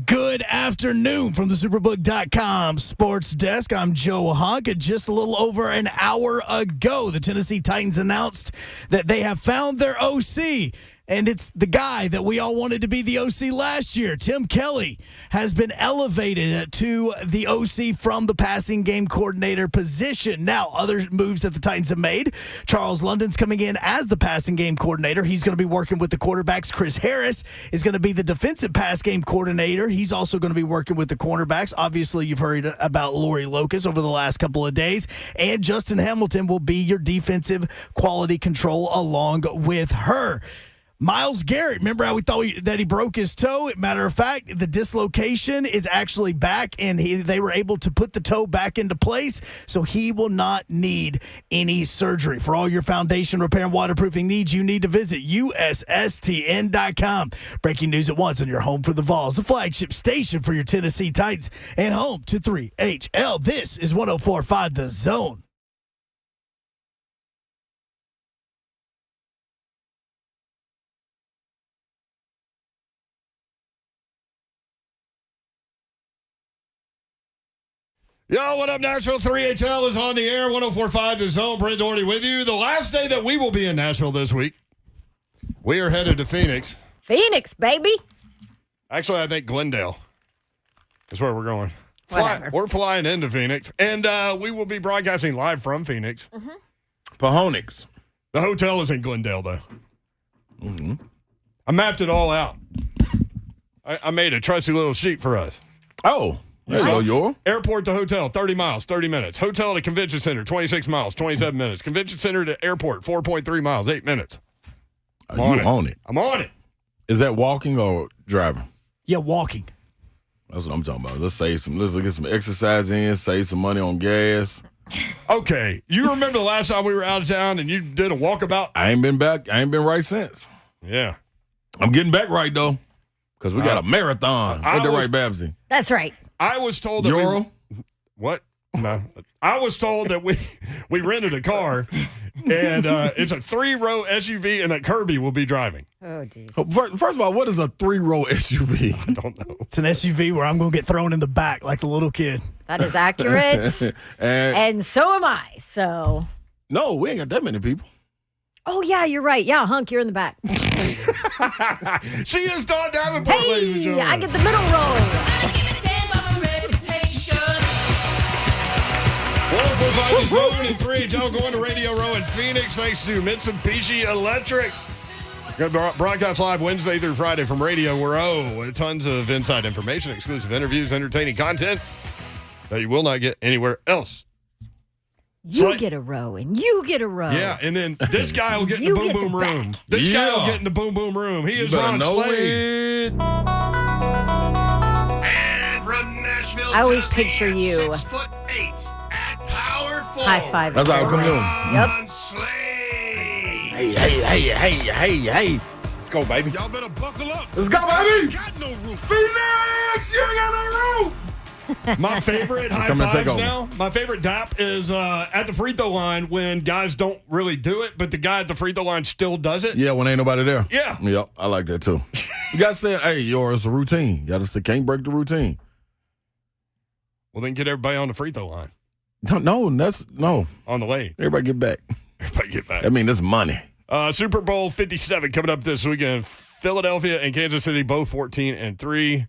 Good afternoon from the Superbook.com sports desk. I'm Joe Hunk. Just a little over an hour ago, the Tennessee Titans announced that they have found their OC. And it's the guy that we all wanted to be the OC last year. Tim Kelly has been elevated to the OC from the passing game coordinator position. Now, other moves that the Titans have made. Charles London's coming in as the passing game coordinator. He's going to be working with the quarterbacks. Chris Harris is going to be the defensive pass game coordinator. He's also going to be working with the cornerbacks. Obviously, you've heard about Lori Locust over the last couple of days. And Justin Hamilton will be your defensive quality control along with her. Myles Garrett, remember how we thought that he broke his toe? Matter of fact, the dislocation is actually back, and they were able to put the toe back into place, so he will not need any surgery. For all your foundation repair and waterproofing needs, you need to visit USSTN.com. Breaking news at once on your home for the Vols, the flagship station for your Tennessee Titans, and home to 3HL. This is 104.5 The Zone. Yo, what up, Nashville? 3HL is on the air. 104.5 The Zone. Brent Doherty with you. The last day that we will be in Nashville this week, we are headed to Phoenix. Phoenix, baby. Actually, I think Glendale is where we're going. Whatever. We're flying into Phoenix, and we will be broadcasting live from Phoenix. Pahonix. The hotel is in Glendale, though. Mm-hmm. I mapped it all out. I made a trusty little sheet for us. Oh, there you go, Yor. Airport to hotel, 30 miles, 30 minutes. Hotel to convention center, 26 miles, 27 minutes. Convention center to airport, 4.3 miles, 8 minutes. I'm on it. I'm on it. Is that walking or driving? Yeah, walking. That's what I'm talking about. Let's get some exercise in, save some money on gas. Okay. You remember the last time we were out of town and you did a walkabout? I ain't been back. I ain't been right since. Yeah. I'm getting back right, though, because we got a marathon. Ain't that right, Babsy? That's right. I was told that Euro? What? No. I was told that we rented a car, and it's a 3-row SUV, and that Kirby will be driving. Oh, geez. First of all, what is a 3-row SUV? I don't know. It's an SUV where I'm going to get thrown in the back like the little kid. That is accurate. and so am I. So. No, we ain't got that many people. Oh, yeah, you're right. Yeah, Hunk, you're in the back. She is Dawn Davenport, ladies and Hey, gentlemen. I get the middle row. 104.5 The Zone and 3HL going to Radio Row in Phoenix thanks to Mitsubishi Electric. Going to broadcast live Wednesday through Friday from Radio Row with tons of inside information, exclusive interviews, entertaining content that you will not get anywhere else. You get a row, and you get a row. Yeah, and then this guy will get in the You boom get boom the room. back. This guy will Yeah. get in the boom boom room. He is better Ron know Slade. it. And from Nashville, I always Tennessee, picture at you 6'8" at power forward. High five. That's how I come doing. Yep. Ron Slade. Hey. Let's go, baby. Y'all better buckle up. Let's go, baby. Got no roof. Phoenix, you ain't got no roof. My favorite high Come and take fives over. now, my favorite dap is at the free throw line when guys don't really do it, but the guy at the free throw line still does it. Yeah, when ain't nobody there. Yeah. Yep, I like that too. You got to say, hey, it's a routine. You got to say, can't break the routine. Well, then get everybody on the free throw line No. on the way. Everybody get back. Everybody get back. I mean, that's money. Super Bowl 57 coming up this weekend. Philadelphia and Kansas City both 14-3.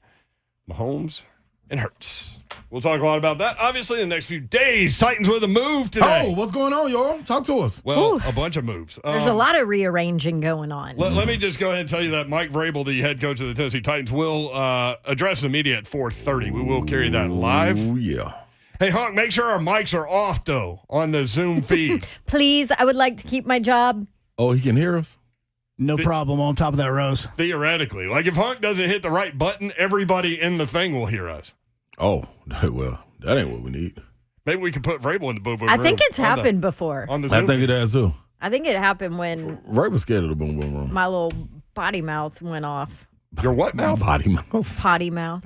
Mahomes and Hurts. We'll talk a lot about that, obviously, in the next few days. Titans with a move today. Oh, what's going on, y'all? Talk to us. Well, Ooh. a bunch of moves. There's a lot of rearranging going on. Let me just go ahead and tell you that Mike Vrabel, the head coach of the Tennessee Titans, will address the media at 4:30. We will carry that live. Oh, yeah. Hey, Hunk, make sure our mics are off, though, on the Zoom feed. Please, I would like to keep my job. Oh, he can hear us? No problem on top of that, Rose. Theoretically. Like, if Hunk doesn't hit the right button, everybody in the thing will hear us. Oh, well, that ain't what we need. Maybe we could put Vrabel in the boom boom I room. think it's on the- happened before. On the Zoom I think it has too. I think it happened when Ray was scared of the boom boom room. my little potty mouth went off. Your what now? Body mouth. Potty mouth.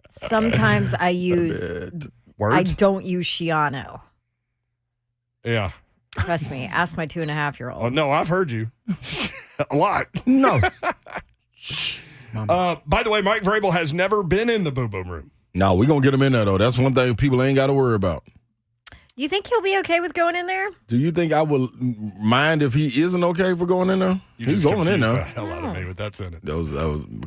Sometimes I use, I Words? don't use Shiano. Yeah. Trust me. Ask my 2.5-year-old. Oh, no, I've heard you. A lot. No. By the way, Mike Vrabel has never been in the Boom Boom Room. No, we're going to get him in there, though. That's one thing people ain't got to worry about. You think he'll be okay with going in there? Do you think I would mind if he isn't okay for going in there? You He's just going in confused the there. hell out of me with that sentence. That was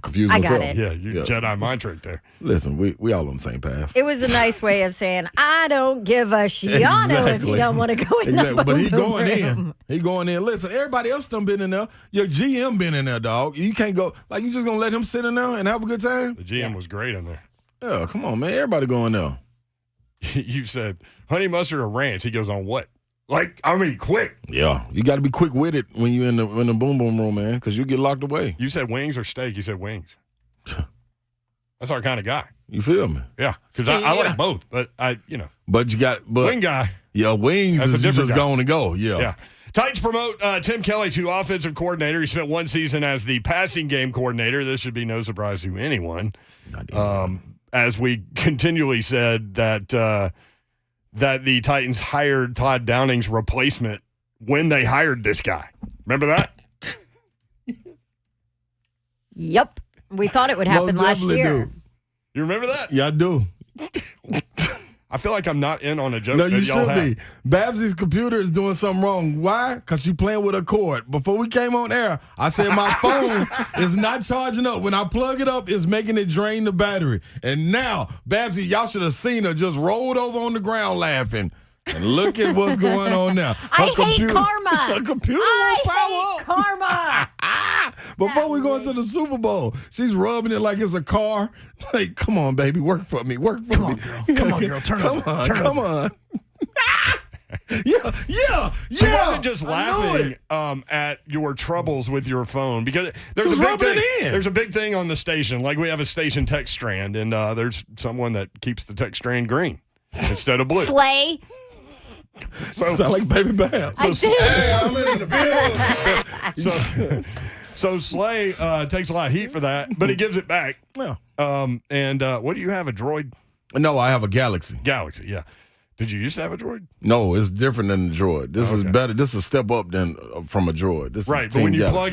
confusing I got myself. it. Yeah, you Jedi mind trick there. Listen, we all on the same path. It was a nice way of saying, I don't give a shiano if you don't want to go in the Exactly. But he Boom going Room. in. He going in. Listen, everybody else done been in there. Your GM been in there, dog. You can't go. Like, you just going to let him sit in there and have a good time? The GM was great in there. Yeah, come on, man. Everybody going there. You said honey mustard or ranch. He goes on what? Like, I mean, quick. Yeah. You got to be quick with it when you're in the Boom Boom Room, man, because you get locked away. You said wings or steak. You said wings. That's our kind of guy. You feel me? Yeah, because I like both, but But you got wing guy. Yeah, wings That's a is different just guy. going to go. Yeah. Yeah. Titans promote Tim Kelly to offensive coordinator. He spent one season as the passing game coordinator. This should be no surprise to anyone. As we continually said that the Titans hired Todd Downing's replacement when they hired this guy. Remember that? Yep. We thought it would happen Most last definitely year. do. You remember that? Yeah, I do. I feel like I'm not in on a joke No, that you y'all should have. be. Babsy's computer is doing something wrong. Why? Because you playing with a cord. Before we came on air, I said my phone is not charging up. When I plug it up, it's making it drain the battery. And now, Babsy, y'all should have seen her just rolled over on the ground laughing. And look at what's going on now. I hate karma. Her computer won't I hate power up. karma. Before we go into the Super Bowl, she's rubbing it like it's a car. Like, come on, baby, work for me, work for me. Come on, girl. Turn come over. on, Turn come over. on. Yeah. She wasn't just I know laughing at your troubles with your phone because there's was a big rubbing thing. it in. There's a big thing on the station. Like we have a station text strand, and there's someone that keeps the text strand green instead of blue. Slay. Sound like Baby Bam. I did. Hey, I'm in the building. So Slay takes a lot of heat for that, but he gives it back. Yeah. And what do you have? A Droid No, I have a Galaxy. Galaxy? Yeah. Did you used to have a Droid? No, it's different than the Droid. This is better. This is a step up than from a Droid. This Right, is but when Team you Galaxy.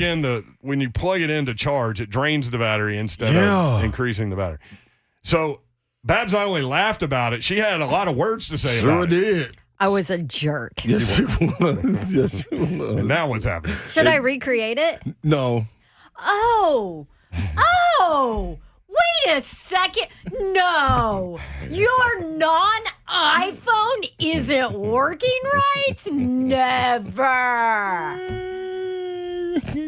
plug it in to charge, it drains the battery instead Yeah. of increasing the battery. So Babs not only laughed about it, she had a lot of words to say Sure about it. did. I was a jerk. Yes, she was. Yes, she was. And now what's happening? Should I recreate it? No. Oh, wait a second. No, your non-iPhone isn't working right? Never.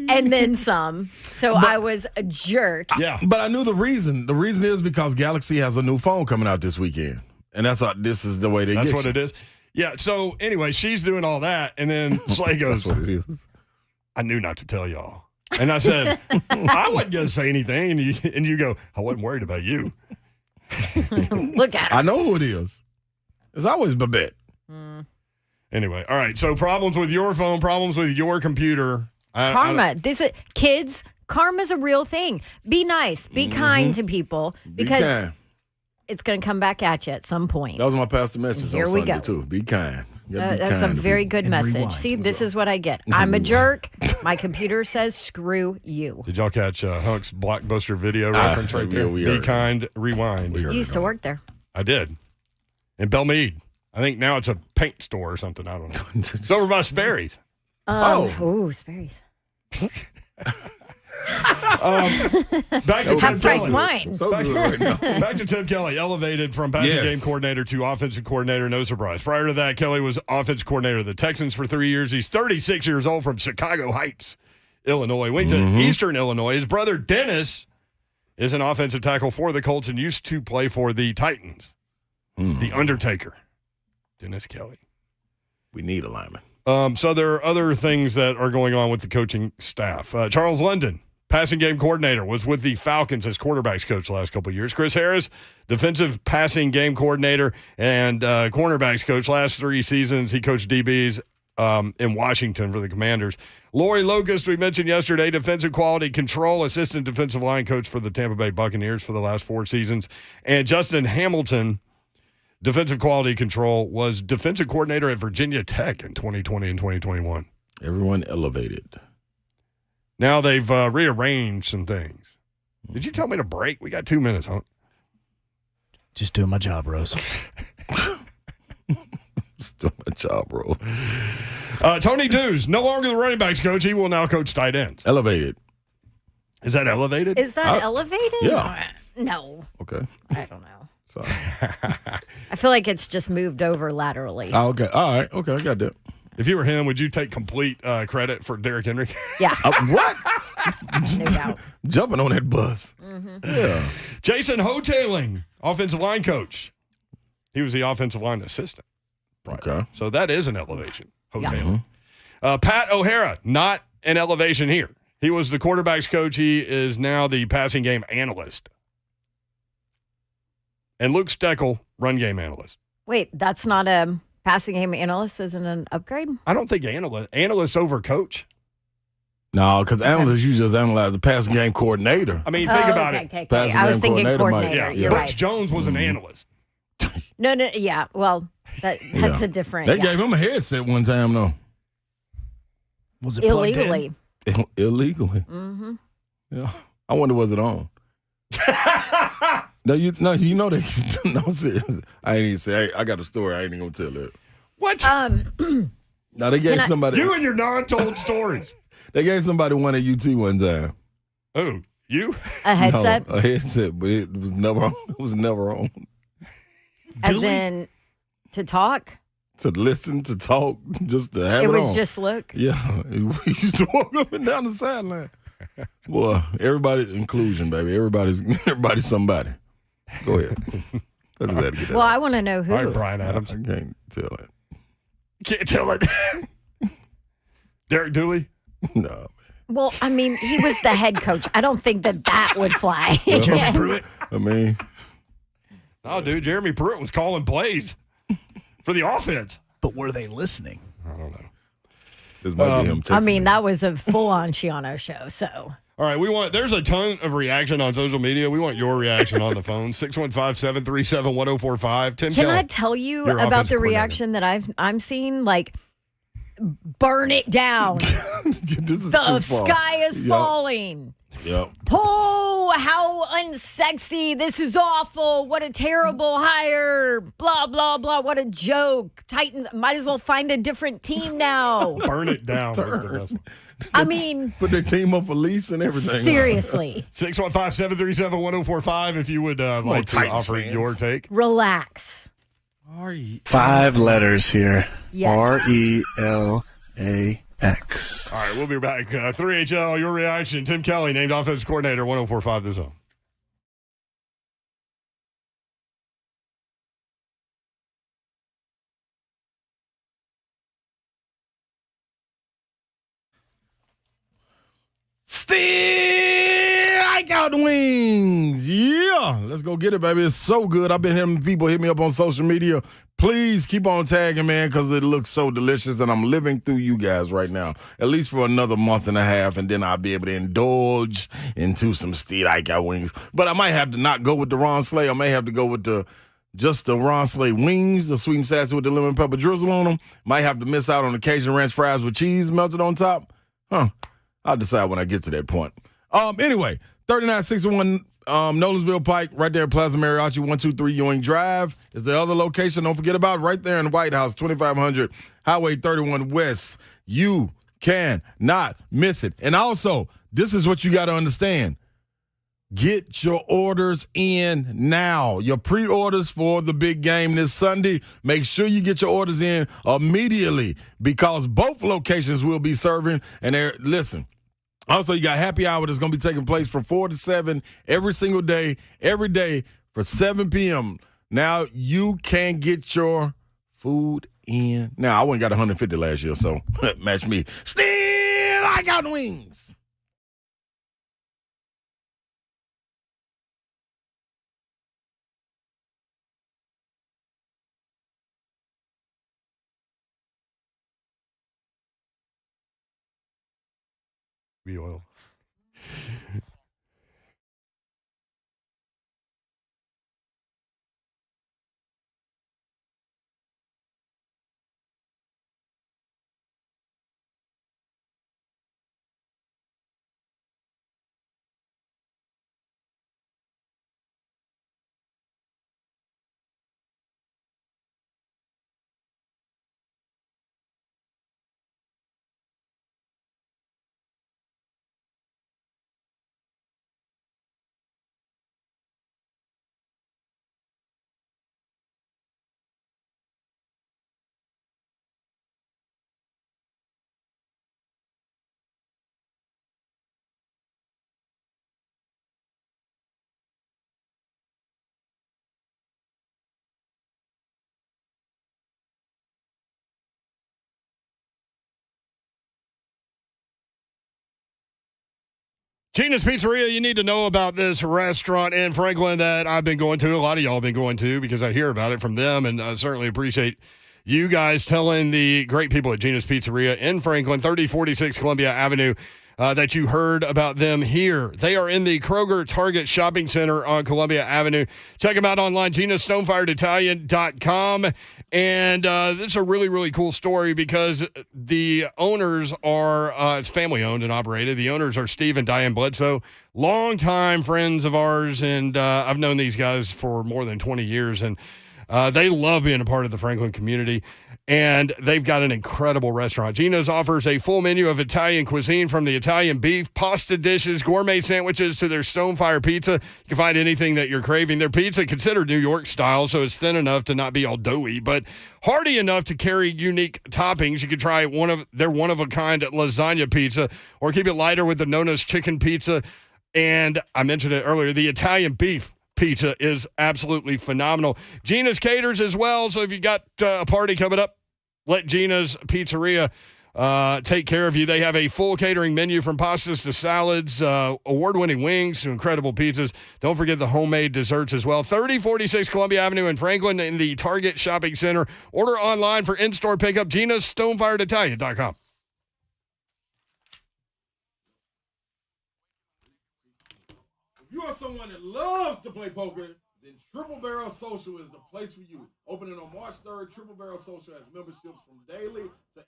And then some. So I was a jerk. Yeah. But I knew the reason. The reason is because Galaxy has a new phone coming out this weekend. And this is the way they That's get what you. it is. Yeah, so anyway, she's doing all that, and then Slay goes, That's what it is. I knew not to tell y'all. And I said, I wasn't going to say anything. And you go, I wasn't worried about you. Look at her. I know who it is. It's always Babette. Anyway, all right. So problems with your phone, problems with your computer. Karma. Kids, karma's a real thing. Be nice. Be kind to people Be because kind. it's going to come back at you at some point. That was my pastor message Here on we Sunday, go. too. Be kind. You gotta be That's a kind to very people. good And message. rewind. See, this is what I get. I'm a jerk. My computer says, screw you. Did y'all catch Hunk's Blockbuster video reference right there? we Be heard it. kind, rewind. You used to work there. I did. In Belmead. I think now it's a paint store or something. I don't know. It's over by Sperry's. Ooh, Sperry's. Back to Tim Half price Kelly. wine. So good right now. Back to Tim Kelly, elevated from passing Yes. game coordinator to offensive coordinator. No surprise. Prior to that, Kelly was offensive coordinator of the Texans for 3 years. He's 36 years old from Chicago Heights, Illinois. Went to Eastern Illinois. His brother Dennis is an offensive tackle for the Colts and used to play for the Titans. The Undertaker, Dennis Kelly. We need a lineman. So there are other things that are going on with the coaching staff. Charles London, passing game coordinator, was with the Falcons as quarterbacks coach the last couple of years. Chris Harris, defensive passing game coordinator and cornerbacks coach. Last 3 seasons, he coached DBs in Washington for the Commanders. Lori Locust, we mentioned yesterday, defensive quality control, assistant defensive line coach for the Tampa Bay Buccaneers for the last 4 seasons. And Justin Hamilton, defensive quality control, was defensive coordinator at Virginia Tech in 2020 and 2021. Everyone elevated. Now they've rearranged some things. Did you tell me to break? We got 2 minutes, huh? Just doing my job, Rose. Just doing my job, bro. Tony Dews, no longer the running backs coach. He will now coach tight ends. Elevated. Is that elevated? Is that elevated? Yeah. No, Okay. I don't know. Sorry. I feel like it's just moved over laterally. Oh, okay. All right. Okay, I got that. If you were him, would you take complete credit for Derrick Henry? Yeah, What? no doubt. Jumping on that bus. Yeah. Jason Hoteling, offensive line coach. He was the offensive line assistant. Okay. So that is an elevation. Hoteling. Pat O'Hara, not an elevation here. He was the quarterback's coach. He is now the passing game analyst. And Luke Steckel, run game analyst. Wait, that's not a passing game analyst, isn't an upgrade? I don't think analysts over coach. No, because analysts, you just analyze the passing game coordinator. I mean, think about it. Okay. Passing I was game thinking coordinator might- coordinator. Yeah, You're Butch right. Jones was an analyst. No, yeah. Well, that's Yeah. a different. They yeah. gave him a headset one time, though. Was it plugged in? Illegally. Illegally. Mm-hmm. Yeah. I wonder, was it on? No, you know they. No, serious. I ain't even say. I got a story. I ain't even gonna tell it. What? No, they gave somebody. You and your non-told stories. They gave somebody one at UT one time. Oh, you? A headset, No, a headset, but it was never on. It was never on. as in to talk. To listen, to talk, just to have it, It was on. just look. Yeah, we used to walk up and down the sideline. Boy, everybody's inclusion, baby. Everybody's somebody. Go ahead. I just had to get that Well, out. I want to know who. All right, Brian Adams. I can't tell it. Can't tell it. Derek Dooley? No, Well, I mean, he was the head coach. I don't think that would fly. Jeremy Pruitt. I mean, Oh, dude, Jeremy Pruitt was calling plays for the offense. But were they listening? I don't know. this might be him texting I mean, me. that was a full-on Shiano show. So All right, there's a ton of reaction on social media. We want your reaction on the phone. 615-737-1045. Tim can Kelly. I tell you Your about offensive the coordinator. reaction that I'm seeing? Like, burn it down. This is The too far. sky is Yep. falling. Yep. Oh, how unsexy. This is awful. What a terrible hire. Blah, blah, blah. What a joke. Titans might as well find a different team now. Burn it down. was the best one. I mean, Put their team up for lease and everything. seriously, 615-737-1045 if you would like to Titans offer fans. your take. relax. 5 letters here. Yes. RELAX. All right, we'll be back. 3HL, your reaction. Tim Kelly, named offensive coordinator, 1045 The Zone. Still, I got the wings. Yeah, let's go get it, baby. It's so good. I've been having people hit me up on social media. Please keep on tagging, man, because it looks so delicious, and I'm living through you guys right now, at least for another month and a half, and then I'll be able to indulge into some Steve I got wings. But I might have to not go with the Ron Slay. I may have to go with just the Ron Slay wings, the sweet and sassy with the lemon pepper drizzle on them. Might have to miss out on the Cajun Ranch fries with cheese melted on top. I'll decide when I get to that point. Anyway, 3961 Nolensville Pike, right there in Plaza Mariachi, 123 Ewing Drive is the other location. Don't forget about it, right there in the White House, 2500 Highway 31 West. You cannot miss it. And also, this is what you got to understand. Get your orders in now. Your pre-orders for the big game this Sunday. Make sure you get your orders in immediately because both locations will be serving. And listen, also you got happy hour that's going to be taking place from 4 to 7 every single day, every day for 7 p.m. Now you can get your food in. Now, I went and got 150 last year, so match me. Still, I got wings. Be oil. Gina's Pizzeria, you need to know about this restaurant in Franklin that I've been going to. A lot of y'all have been going to because I hear about it from them, and I certainly appreciate you guys telling the great people at Gina's Pizzeria in Franklin, 3046 Columbia Avenue, that you heard about them here. They are in the Kroger Target Shopping Center on Columbia Avenue. Check them out online, GinaStonefiredItalian.com. And this is a really, really cool story because the owners are, it's family owned and operated. The owners are Steve and Diane Bledsoe, longtime friends of ours. And I've known these guys for more than 20 years. And they love being a part of the Franklin community, and they've got an incredible restaurant. Gina's offers a full menu of Italian cuisine, from the Italian beef, pasta dishes, gourmet sandwiches to their Stonefire pizza. You can find anything that you're craving. Their pizza, considered New York style, so it's thin enough to not be all doughy, but hearty enough to carry unique toppings. You could try their one-of-a-kind lasagna pizza, or keep it lighter with the Nona's chicken pizza. And I mentioned it earlier, the Italian beef pizza is absolutely phenomenal. Gina's caters as well, so if you got a party coming up, let Gina's Pizzeria take care of you. They have a full catering menu, from pastas to salads, award-winning wings to incredible pizzas. Don't forget the homemade desserts as well. 3046 Columbia Avenue in Franklin in the Target Shopping Center. Order online for in-store pickup, GinaStonefiredItalian.com. If you are someone that loves to play poker, then Triple Barrel Social is the place for you. Opening on March 3rd, Triple Barrel Social has memberships from daily to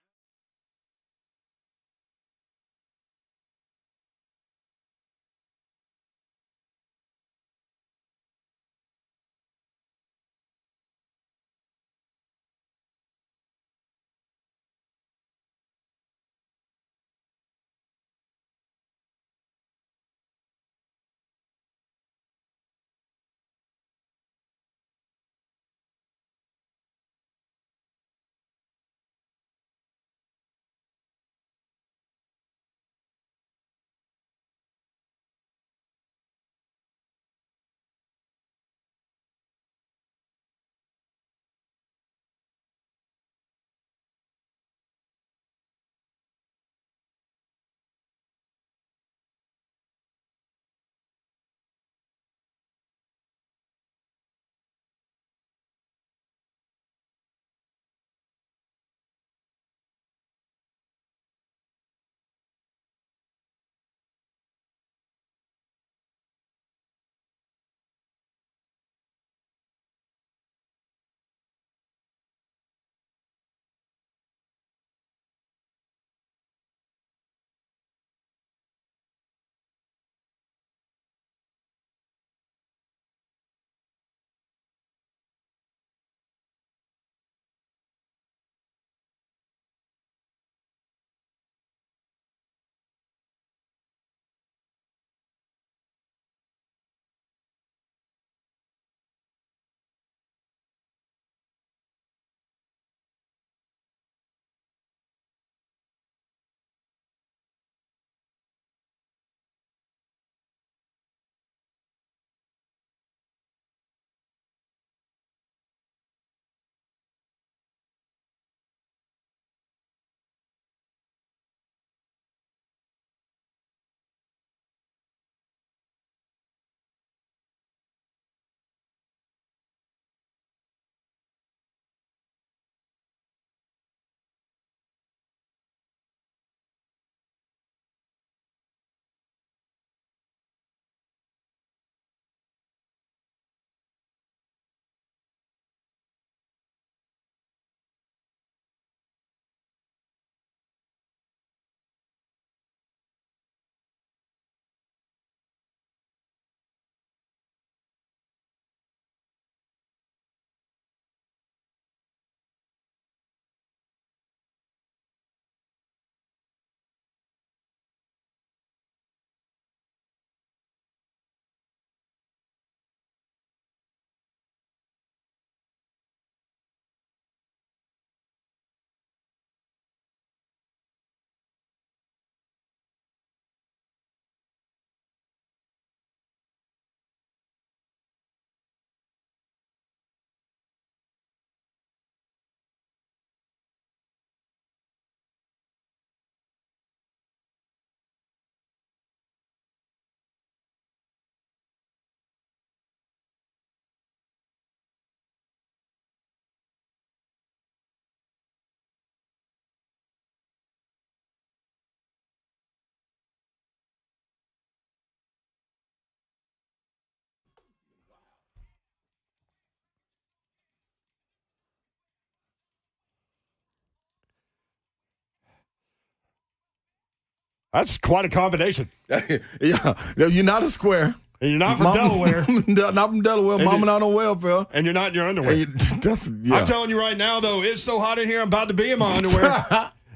That's quite a combination. Yeah, you're not a square. And you're not from Delaware. Not from Delaware. And Mama not on welfare. And you're not in your underwear. I'm telling you right now, though, it's so hot in here, I'm about to be in my underwear.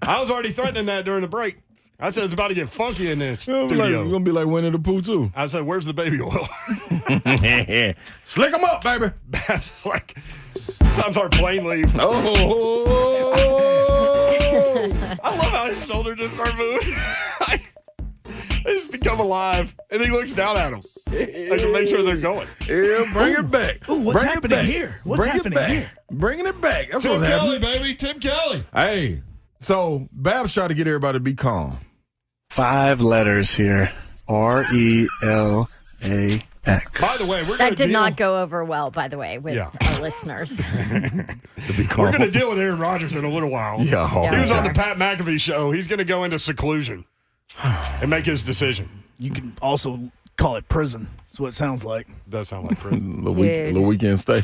I was already threatening that during the break. I said it's about to get funky in this studio. You're going to be like Winnie the Pooh, too. I said, where's the baby oil? Slick them up, baby. Babs like, sometimes our plane leave. Oh. I love how his shoulder just started moving. They just become alive, and he looks down at them. Like to make sure they're going. Yeah, bring it back. Ooh, what's Bring it happening back. here? What's Bring it happening back. here? Bringing it back. That's Tim what's Kelly, happening. baby. Tim Kelly. Hey, so Babs tried to get everybody to be calm. 5 letters here. RELAX. By the way, we're going That to did not go over well, by the way, with Yeah. our listeners. To be calm. We're going to deal with Aaron Rodgers in a little while. Yeah. Yeah. He was on the Pat McAfee show. He's going to go into seclusion and make his decision. You can also call it prison. That's what it sounds like. Does sound like prison. Little weekend stay.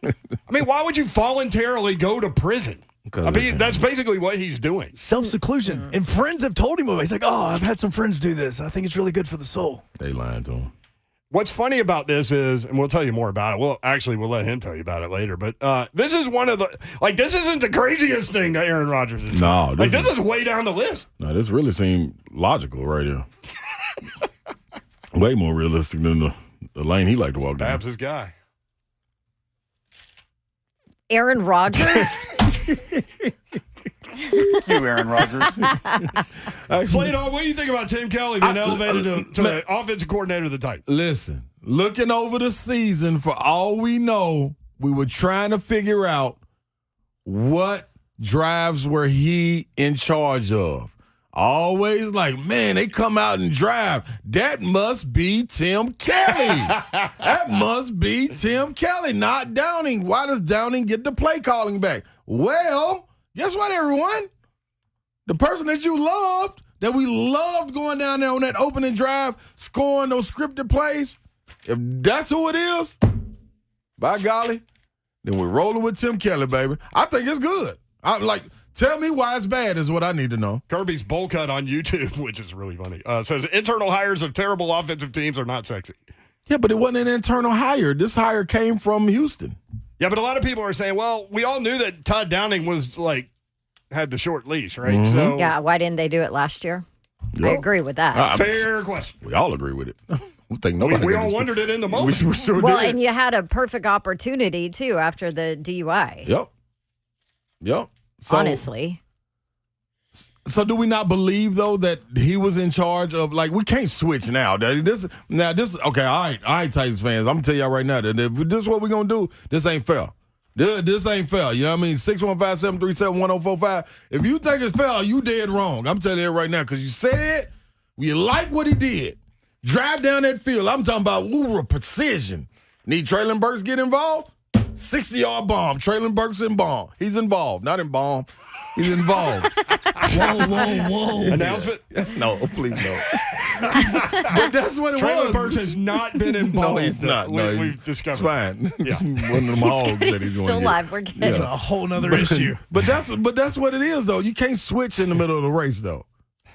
I mean, why would you voluntarily go to prison? I mean, that's basically what he's doing. Self-seclusion. And friends have told him about it. He's like, oh, I've had some friends do this. I think it's really good for the soul. They lying to him. What's funny about this is, and we'll tell you more about it. Well, actually, we'll let him tell you about it later. But this is one of the, this isn't the craziest thing that Aaron Rodgers is doing. No, this is way down the list. No, this really seemed logical right here. Way more realistic than the lane he liked to walk down. Babs' his guy. Aaron Rodgers? You, Aaron Rodgers. Slater, what do you think about Tim Kelly being elevated to the offensive coordinator of the Titans? Listen, looking over the season, for all we know, we were trying to figure out what drives were he in charge of. Always like, man, they come out and drive. That must be Tim Kelly. That must be Tim Kelly, not Downing. Why does Downing get the play calling back? Well, guess what, everyone? The person that you loved, that we loved going down there on that opening drive, scoring those scripted plays, if that's who it is, by golly, then we're rolling with Tim Kelly, baby. I think it's good. Tell me why it's bad is what I need to know. Kirby's bowl cut on YouTube, which is really funny, says internal hires of terrible offensive teams are not sexy. Yeah, but it wasn't an internal hire. This hire came from Houston. Yeah, but a lot of people are saying, well, we all knew that Todd Downing was had the short leash, right? Mm-hmm. So Yeah, why didn't they do it last year? I Yep. agree with that. fair question. We all agree with it. We think nobody. We all wondered it in the moment. We sure Well, did. and you had a perfect opportunity, too, after the DUI, Yep. So, honestly. So do we not believe though that he was in charge of we can't switch now? This okay, all right, Titans fans. I'm gonna tell y'all right now that if this is what we're gonna do, this ain't fair. This ain't fair. You know what I mean? 615-737-1045. If you think it's fair, you dead wrong. I'm telling you right now, because you said you like what he did. Drive down that field. I'm talking about precision. Need Traylon Burks get involved? 60-yard bomb. Traylon Burks in bomb. He's involved, not in bomb. He's involved. Whoa. Announcement? No, please no. But that's what it Traylon was. Burks has not been involved. No, he's not. No, We've discovered. It's fine. Yeah. One of them hogs that he's He's going still to alive. We're good. That's a whole nother issue. But that's what it is, though. You can't switch in the middle of the race, though.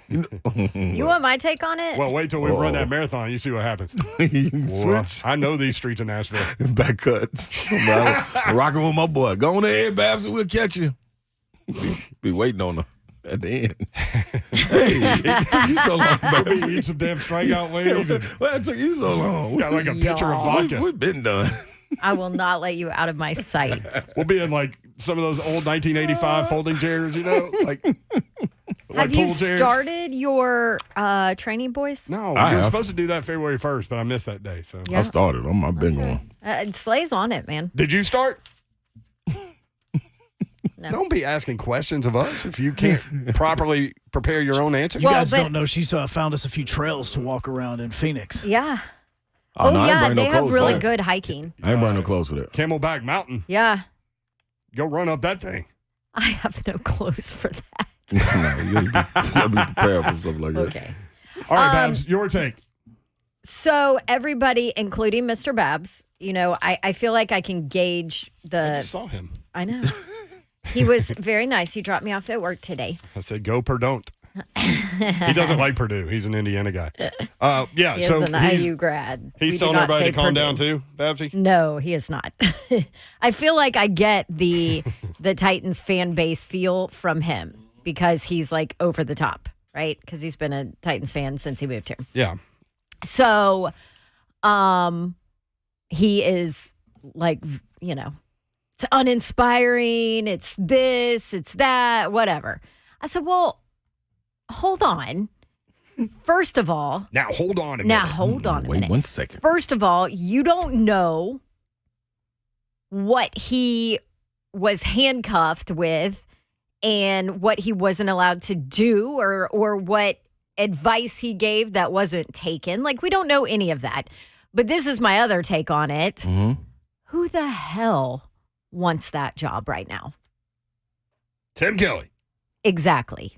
You want my take on it? Well, wait till we run that marathon. You see what happens. You can switch I know these streets in Nashville. back cuts. I'm rocking with my boy. Go on ahead, Babs, and we'll catch you. Be waiting on her at the end. Hey, it took you so long, Babs. Eat some damn strikeout wings. And Well, it took you so long. got like a pitcher of vodka. We've been done. I will not let you out of my sight. We'll be in some of those old 1985 folding chairs, like Have you pool chairs. started your training, boys? No, I we were have. supposed to do that February 1st, but I missed that day. So, Yeah. I started. I've been going. Slay's on it, man. did you start? No. Don't be asking questions of us if you can't properly prepare your own answer. You Well, guys but- don't know she's found us a few trails to walk around in Phoenix. Yeah. Oh, no, I ain't yeah, bring no they have clothes really for that. good hiking. I ain't bring no clothes for that. Camelback Mountain. Yeah. Go run up that thing. I have no clothes for that. No, you gotta be prepared for stuff like that. Okay. All right, Babs, your take. So everybody, including Mr. Babs, I feel like I can gauge I the. just saw him. I know. He was very nice. He dropped me off at work today. I said, go per don't. He doesn't like Purdue. He's an Indiana guy. Yeah, He so is an IU grad. We he's do telling not everybody say to calm Purdue. down too, Babsy. No, he is not. I feel like I get the Titans fan base feel from him because he's like over the top, right? Because he's been a Titans fan since he moved here. Yeah. So, he is like, it's uninspiring. It's this, it's that, whatever. I said, well, hold on. First of all, Now hold on a minute. now hold on a Wait minute. 1 second. First of all, you don't know what he was handcuffed with and what he wasn't allowed to do or what advice he gave that wasn't taken. Like, we don't know any of that. But this is my other take on it. Mm-hmm. Who the hell wants that job right now? Tim Kelly. Exactly.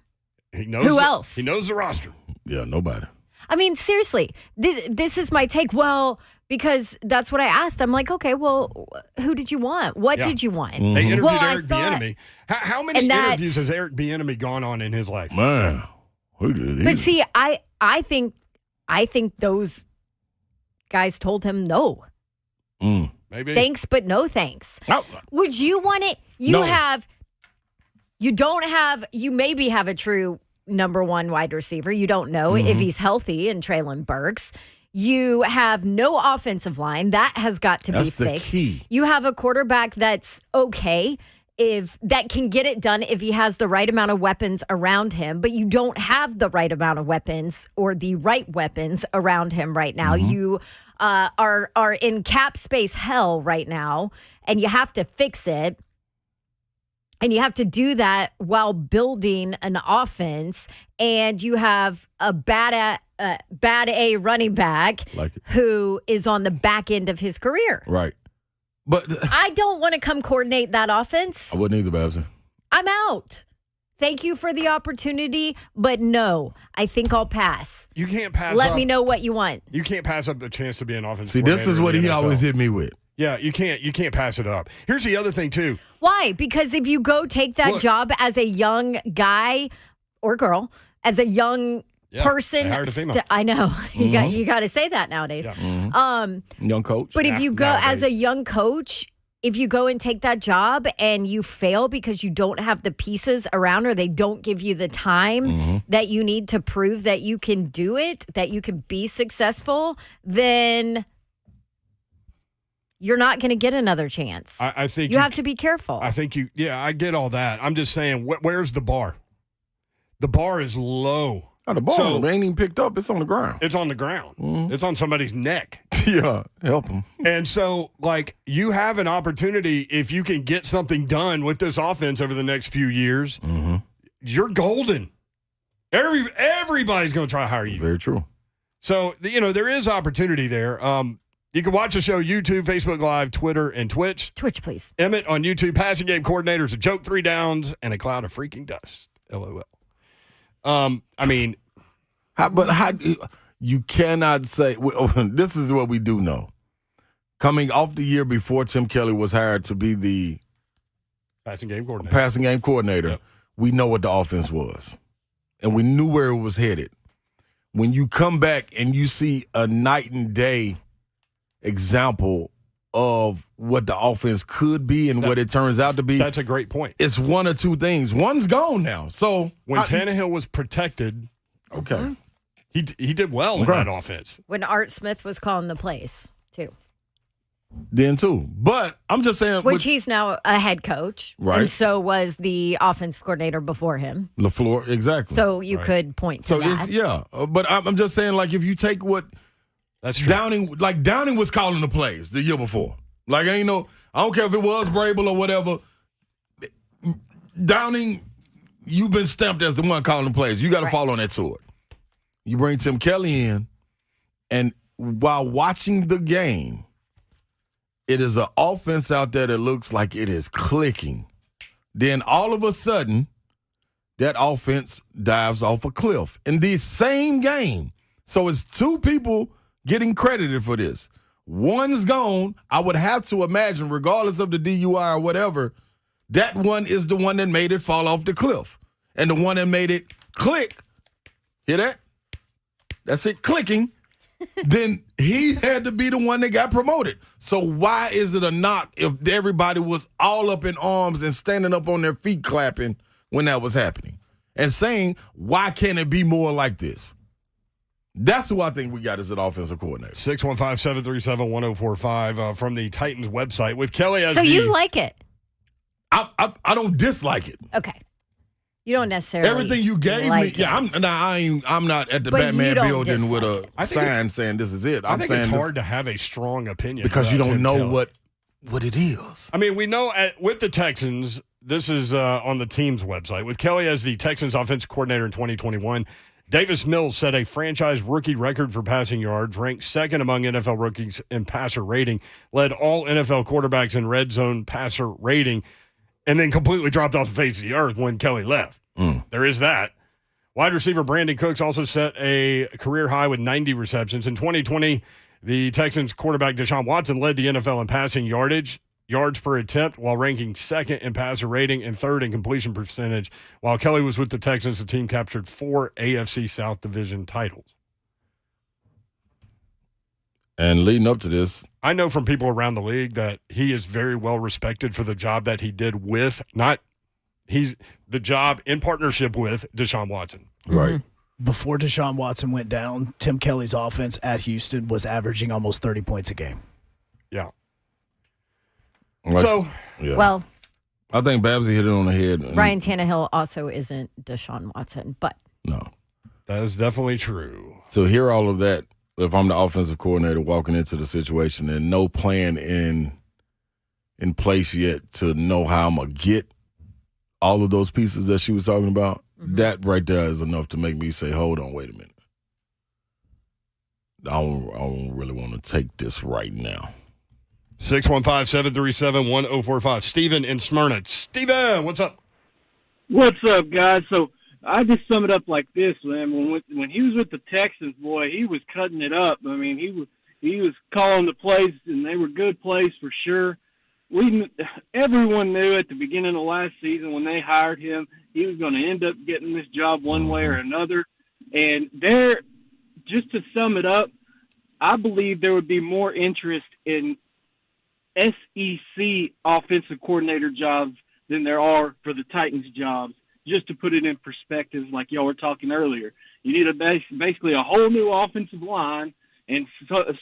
He knows Who else? He knows the roster. Yeah, nobody. I mean, seriously, this is my take. Well, because that's what I asked. I'm like, okay, well, who did you want? What Yeah. did you want? Mm-hmm. They interviewed Well, I Eric thought- Bieniemy. How many And that's- interviews has Eric Bieniemy gone on in his life? Man, who did But see, I think those guys told him no. Maybe. Thanks, but no thanks. Oh, Would you want it? No. You maybe have a true number one wide receiver. You don't know if he's healthy in Traylon Burks. You have no offensive line. That has got to That's be the fixed. key. You have a quarterback that's okay if that can get it done if he has the right amount of weapons around him, but you don't have the right amount of weapons or the right weapons around him right now. You are in cap space hell right now, and you have to fix it. And you have to do that while building an offense, and you have a bad A running back Like it. who is on the back end of his career. Right. But I don't want to come coordinate that offense. I wouldn't either, Babson. I'm out. Thank you for the opportunity, but no, I think I'll pass. You can't pass Let up. me know what you want. You can't pass up the chance to be an offensive See, this is coordinator what in he the NFL. always hit me with. Yeah, you can't pass it up. Here's the other thing too. Why? Because if you go take that Look. job as a young guy or girl, as a young Yeah, person, they hired a female. I know you got to say that nowadays. Young coach. But if Yeah, you go as nowadays. a young coach, if you go and take that job and you fail because you don't have the pieces around or they don't give you the time that you need to prove that you can do it, that you can be successful, then you're not going to get another chance. I think you have to be careful. I think I get all that. I'm just saying, where's the bar? The bar is low. Oh, the ball So- ain't even picked up. It's on the ground. It's on the ground. It's on somebody's neck. Yeah, help him. And so, like, you have an opportunity if you can get something done with this offense over the next few years. You're golden. Everybody's going to try to hire you. Very true. So, there is opportunity there. You can watch the show YouTube, Facebook Live, Twitter, and Twitch. Twitch, please. Emmett on YouTube, passing game coordinators, a joke 3 downs, and a cloud of freaking dust. LOL. I mean, How you cannot say this is what we do know. Coming off the year before Tim Kelly was hired to be the passing game coordinator. passing game coordinator, Yep. we know what the offense was. And we knew where it was headed. When you come back and you see a night and day example of what the offense could be and what it turns out to be, That's a great point. it's one or two things. One's gone now. So When Tannehill was protected, okay. he did well in Okay. that offense. When Art Smith was calling the plays, too. Then too. But I'm just saying Which he's now a head coach. Right. And so was the offensive coordinator before him. LaFleur, exactly. So you could point to So that. it's but I'm just saying, like, if you take what That's true. Downing was calling the plays the year before. Like, I don't care if it was Vrabel or whatever. Downing, you've been stamped as the one calling the plays. You got to fall on that sword. You bring Tim Kelly in, and while watching the game, it is an offense out there that looks like it is clicking. Then all of a sudden, that offense dives off a cliff in the same game. So it's two people getting credited for this. One's gone. I would have to imagine, regardless of the DUI or whatever, that one is the one that made it fall off the cliff. And the one that made it click Hear that? That's it clicking. Then he had to be the one that got promoted. So why is it a knock if everybody was all up in arms and standing up on their feet clapping when that was happening? And saying, why can't it be more like this? That's who I think we got as an offensive coordinator. 615-737-1045 from the Titans website with Kelly as So you like it? I don't dislike it. Okay. You don't necessarily. Everything you gave like me, it. yeah. I'm not at the But Batman you don't building with a dislike it. sign saying this is it. I I'm think saying it's this- hard to have a strong opinion because you about don't Tim know Kelly. what it is. I mean, we know with the Texans, this is on the team's website. With Kelly as the Texans offensive coordinator in 2021, Davis Mills set a franchise rookie record for passing yards, ranked second among NFL rookies in passer rating, led all NFL quarterbacks in red zone passer rating, and then completely dropped off the face of the earth when Kelly left. There is that. Wide receiver Brandon Cooks also set a career high with 90 receptions. In 2020, the Texans quarterback Deshaun Watson led the NFL in passing yards per attempt, while ranking second in passer rating and third in completion percentage. While Kelly was with the Texans, the team captured 4 AFC South Division titles. And leading up to this, I know from people around the league that he is very well respected for the job that he did he's the job in partnership with Deshaun Watson. right? Before Deshaun Watson went down, Tim Kelly's offense at Houston was averaging almost 30 points a game. Yeah. Like- So, yeah. Well, I think Babsy hit it on the head. Ryan Tannehill also isn't Deshaun Watson, but No. that is definitely true. So hear all of that. If I'm the offensive coordinator walking into the situation and no plan in place yet to know how I'm gonna get all of those pieces that she was talking about, that right there is enough to make me say, hold on, wait a minute. I don't really want to take this right now. 615-737-1045. Steven in Smyrna. Steven, what's up? What's up, guys? So I just sum it up like this, man. When he was with the Texans, boy, he was cutting it up. I mean, he was calling the plays, and they were good plays for sure. Everyone knew at the beginning of last season when they hired him, he was going to end up getting this job one way or another. And just to sum it up, I believe there would be more interest in SEC offensive coordinator jobs than there are for the Titans jobs. Just to put it in perspective, like y'all were talking earlier, you need basically a whole new offensive line and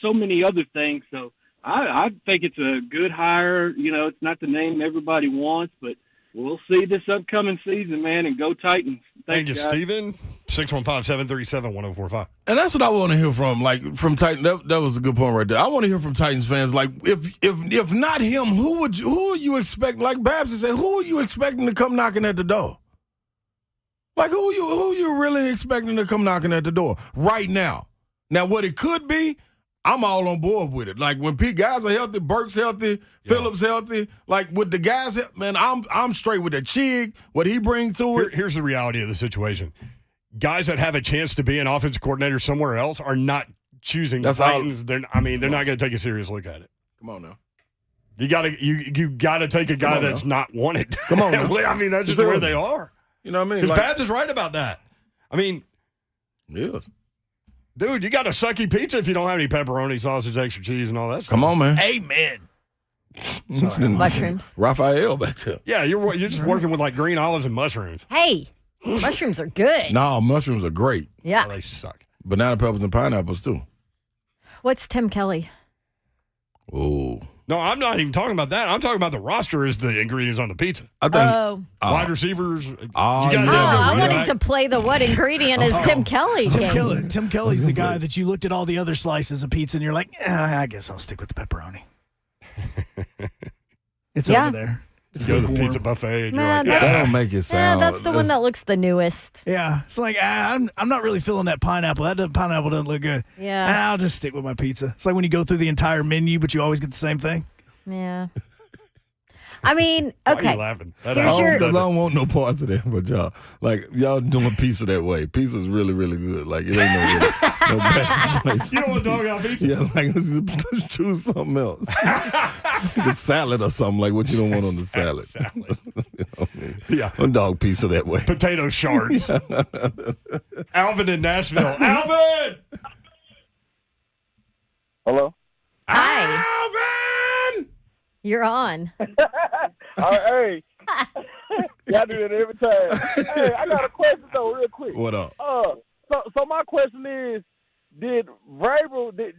so many other things. So I think it's a good hire. You know, it's not the name everybody wants, but we'll see this upcoming season, man, and go Titans. Thank you, guys. Steven. 615-737-1045. And that's what I want to hear from Titans. That was a good point right there. I want to hear from Titans fans. Like, if not him, who are you expecting? Like Babs said, who are you expecting to come knocking at the door? Like, who you really expecting to come knocking at the door right now? Now, what it could be, I'm all on board with it. Like, when guys are healthy, Burke's healthy, Phillips healthy, like, with the guys, man, I'm straight with the Chig, what he brings to it. Here's the reality of the situation. Guys that have a chance to be an offensive coordinator somewhere else are not choosing the Titans. They're not going to take a serious look at it. Come on now. You gotta take a guy that's not wanted. Come on now. I mean, that's just where they are. You know what I mean? Because Like, Babs is right about that. I mean, yes. dude, you got a sucky pizza if you don't have any pepperoni, sausage, extra cheese, and all that stuff. Come on, man. Amen. mushrooms. Raphael back there. Yeah, you're just working with like green olives and mushrooms. Hey, mushrooms are good. No, mushrooms are great. Yeah. Oh, they suck. Banana peppers and pineapples, too. What's Tim Kelly? Oh. No, I'm not even talking about that. I'm talking about the roster is the ingredients on the pizza. I think. Oh. Wide receivers. Oh, you yeah. gotta Oh, I have wanted to play the what ingredient is Tim Kelly game. Tim Kelly's the guy that you looked at all the other slices of pizza and you're like, I guess I'll stick with the pepperoni. It's Yeah. over there. It's go to the lukewarm. pizza buffet and Nah, you're like, that's- That yeah. don't make it Yeah, sound. that's the one that looks the newest. Yeah, it's like I'm not really feeling that pineapple. Pineapple doesn't look good. Yeah. I'll just stick with my pizza. It's like when you go through the entire menu, but you always get the same thing. Yeah. I mean, Why are okay. you laughing? That Here's actually your- Because I doesn't- don't want no parts of that, but y'all doing pizza that way. Pizza's really, really good. Like, it ain't no bad place. You don't want to talk about pizza? Yeah, like, let's choose something else. The salad or something, like what you don't want on the salad. You know what I mean? Yeah. a dog pizza that way. Potato shards. Alvin in Nashville. Alvin! Hello? Hi. Alvin! You're on. Hey. Y'all do that every time. Hey, I got a question, though, real quick. What up? So my question is, did Vrabel, did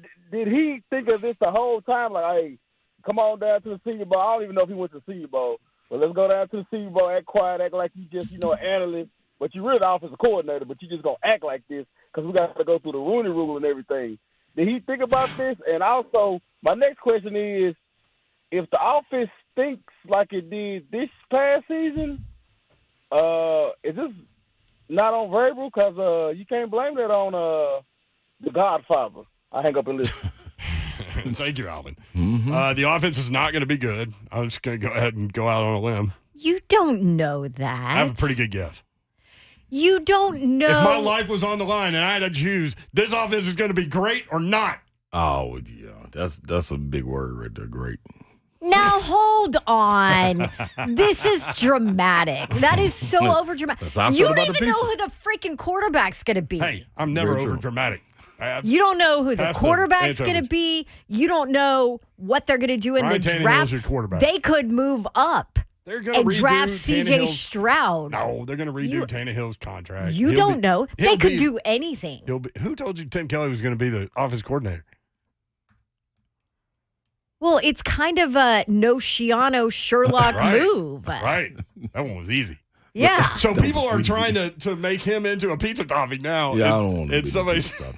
he think of this the whole time? Like, hey, come on down to the Senior Bowl. I don't even know if he went to the Senior Bowl. But let's go down to the Senior Bowl, act quiet, act like you just, an analyst. But you're really the offensive coordinator, but you just going to act like this because we got to go through the Rooney Rule and everything. Did he think about this? And also, my next question is, if the offense stinks like it did this past season, is this not on Vrabel? Because you can't blame that on the Godfather. I hang up and listen. Thank you, Alvin. Mm-hmm. The offense is not going to be good. I'm just going to go ahead and go out on a limb. You don't know that. I have a pretty good guess. You don't know. If my life was on the line and I had to choose, this offense is going to be great or not. Oh, yeah. That's a big word right there. Great. Now hold on. This is dramatic. That is so over dramatic. That's how I You feel don't about the even know pizza. who the freaking quarterback's going to be. Hey, I'm never Very true. over dramatic. You don't know who the Pass the quarterback's going to anchovies. be. You don't know what they're going to do in Ryan the Tannehill's draft. your quarterback. They could move up They're going to and redo draft C.J. Tannehill's- Stroud. No, they're going to redo Tannehill's contract. You He'll don't be- know. he'll They could be- do anything. Who told you Tim Kelly was going to be the offense coordinator? Well, it's kind of a Nociano Sherlock Right. move. Right. That one was easy. Yeah. So people are easy. trying to make him into a pizza topping now. Yeah, I and, don't want to and be somebody's stuff.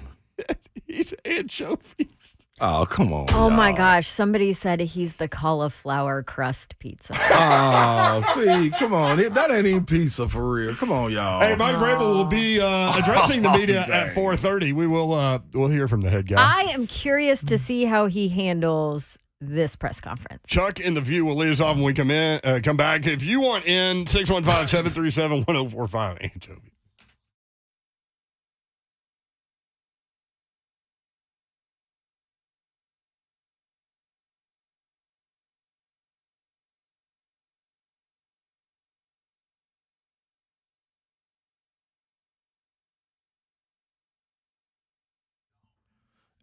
he's anchovies. Oh, come on. Oh my y'all. gosh, somebody said he's the cauliflower crust pizza. Oh, see, come on. That ain't even pizza for real. Come on, y'all. Hey, Mike Vrabel will be addressing the media at dang. 4:30. We will we'll hear from the head guy. I am curious to see how he handles this press conference. Chuck in the View will lead us off when we come back. If you want in, 615-737-1045. Anchovy.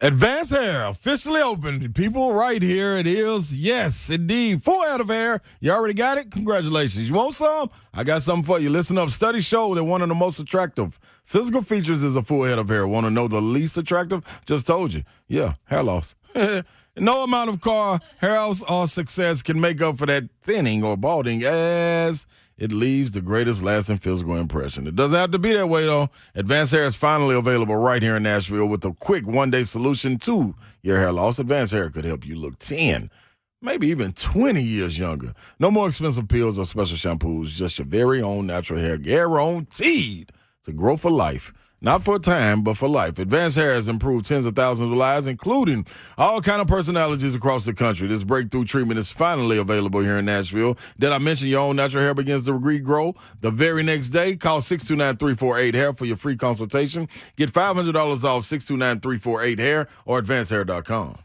Advanced Hair officially open. People, right here it is. Yes, indeed. Full head of hair. You already got it? Congratulations. You want some? I got something for you. Listen up. Studies show that one of the most attractive physical features is a full head of hair. Want to know the least attractive? Just told you. Yeah, hair loss. No amount of hair loss or success can make up for that thinning or balding as it leaves the greatest lasting physical impression. It doesn't have to be that way, though. Advanced Hair is finally available right here in Nashville with a quick one-day solution to your hair loss. Advanced Hair could help you look 10, maybe even 20 years younger. No more expensive pills or special shampoos, just your very own natural hair, guaranteed to grow for life. Not for a time, but for life. Advanced Hair has improved tens of thousands of lives, including all kind of personalities across the country. This breakthrough treatment is finally available here in Nashville. Did I mention your own natural hair begins to regrow the very next day? Call 629-348-HAIR for your free consultation. Get $500 off 629-348-HAIR or advancedhair.com.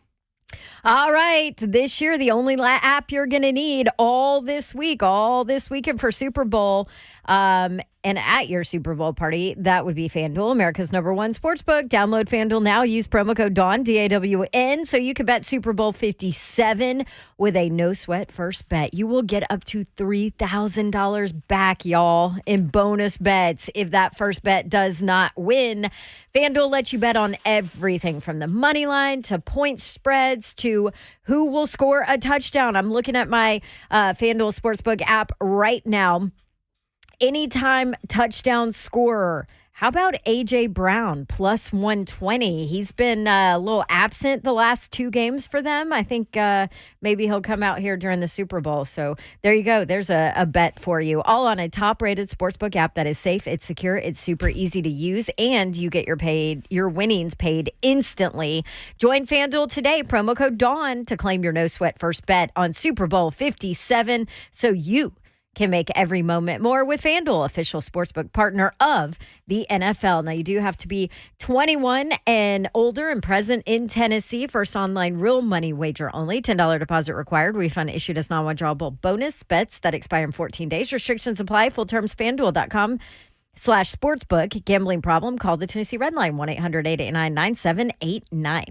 All right, this year, the only app you're going to need all this weekend for Super Bowl, and at your Super Bowl party, that would be FanDuel, America's #1 sportsbook. Download FanDuel now. Use promo code DAWN, DAWN, so you can bet Super Bowl 57 with a no-sweat first bet. You will get up to $3,000 back, y'all, in bonus bets if that first bet does not win. FanDuel lets you bet on everything from the money line to point spreads to who will score a touchdown. I'm looking at my FanDuel Sportsbook app right now. Anytime touchdown scorer. How about A.J. Brown, plus 120? He's been a little absent the last 2 games for them. I think maybe he'll come out here during the Super Bowl. So there you go. There's a bet for you. All on a top-rated sportsbook app that is safe, it's secure, it's super easy to use, and you get your winnings paid instantly. Join FanDuel today, promo code DAWN, to claim your no-sweat first bet on Super Bowl 57 so you can make every moment more with FanDuel, official sportsbook partner of the NFL. Now, you do have to be 21 and older and present in Tennessee. First online real money wager only. $10 deposit required. Refund issued as non-withdrawable bonus bets that expire in 14 days. Restrictions apply. Full terms, FanDuel.com/sportsbook. Gambling problem? Call the Tennessee Red Line, 1-800-889-9789.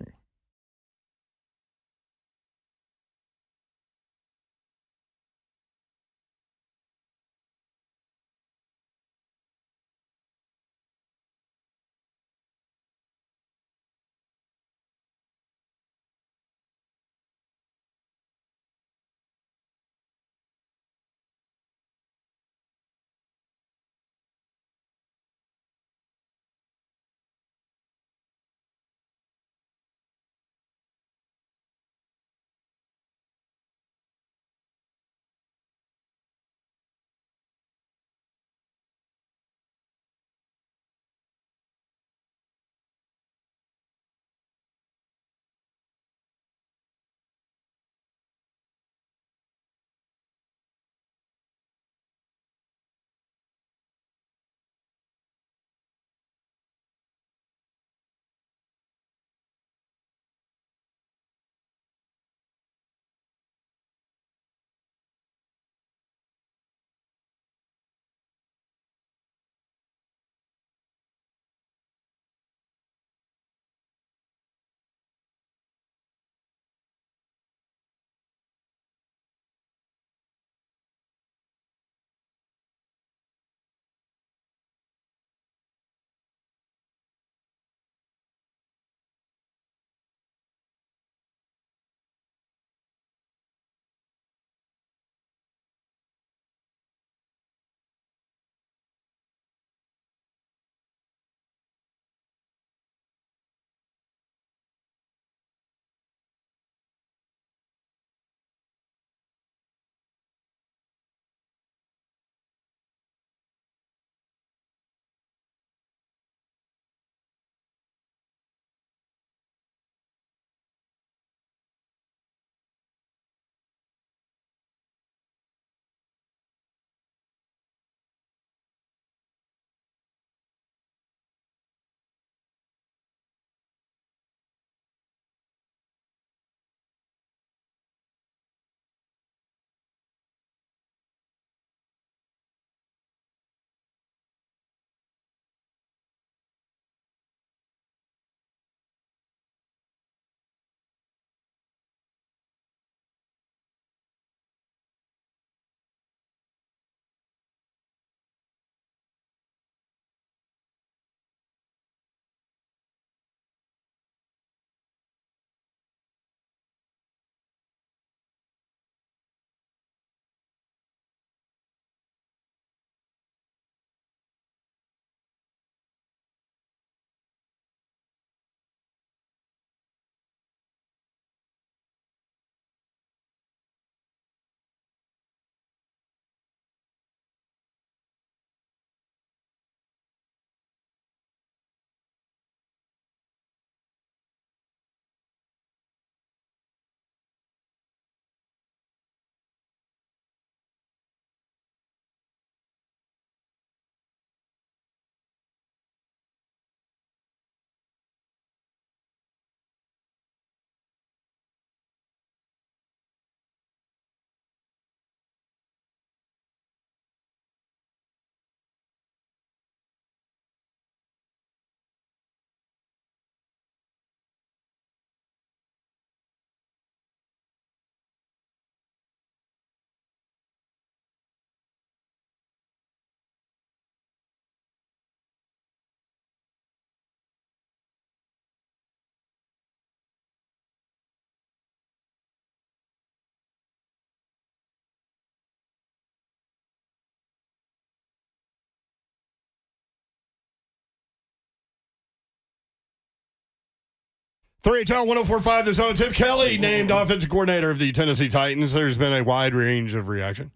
Town 1045 The Zone. Tim Kelly named offensive coordinator of the Tennessee Titans. There's been a wide range of reaction.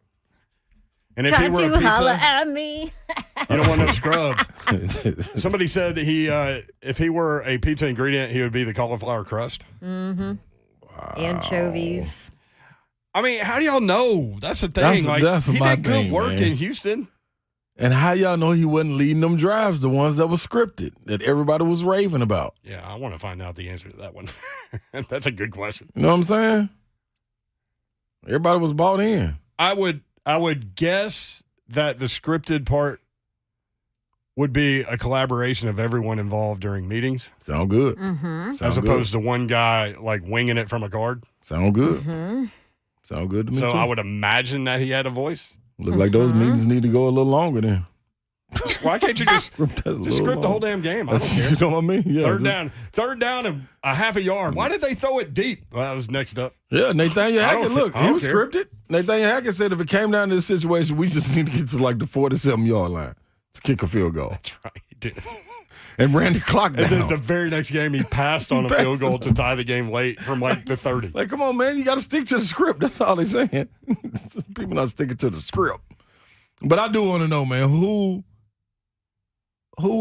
And if Try he were a to holler pizza, at me. you don't want no scrubs. Somebody said if he were a pizza ingredient, he would be the cauliflower crust. Mm-hmm. Wow. Anchovies. I mean, how do y'all know? That's the thing. That's he my did good thing, work man. in Houston. And how y'all know he wasn't leading them drives, the ones that were scripted, that everybody was raving about? Yeah, I want to find out the answer to that one. That's a good question. You know what I'm saying? Everybody was bought in. I would guess that the scripted part would be a collaboration of everyone involved during meetings. Sound good. Mm-hmm. As opposed to one guy like winging it from a card. Sound good. Mm-hmm. Sound good to me So too. I would imagine that he had a voice. Look like those meetings need to go a little longer then. Why can't you just Script that a just little script the whole longer. damn game? I don't That's, care. you know what I mean? Yeah. Third down and a half a yard. Why did they throw it deep? Well, that was next up. Yeah, Nathaniel I don't Hackett, look, I he don't was care. scripted. Nathaniel Hackett said if it came down to this situation, we just need to get to like the 47-yard line to kick a field goal. That's right. He did. And ran the clock And then down. the very next game, he passed on a Passed field goal it. to tie the game late from like the 30. Like, come on, man, you got to stick to the script. That's all they're saying. People not sticking to the script. But I do want to know, man, who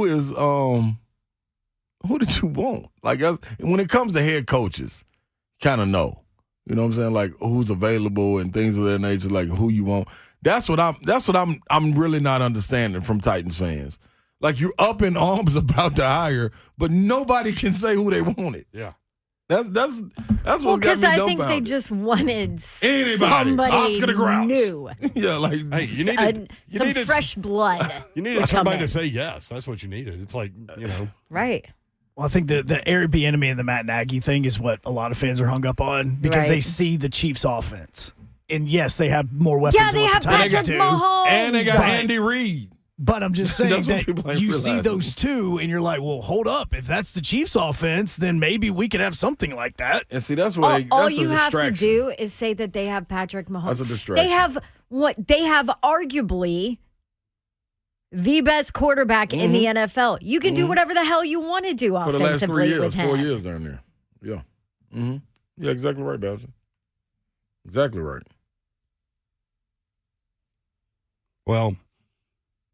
is who did you want? Like, when it comes to head coaches, kind of know. You know what I'm saying? Like who's available and things of that nature. Like who you want. That's what I'm really not understanding from Titans fans. Like you're up in arms about to hire, but nobody can say who they wanted. Yeah. That's what's Well, got me because I think they dumbfounded. just wanted Anybody. somebody Oscar the Grouch. new. Yeah, like Hey, you needed Some fresh blood. You needed to come somebody in. to say yes. That's what you needed. It's like, Right. Well, I think the Eric Bieniemy and the Matt Nagy thing is what a lot of fans are hung up on because Right. they see the Chiefs' offense. And yes, they have more weapons Yeah, than they what have the Titans Patrick do. Mahomes. and they got Right. Andy Reid. But I'm just saying That's what that people ain't you see realizing. those two and you're like, well, hold up. If that's the Chiefs' offense, then maybe we could have something like that. And see, that's where All that's you a have to distraction. do is say that they have Patrick Mahomes. That's a distraction. They have arguably the best quarterback in the NFL. You can do whatever the hell you want to do For the last 3 offensively years, with him. 4 years down there. Yeah. Mm-hmm. Yeah, exactly right, Badger. Exactly right. well,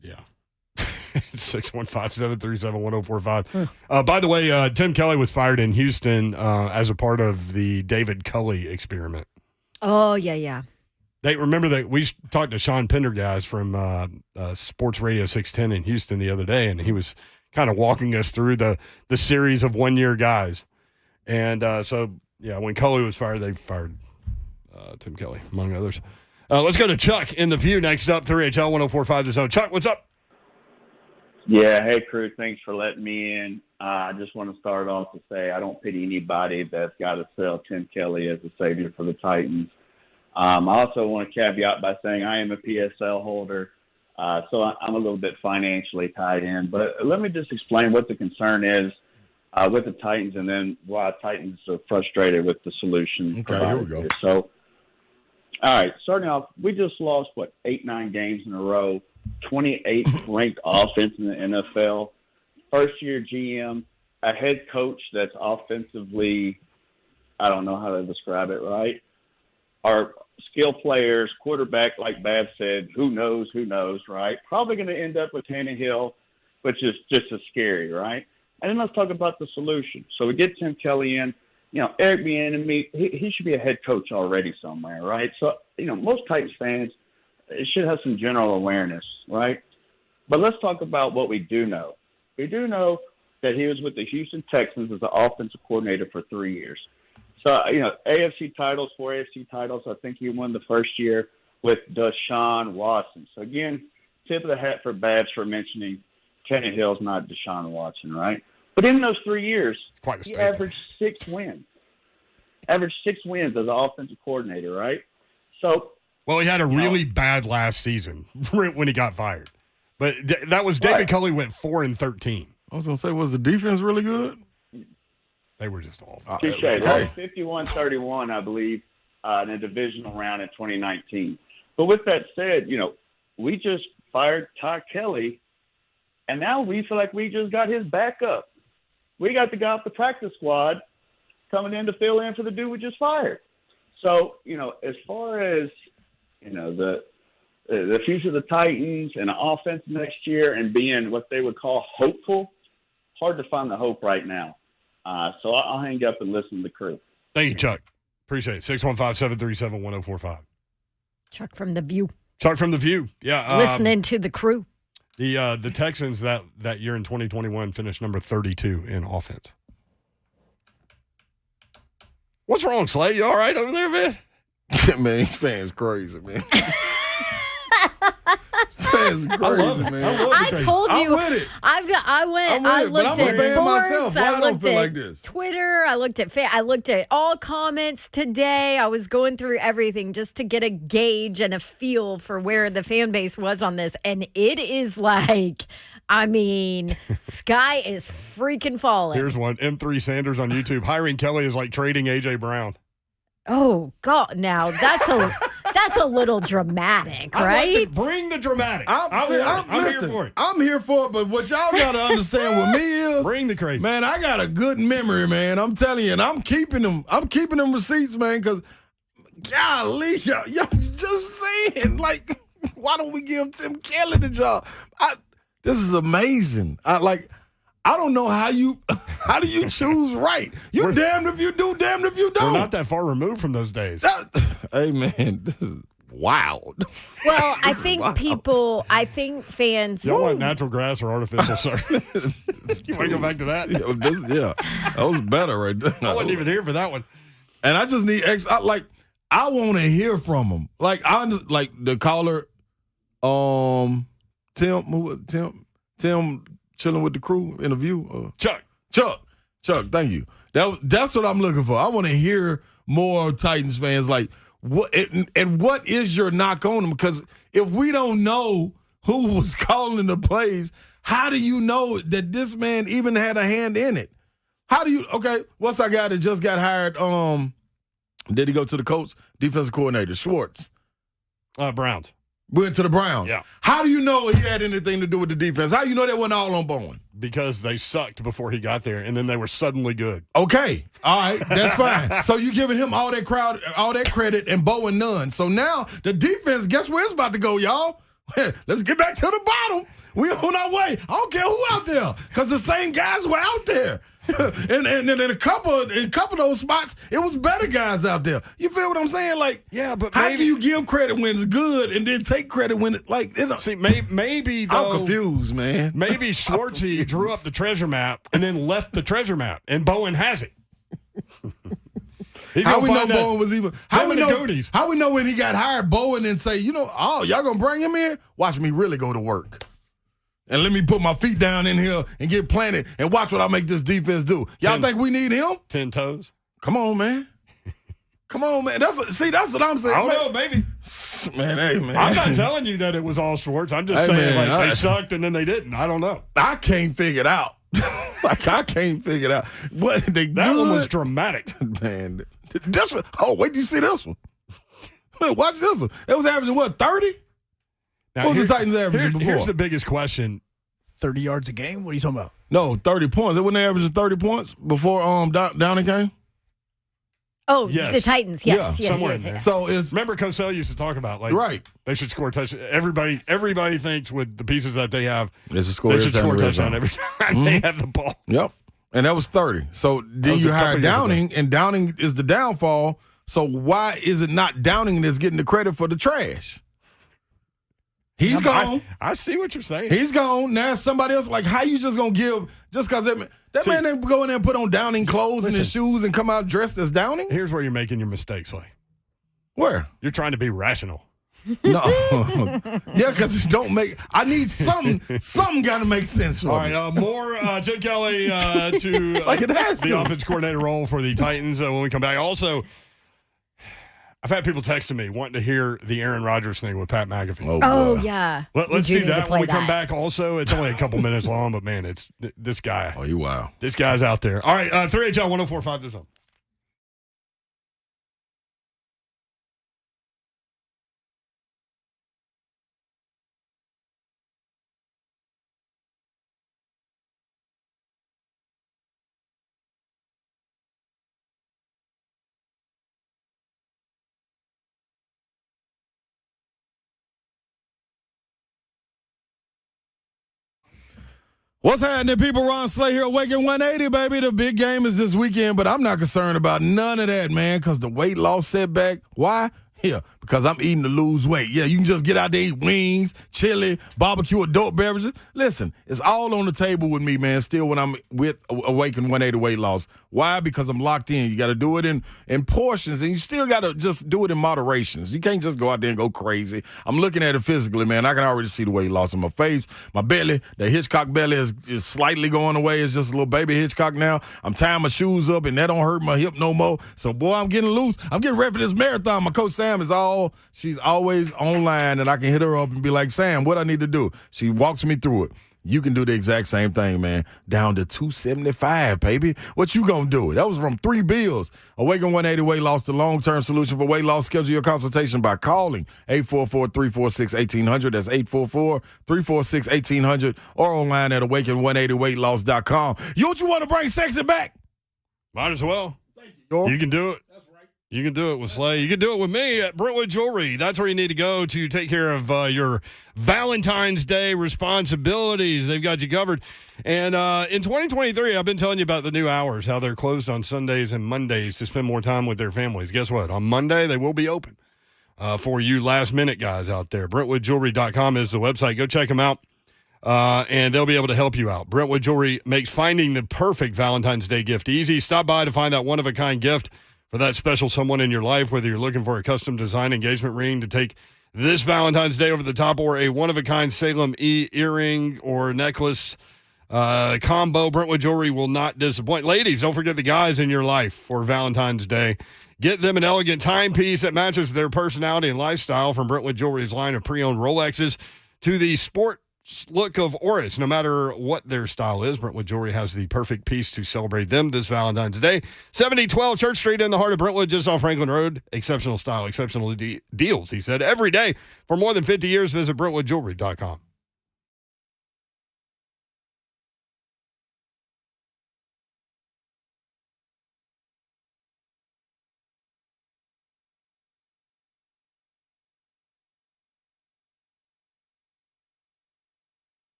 yeah. 615-737-1045. By the way, Tim Kelly was fired in Houston as a part of the David Culley experiment. Oh, yeah. They remember that we talked to Sean Pendergast from Sports Radio 610 in Houston the other day, and he was kind of walking us through the series of one-year guys. And when Culley was fired, they fired Tim Kelly, among others. Let's go to Chuck in the View next up, 3HL 1045 The Zone. Chuck, what's up? Yeah, hey, crew, thanks for letting me in. I just want to start off to say I don't pity anybody that's got to sell Tim Kelly as a savior for the Titans. I also want to caveat by saying I am a PSL holder, so I'm a little bit financially tied in. But let me just explain what the concern is with the Titans and then why Titans are frustrated with the solution. Okay, here we provided go. here. So, all right, starting off, we just lost, 8-9 games in a row, 28th ranked offense in the NFL, first-year GM, a head coach that's offensively, I don't know how to describe it, right? Our skill players, quarterback, like Bab said, who knows, right? Probably going to end up with Tannehill, which is just as scary, right? And then let's talk about the solution. So we get Tim Kelly in. Eric Bieniemy, he should be a head coach already somewhere, right? So, most Titans fans should have some general awareness, right? But let's talk about what we do know. We do know that he was with the Houston Texans as the offensive coordinator for 3 years. So, AFC titles, 4 AFC titles. I think he won the first year with Deshaun Watson. So, again, tip of the hat for Babs for mentioning Tannehill's not Deshaun Watson, right? But in those 3 years, Quite a he statement. averaged 6 wins. Averaged 6 wins as an offensive coordinator, right? So, Well, he had a really bad last season when he got fired. But that was David Right. Culley went 4-13. I was going to say, was the defense really good? They were just awful. touche. Okay. Lost 51-31, I believe, in a divisional round in 2019. But with that said, we just fired Todd Kelly, and now we feel like we just got his backup. We got the guy off the practice squad coming in to fill in for the dude we just fired. So, as far as, the future of the Titans and the offense next year and being what they would call hopeful, hard to find the hope right now. So I'll hang up and listen to the crew. Thank you, Chuck. Appreciate it. 615-737-1045. Chuck from the View. Chuck from the View. Yeah. Listening to the crew. The Texans that year in 2021 finished number 32 in offense. What's wrong, Slay? You all right over there, man? Man, these fans crazy, man. Fans crazy, man. I told you. I'm with it. I looked but I'm a at fan boards. myself. Why I don't looked feel at like this? Twitter. I looked at all comments today. I was going through everything just to get a gauge and a feel for where the fan base was on this, and it is like, I mean, sky is freaking falling. Here's one. M3 Sanders on YouTube. Hiring Kelly is like trading A.J. Brown. Oh God! Now that's a little dramatic, right? Like bring the dramatic. I'm here for it. I'm here for it, but what y'all got to understand with me is Bring the crazy. Man, I got a good memory, man. I'm telling you, and I'm keeping them receipts, man, because golly, y'all just saying, like, why don't we give Tim Kelly the job? This is amazing. I don't know how do you choose right? You're damned if you do, damned if you don't. We're not that far removed from those days. Hey, man, this is wild. Well, I think fans. Y'all want natural grass or artificial surf? You want to go back to that? That was better right there. I wasn't even here for that one. And I just need I want to hear from them. Like the caller, Tim chilling with the crew in the View. Chuck, thank you. That's what I'm looking for. I want to hear more Titans fans like what is your knock on them? Because if we don't know who was calling the plays, how do you know that this man even had a hand in it? What's our guy that just got hired? Did he go to the Colts? Defensive coordinator, Schwartz. Browns. Went to the Browns. Yeah. How do you know he had anything to do with the defense? How do you know that wasn't all on Bowen? Because they sucked before he got there, and then they were suddenly good. Okay. All right. That's fine. So you're giving him all that credit, and Bowen none. So now the defense, guess where it's about to go, y'all? Let's get back to the bottom. We're on our way. I don't care who out there, because the same guys were out there. and in a couple of those spots, it was better guys out there. You feel what I'm saying? Like, yeah, but how can you give credit when it's good and then take credit when it like? See, maybe though, I'm confused, man. Maybe Schwartzy drew up the treasure map and then left the treasure map, and Bowen has it. How we know Bowen was even? How we know when he got hired, Bowen and say, y'all gonna bring him in? Watch me really go to work. And let me put my feet down in here and get planted and watch what I make this defense do. Y'all think we need him? 10 toes. Come on, man. That's what I'm saying. I don't know, maybe. Man, hey, man. I'm not telling you that it was all Schwartz. I'm just saying, they sucked and then they didn't. I don't know. I can't figure it out. I can't figure it out. But that one was dramatic. Man, this one. Oh, wait, do you see this one? Watch this one. It was averaging, 30? Now, what was the Titans averaging before? Here's the biggest question. 30 yards a game? What are you talking about? No, 30 points. They wasn't averaging 30 points before Downing came? Oh, yes. The Titans. Yes, yeah, somewhere in there. Yes. So remember Cosell used to talk about they should score a touchdown. Everybody thinks with the pieces that they have, they should score a touchdown every time they have the ball. Yep. And that was 30. So then you hire Downing, and Downing is the downfall. So why is it not Downing that's getting the credit for the trash? He's gone. I see what you're saying. He's gone. Now somebody else. Like, how you just going to give, just because that man didn't go in there and put on Downing clothes and his shoes and come out dressed as Downing? Here's where you're making your mistakes, Slay. Where? You're trying to be rational. No. Yeah, because it don't make, I need something got to make sense for All me. right, more Chip Kelly to like it has the offense coordinator role for the Titans when we come back. Also, I've had people texting me wanting to hear the Aaron Rodgers thing with Pat McAfee. Oh yeah. Let's do that when we come back. Also, it's only a couple minutes long, but man, it's this guy. Oh, you wow. This guy's out there. All right, 3HL 1045 this up. What's happening, people? Ron Slay here, Awaken 180, baby. The big game is this weekend, but I'm not concerned about none of that, man, because the weight loss setback. Why? Yeah, because I'm eating to lose weight. Yeah, you can just get out there, eat wings, chili, barbecue, adult beverages. Listen, it's all on the table with me, man, still when I'm with Awaken 180 weight loss. Why? Because I'm locked in. You got to do it in portions, and you still got to just do it in moderations. You can't just go out there and go crazy. I'm looking at it physically, man. I can already see the weight loss in my face, my belly. The Hitchcock belly is slightly going away. It's just a little baby Hitchcock now. I'm tying my shoes up, and that don't hurt my hip no more. So, boy, I'm getting loose. I'm getting ready for this marathon. My coach, Sam, she's always online, and I can hit her up and be like, Sam, what I need to do? She walks me through it. You can do the exact same thing, man. Down to 275, baby. What you gonna do? That was from 3 bills. Awaken 180 Weight Loss, the long-term solution for weight loss. Schedule your consultation by calling 844-346-1800. That's 844-346-1800 or online at awaken180weightloss.com. You want to bring sexy back? Might as well. You can do it. You can do it with Slay. You can do it with me at Brentwood Jewelry. That's where you need to go to take care of your Valentine's Day responsibilities. They've got you covered. And in 2023, I've been telling you about the new hours, how they're closed on Sundays and Mondays to spend more time with their families. Guess what? On Monday, they will be open for you last-minute guys out there. BrentwoodJewelry.com is the website. Go check them out, and they'll be able to help you out. Brentwood Jewelry makes finding the perfect Valentine's Day gift easy. Stop by to find that one-of-a-kind gift for that special someone in your life, whether you're looking for a custom design engagement ring to take this Valentine's Day over the top or a one-of-a-kind Salem earring or necklace combo. Brentwood Jewelry will not disappoint. Ladies, don't forget the guys in your life for Valentine's Day. Get them an elegant timepiece that matches their personality and lifestyle, from Brentwood Jewelry's line of pre-owned Rolexes to the sport look of Oris. No matter what their style is, Brentwood Jewelry has the perfect piece to celebrate them this Valentine's Day. 7012 Church Street in the heart of Brentwood, just off Franklin Road. Exceptional style, exceptional deals, he said. Every day for more than 50 years, visit BrentwoodJewelry.com.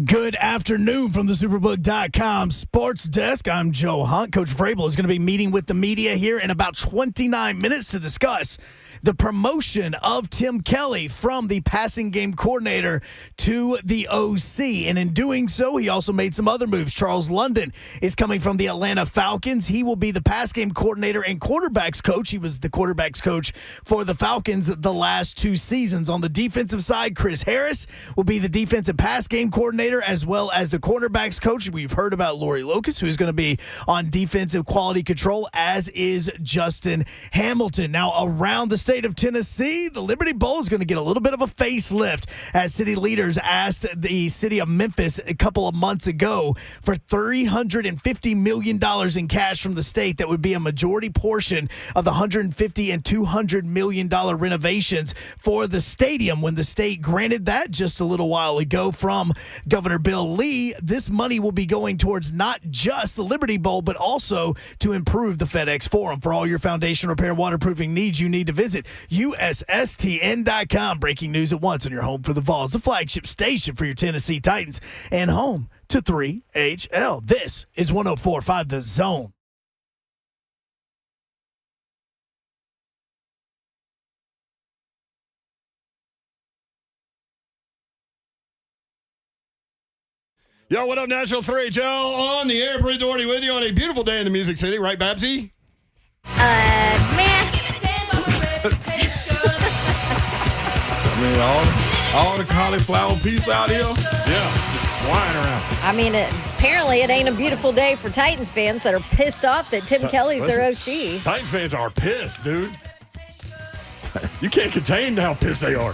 Good afternoon from the Superbook.com sports desk. I'm Joe Hunt. Coach Vrabel is going to be meeting with the media here in about 29 minutes to discuss the promotion of Tim Kelly from the passing game coordinator to the OC. And in doing so, he also made some other moves. Charles London is coming from the Atlanta Falcons. He will be the pass game coordinator and quarterbacks coach. He was the quarterbacks coach for the Falcons the last 2 seasons. On the defensive side, Chris Harris will be the defensive pass game coordinator as well as the cornerbacks coach. We've heard about Lori Locust, who's going to be on defensive quality control, as is Justin Hamilton. Now, around the state of Tennessee, the Liberty Bowl is going to get a little bit of a facelift as city leaders asked the city of Memphis a couple of months ago for $350 million in cash from the state. That would be a majority portion of the $150 and $200 million renovations for the stadium. When the state granted that just a little while ago from Governor Bill Lee, this money will be going towards not just the Liberty Bowl, but also to improve the FedEx Forum. For all your foundation repair waterproofing needs, you need to visit USSTN.com. Breaking news at once on your home for the Vols, the flagship station for your Tennessee Titans, and home to 3HL. This is 104.5 The Zone. Yo, what up, Nashville 3HL on the air. Bree Doherty with you on a beautiful day in the Music City, right, Babsy? Man. I mean, all the cauliflower piece out here. Yeah, just flying around. I mean, apparently it ain't a beautiful day for Titans fans that are pissed off that Tim Kelly's their OC. Titans fans are pissed, dude. You can't contain how pissed they are.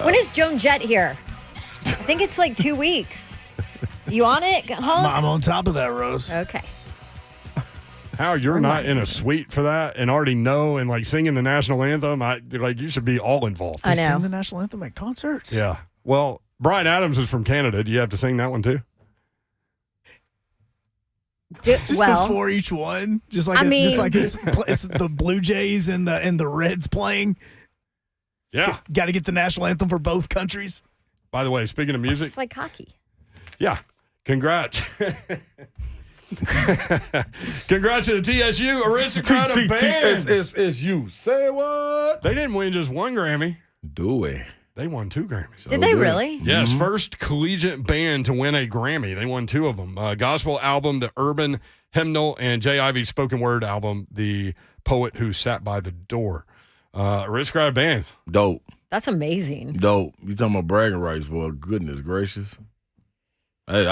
When is Joan Jett here? I think it's like 2 weeks. You on it, Hulk? I'm on top of that, Rose. Okay. How you're not in a suite for that and already know and like singing the national anthem, you should be all involved. I know. Sing the national anthem at concerts. Yeah. Well, Bryan Adams is from Canada. Do you have to sing that one too? Just before each one, just like it's the Blue Jays and the Reds playing. Yeah. Got to get the national anthem for both countries. By the way, speaking of music, It's like hockey. yeah, congrats. Congrats to the TSU Aristocrat of Bands. It's you. Say what? They didn't win just one Grammy. Do it. They won 2 Grammys. Did they really? Yes, first collegiate band to win a Grammy. They won 2 of them. Gospel album, the Urban Hymnal, and Jay Ivey's spoken word album, The Poet Who Sat by the Door. Aristocrat Bands. Dope. That's amazing. Dope. You talking about bragging rights, boy. Goodness gracious. Hey,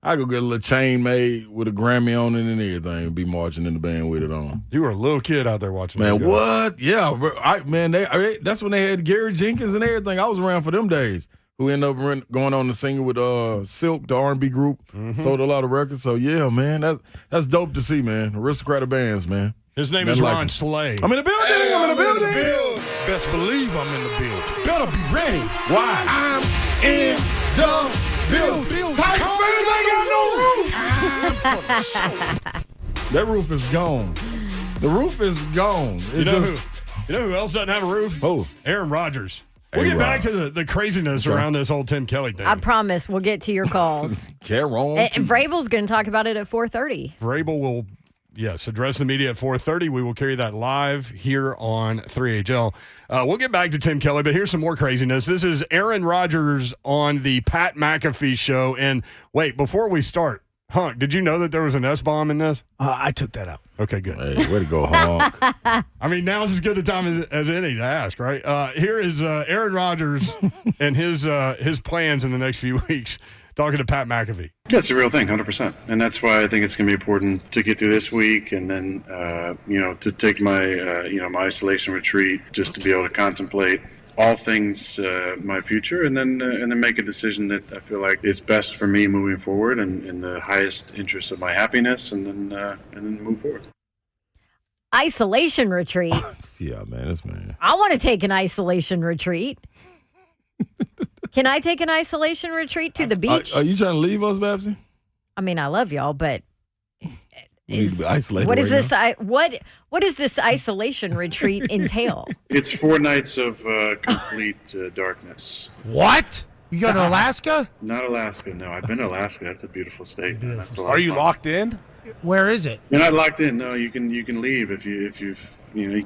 I go get a little chain made with a Grammy on it and everything and be marching in the band with it on. You were a little kid out there watching. Man, what? Yeah. That's when they had Gary Jenkins and everything. I was around for them days. Who ended up going on to sing with Silk, the R&B group. Sold a lot of records. So, yeah, man, that's dope to see, man. Aristocrat of Bands, man. His name is Ron Slay. I'm in the building. Hey, I'm in the building. Best believe I'm in the building. Better be ready. Why? I'm in the building. Titans fans ain't got no roof. That roof is gone. The roof is gone. You know who else doesn't have a roof? Who? Aaron Rodgers. We'll get back to the craziness around this whole Tim Kelly thing. I promise we'll get to your calls. Vrabel's going to talk about it at 4:30. Vrabel will, yes, address the media at 4:30. We will carry that live here on 3HL. We'll get back to Tim Kelly, but here's some more craziness. This is Aaron Rodgers on the Pat McAfee show. And wait, before we start, Hunk, did you know that there was an S-bomb in this? I took that out. Okay, good. Hey, way to go, Hunk. I mean, now's as good a time as any to ask, right? Here is Aaron Rodgers and his plans in the next few weeks, talking to Pat McAfee. Yeah, it's a real thing, 100%. And that's why I think it's going to be important to get through this week and then, to take my, my isolation retreat just to be able to contemplate all things my future and then make a decision that I feel like is best for me moving forward and in the highest interest of my happiness and then move forward. Isolation retreat. Yeah, man, that's man. I want to take an isolation retreat. Can I take an isolation retreat to the beach? Are you trying to leave us, Babsy? I mean, I love y'all, but we need to be isolated. What is right this? now. What does this isolation retreat entail? It's 4 nights of complete darkness. What? You go to Alaska? Not Alaska, no. I've been to Alaska. That's a beautiful state. Man. That's a lot Are of you fun. locked in? Where is it? You're not locked in. No, you can leave if you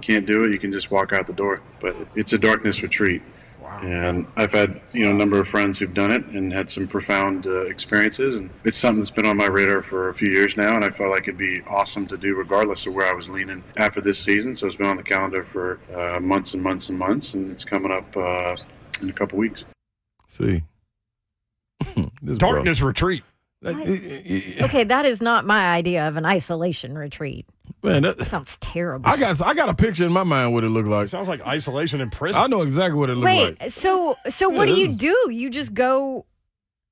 can't do it. You can just walk out the door. But it's a darkness retreat. Wow. And I've had a number of friends who've done it and had some profound experiences. And it's something that's been on my radar for a few years now. And I felt like it'd be awesome to do regardless of where I was leaning after this season. So it's been on the calendar for months and months and months. And it's coming up in a couple weeks. See, Darkness retreat. Okay, that is not my idea of an isolation retreat. Man, that sounds terrible. I got a picture in my mind what it looked like. Sounds like isolation in prison. I know exactly what it looked like. Wait, so what do you do? You just go,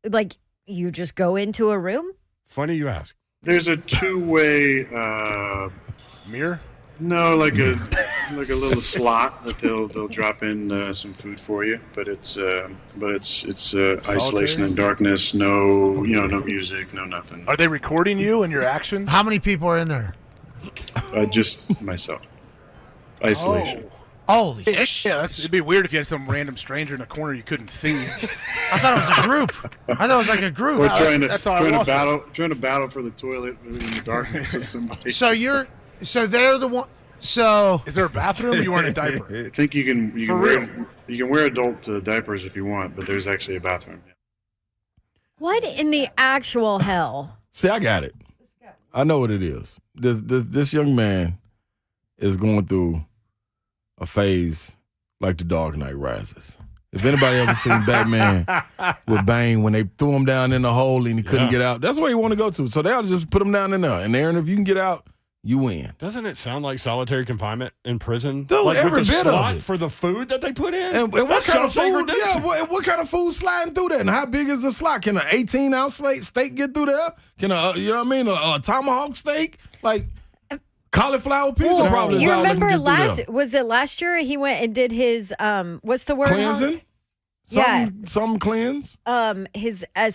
into a room? Funny you ask. There's a two-way mirror. No, like a little slot that they'll drop in some food for you, but it's isolation and darkness. No, no music, no nothing. Are they recording you and your actions? How many people are in there? Just myself. Isolation. Holy shit! Yeah, it'd be weird if you had some random stranger in a corner you couldn't see. I thought it was a group. I thought it was like a group. We're trying to battle for the toilet in the darkness with somebody. So they're the one. So is there a bathroom? Or you wearing a diaper? I think you can wear adult diapers if you want, but there's actually a bathroom. What in the actual hell? See, I got it. I know what it is. This young man is going through a phase like The Dark Knight Rises. If anybody ever seen Batman with Bane when they threw him down in the hole and he couldn't get out, that's where he want to go to. So they'll just put him down in there. And Aaron, if you can get out, you win. Doesn't it sound like solitary confinement in prison? Dude, like every with the bit slot of it. for the food that they put in? And what kind of food? Yeah, what kind of food sliding through that? And how big is the slot? Can an 18-ounce steak get through there? Can a tomahawk steak? Like cauliflower pizza probably is You all they can remember get through there. was it last year he went and did his what's the word? Cleansing? Some cleanse? His I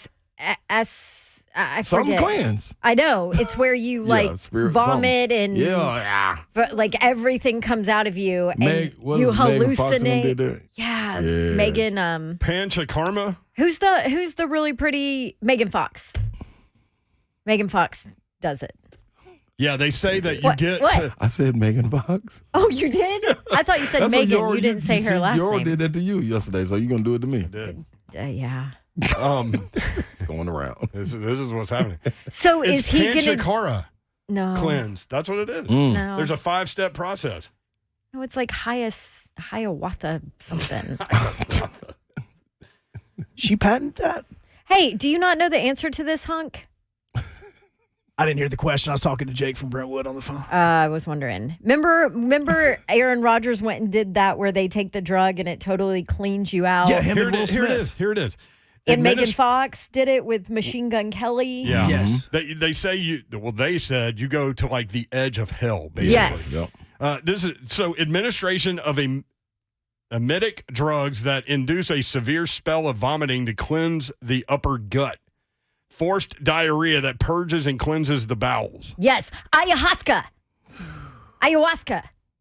Something forget. cleanse. I know. It's where you vomit and like everything comes out of you and you hallucinate. Yeah. Megan Panchakarma. Who's the really pretty Megan Fox? Megan Fox does it. Yeah, they say that you get to. I said Megan Fox. Oh, you did? I thought you said Megan. You didn't say her last Yoro name. did that to you yesterday, so you're going to do it to me. I did. Yeah. It's going around. This is what's happening. So it's is he going to Panchakarma No. cleanse? That's what it is. No. There's a 5-step process. No, it's like Hiawatha something. She patented that? Hey, do you not know the answer to this, Hunk? I didn't hear the question. I was talking to Jake from Brentwood on the phone. I was wondering. Remember Aaron Rodgers went and did that where they take the drug and it totally cleans you out? Yeah, him and Will Smith. Here it is. And Megan Fox did it with Machine Gun Kelly. Yeah. Yes. They say they said you go to like the edge of hell, basically. Yes. This is administration of emetic drugs that induce a severe spell of vomiting to cleanse the upper gut. Forced diarrhea that purges and cleanses the bowels. Yes. Ayahuasca.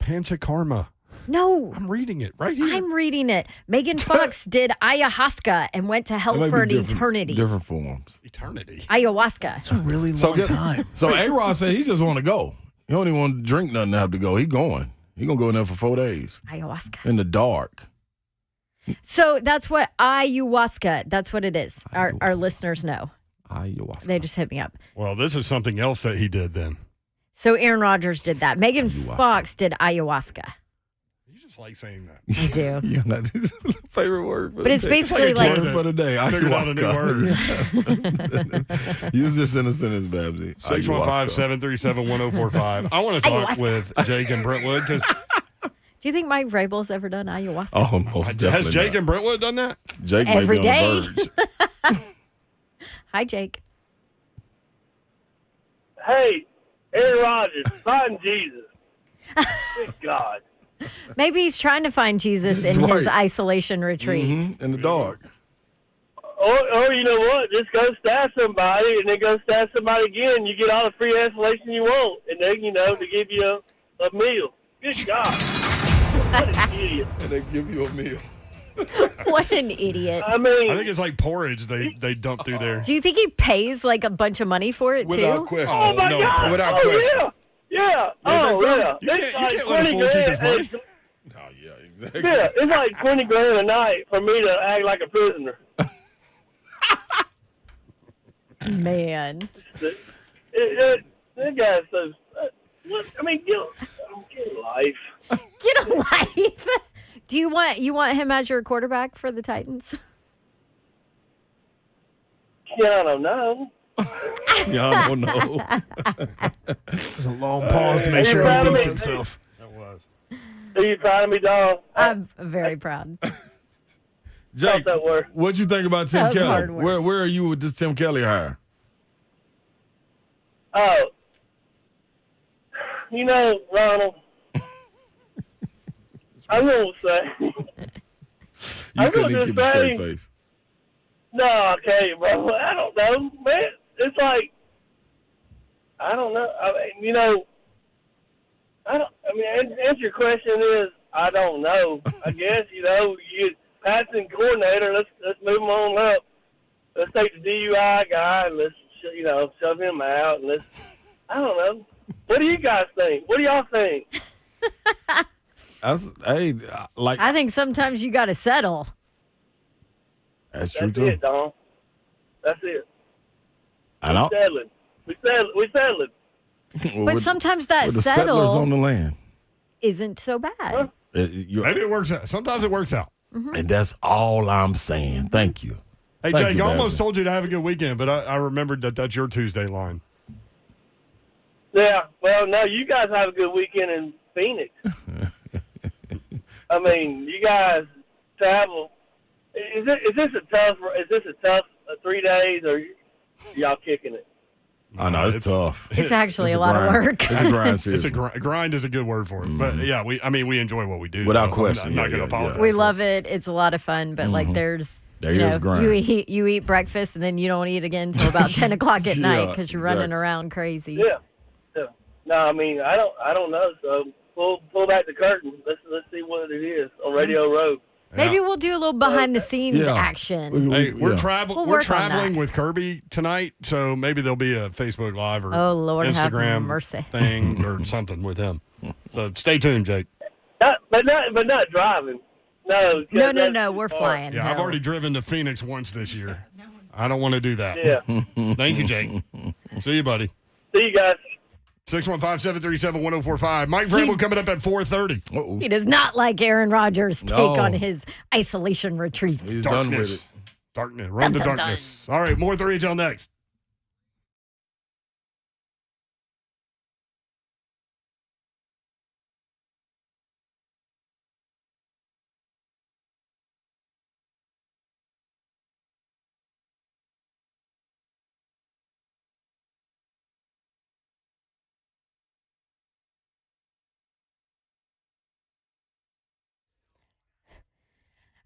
Panchakarma. No. I'm reading it right here. I'm reading it. Megan Fox did ayahuasca and went to hell for an eternity. Different forms. Eternity. Ayahuasca. It's a really long time. So A-Rod said he just want to go. He don't even want to drink nothing to have to go. He going. He going to go in there for 4 days. Ayahuasca. In the dark. So that's what ayahuasca, that's what it is. Our listeners know. Ayahuasca. They just hit me up. Well, this is something else that he did then. So Aaron Rodgers did that. Megan Fox did ayahuasca. You just like saying that. I do. Yeah, that's his favorite word. For But it's basically like word for the day. Figured out a new Ayahuasca. Use this in a sentence, Babsy. 615-737-1045. I want to talk with Jake and Brentwood because. Do you think Mike Vrabel's ever done ayahuasca? Oh, most definitely Has Jake not. and Brentwood done that? Jake Every might be on day. the verge. Hi, Jake. Hey, Aaron Rodgers, find Jesus. Good God. Maybe he's trying to find Jesus in his isolation retreat. Mm-hmm. In the dark. Or you know what? Just go stab somebody and then go stab somebody again. You get all the free isolation you want. And then, to give you a meal. Good God. What an idiot. And they give you a meal. What an idiot. I think it's like porridge they dump through there. Do you think he pays like a bunch of money for it Without too? question. Oh, my God. Without Oh, question. yeah. that's Oh, it. yeah. You It's can't like let a 20 fool keep his grand. money. Oh, yeah, exactly. Yeah, it's like 20 grand a night for me to act like a prisoner. Man. That guy's so. What? I mean, get a life. Get a life. Do you want him as your quarterback for the Titans? Yeah, I don't know. Yeah, I don't know. There's a long pause to make sure he booked himself. That was. Are you proud of me, dog? I'm very proud. Jake, that word. what you think about Tim That was Kelly? hard work. Where are you with this Tim Kelly hire? Oh, you know, Ronald, I'm going to say, You I'm couldn't gonna even keep a straight say- face. no, I can't, bro. I don't know, man. It's like, I don't know. I mean, you know, answer your question is, I don't know. I guess, you know, passing coordinator, let's move him on up. Let's take the DUI guy and let's, shove him out and I don't know. What do you guys think? What do y'all think? I think sometimes you got to settle. That's true That's too. it, Don. That's it. I know. We settled. But sometimes that with the settlers settle on the land. isn't so bad. Maybe it works out. Sometimes it works out. And that's all I'm saying. Thank you. Hey, Thank Jake, you, I almost Badger. told you to have a good weekend, but I remembered that's your Tuesday line. Yeah. Well, no, you guys have a good weekend in Phoenix. I mean, you guys travel. Is this a tough 3 days, or y'all kicking it? I know it's tough. It's actually It's a lot of grind. work. It's a grind. It's Seriously. grind is a good word for it. But yeah, we enjoy what we do. Without so question, I'm not yeah, going to yeah, apologize. We love it. It's a lot of fun, but like there's There you is know, grind. you eat breakfast and then you don't eat again until about 10 o'clock at night Yeah, because you're running exactly. around crazy. Yeah. No, I mean, I don't know. So pull back the curtain. Let's see what it is on Radio Row. Maybe we'll do a little behind the scenes Yeah. action. Hey, we're We'll we're work on traveling that. with Kirby tonight, so maybe there'll be a Facebook Live or Oh, Lord have Instagram mercy. thing or something with him. So stay tuned, Jake. But not driving. No. 'cause No, that's we're too far. flying. Yeah, I've no. already driven to Phoenix once this year. I don't want to do that. Yeah. Thank you, Jake. See you, buddy. See you guys. 615-737-1045. Mike Vrabel coming up at 4:30. He does not like Aaron Rodgers' take No. on his isolation retreat. He's done with Darkness. it. Darkness. Run to Dun, dun, darkness. All right, more 3HL next.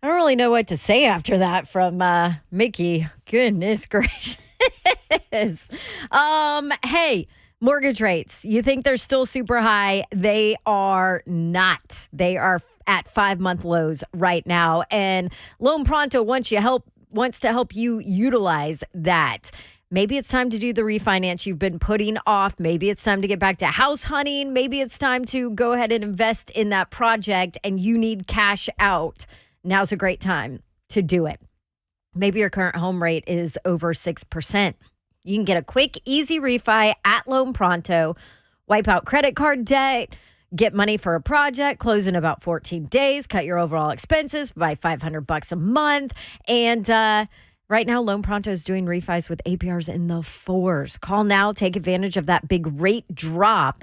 I don't really know what to say after that from Mickey. Goodness gracious. Hey, mortgage rates. You think they're still super high? They are not. They are at 5-month lows right now. And Loan Pronto wants to help you utilize that. Maybe it's time to do the refinance you've been putting off. Maybe it's time to get back to house hunting. Maybe it's time to go ahead and invest in that project and you need cash out. Now's a great time to do it. Maybe your current home rate is over 6%. You can get a quick, easy refi at Loan Pronto, wipe out credit card debt, get money for a project, close in about 14 days, cut your overall expenses by $500 a month. And right now, Loan Pronto is doing refis with APRs in the 4s. Call now, take advantage of that big rate drop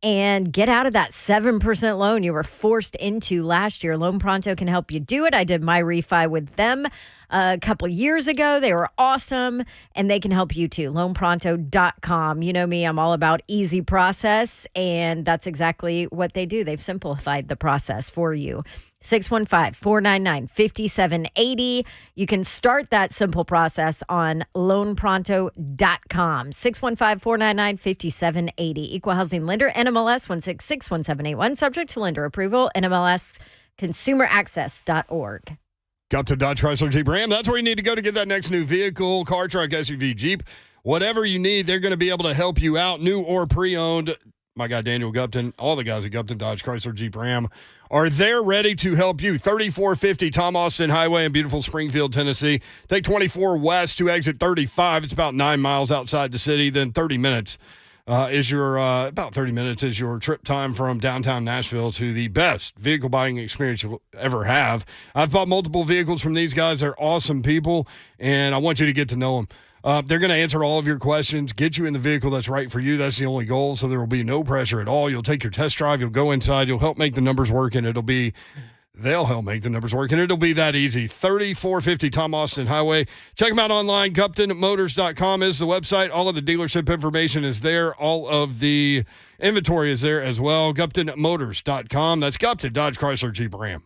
and get out of that 7% loan you were forced into last year. Loan Pronto can help you do it. I did my refi with them a couple years ago. They were awesome, and they can help you too. LoanPronto.com. You know me, I'm all about easy process, and that's exactly what they do. They've simplified the process for you. 615-499-5780. You can start that simple process on loanpronto.com. 615-499-5780. Equal housing lender, NMLS 1661781. Subject to lender approval, NMLS consumeraccess.org. Gupta Dodge Chrysler Jeep Ram. That's where you need to go to get that next new vehicle, car, truck, SUV, Jeep. Whatever you need, they're going to be able to help you out, new or pre-owned. My guy Daniel Gupton, all the guys at Gupton Dodge Chrysler Jeep Ram are there ready to help you. 3450 Tom Austin Highway in beautiful Springfield, Tennessee. Take 24 west to exit 35. It's about 9 miles outside the city. Then 30 minutes is your trip time from downtown Nashville to the best vehicle buying experience you'll ever have. I've bought multiple vehicles from these guys. They're awesome people, and I want you to get to know them. They're going to answer all of your questions, get you in the vehicle that's right for you. That's the only goal, so there will be no pressure at all. You'll take your test drive. You'll go inside. You'll help make the numbers work, and they'll help make the numbers work, and it'll be that easy. 3450 Tom Austin Highway. Check them out online. GuptonMotors.com is the website. All of the dealership information is there. All of the inventory is there as well. GuptonMotors.com. That's Gupton Dodge Chrysler Jeep Ram.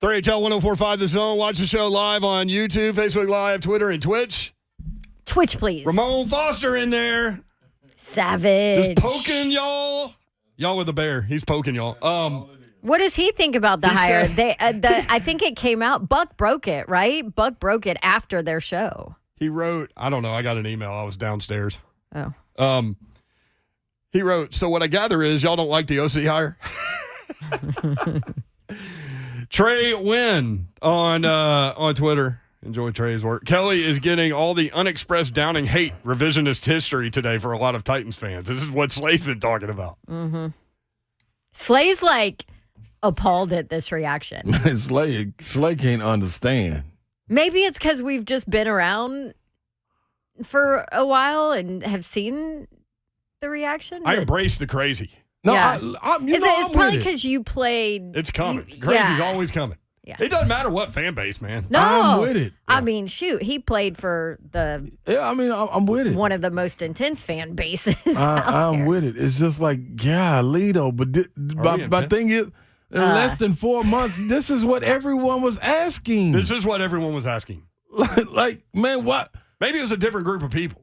3HL 1045 The Zone. Watch the show live on YouTube, Facebook Live, Twitter, and Twitch. Twitch, please. Ramon Foster in there. Savage. Just poking y'all. Y'all with the bear. He's poking y'all. What does he think about the He hire? said- I think it came out. Buck broke it, right? Buck broke it after their show. He wrote, I don't know. I got an email. I was downstairs. Oh. He wrote, so what I gather is y'all don't like the OC hire? Trey Wynn on Twitter. Enjoy Trey's work. Kelly is getting all the unexpressed downing hate revisionist history today for a lot of Titans fans. This is what Slay's been talking about. Mm-hmm. Slay's like appalled at this reaction. Slay can't understand. Maybe it's because we've just been around for a while and have seen the reaction. I but- embrace the crazy. No, Yeah. it's probably because you played. It's coming. you- Crazy's yeah. always coming. Yeah. It doesn't matter what fan base, man. No, I'm with it. I mean, shoot, he played for the Yeah, I mean, I'm with it. one of the most intense fan bases. out I'm there. with it. It's just like, golly, though. But my intense? thing is, in less than 4 months, this is what everyone was asking. This is what everyone was asking. like, man, what? Maybe it was a different group of people.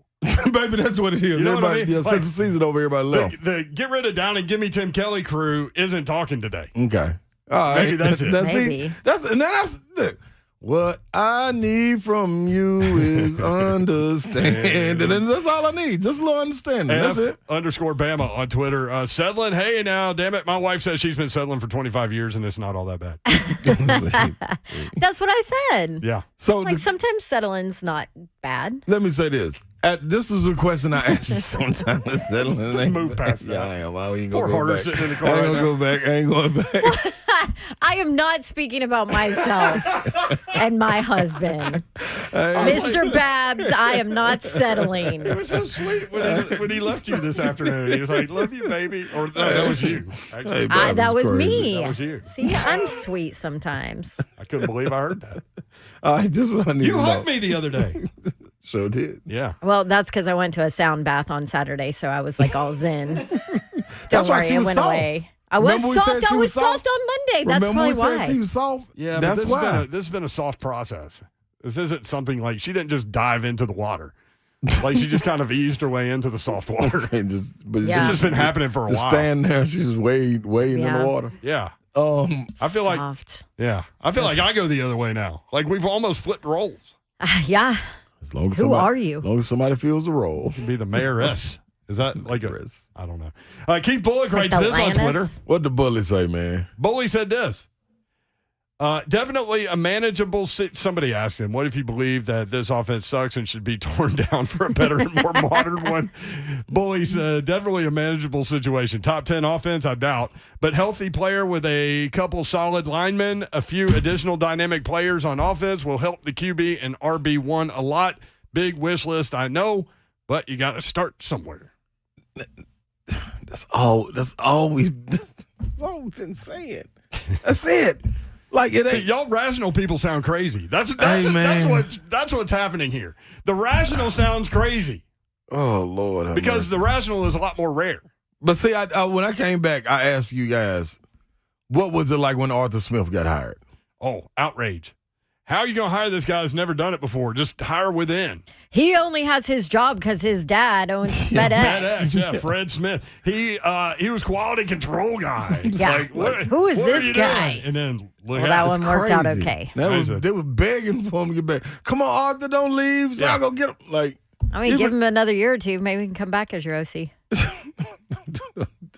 Baby, that's what it is. You know what I Everybody, mean? yeah, since the season over, everybody left. The get rid of Down and Give Me Tim Kelly crew isn't talking today. Okay. All right. Maybe that's it. Maybe. Look, what I need from you is understanding. And that's all I need. Just a little understanding. That's it. _Bama on Twitter. Settling. Hey, now, damn it. My wife says she's been settling for 25 years and it's not all that bad. That's what I said. Yeah. So Like sometimes settling's not bad. let me say this. This is a question I ask you sometimes. Just move past that. Yeah, I am. I ain't Poor gonna go Harder back. sitting in the car I ain't right gonna now. go back. I ain't going back. I am not speaking about myself and my husband. Mr. Babs, I am not settling. It was so sweet when he left you this afternoon. He was like, love you, baby. Or no, that was you. Actually. Hey, That was crazy. me. That was you. See, I'm sweet sometimes. I couldn't believe I heard that. All right, this is what I need You to know. hugged me the other day. Sure did. Yeah. Well, that's because I went to a sound bath on Saturday, so I was like all zen. That's why worry, she it was went soft. away. I was Remember we soft. said she I was was soft on Monday. That's Remember we probably said why. she was soft? Yeah, but That's why. this has been a soft process. This isn't something like she didn't just dive into the water. Like she just kind of eased her way into the soft water. And but Yeah. This has been happening for a just while. stand there. She's just wading in Yeah. the water. Yeah. I feel like Soft. I feel like I go the other way now. Like we've almost flipped roles. Yeah. as long as Who somebody, are you? As long as somebody feels the role. Be the mayoress. Is that like a? Mayoress. I don't know. Keith Bullock Like writes the this on Twitter. lioness? What the bully say, man? Bully said this. Definitely a manageable. Somebody asked him, "What if you believe that this offense sucks and should be torn down for a better and more modern one?" Bully said, "Definitely a manageable situation. Top 10 offense, I doubt, but healthy player with a couple solid linemen, a few additional dynamic players on offense will help the QB and RB1 a lot. Big wish list, I know, but you got to start somewhere." That's all we've been saying. That's it. Like it See, ain't. y'all rational people sound crazy. That's man. what's happening here. The rational sounds crazy Oh Lord, have because mercy. the rational is a lot more rare. But see, I when I came back, I asked you guys, what was it like when Arthur Smith got hired? Oh, outrage! How are you going to hire this guy that's never done it before? Just hire within. He only has his job because his dad owns FedEx. FedEx, yeah, Fred Smith. He was quality control guy. It's Yeah. like, what, Who is what are this you guy? doing? And then look Well, out. that It's one worked out Crazy. okay. They were begging for him to get back. Come on, Arthur, don't leave. So Yeah. I go get him. Like, I mean, give him another year or two. Maybe he can come back as your OC.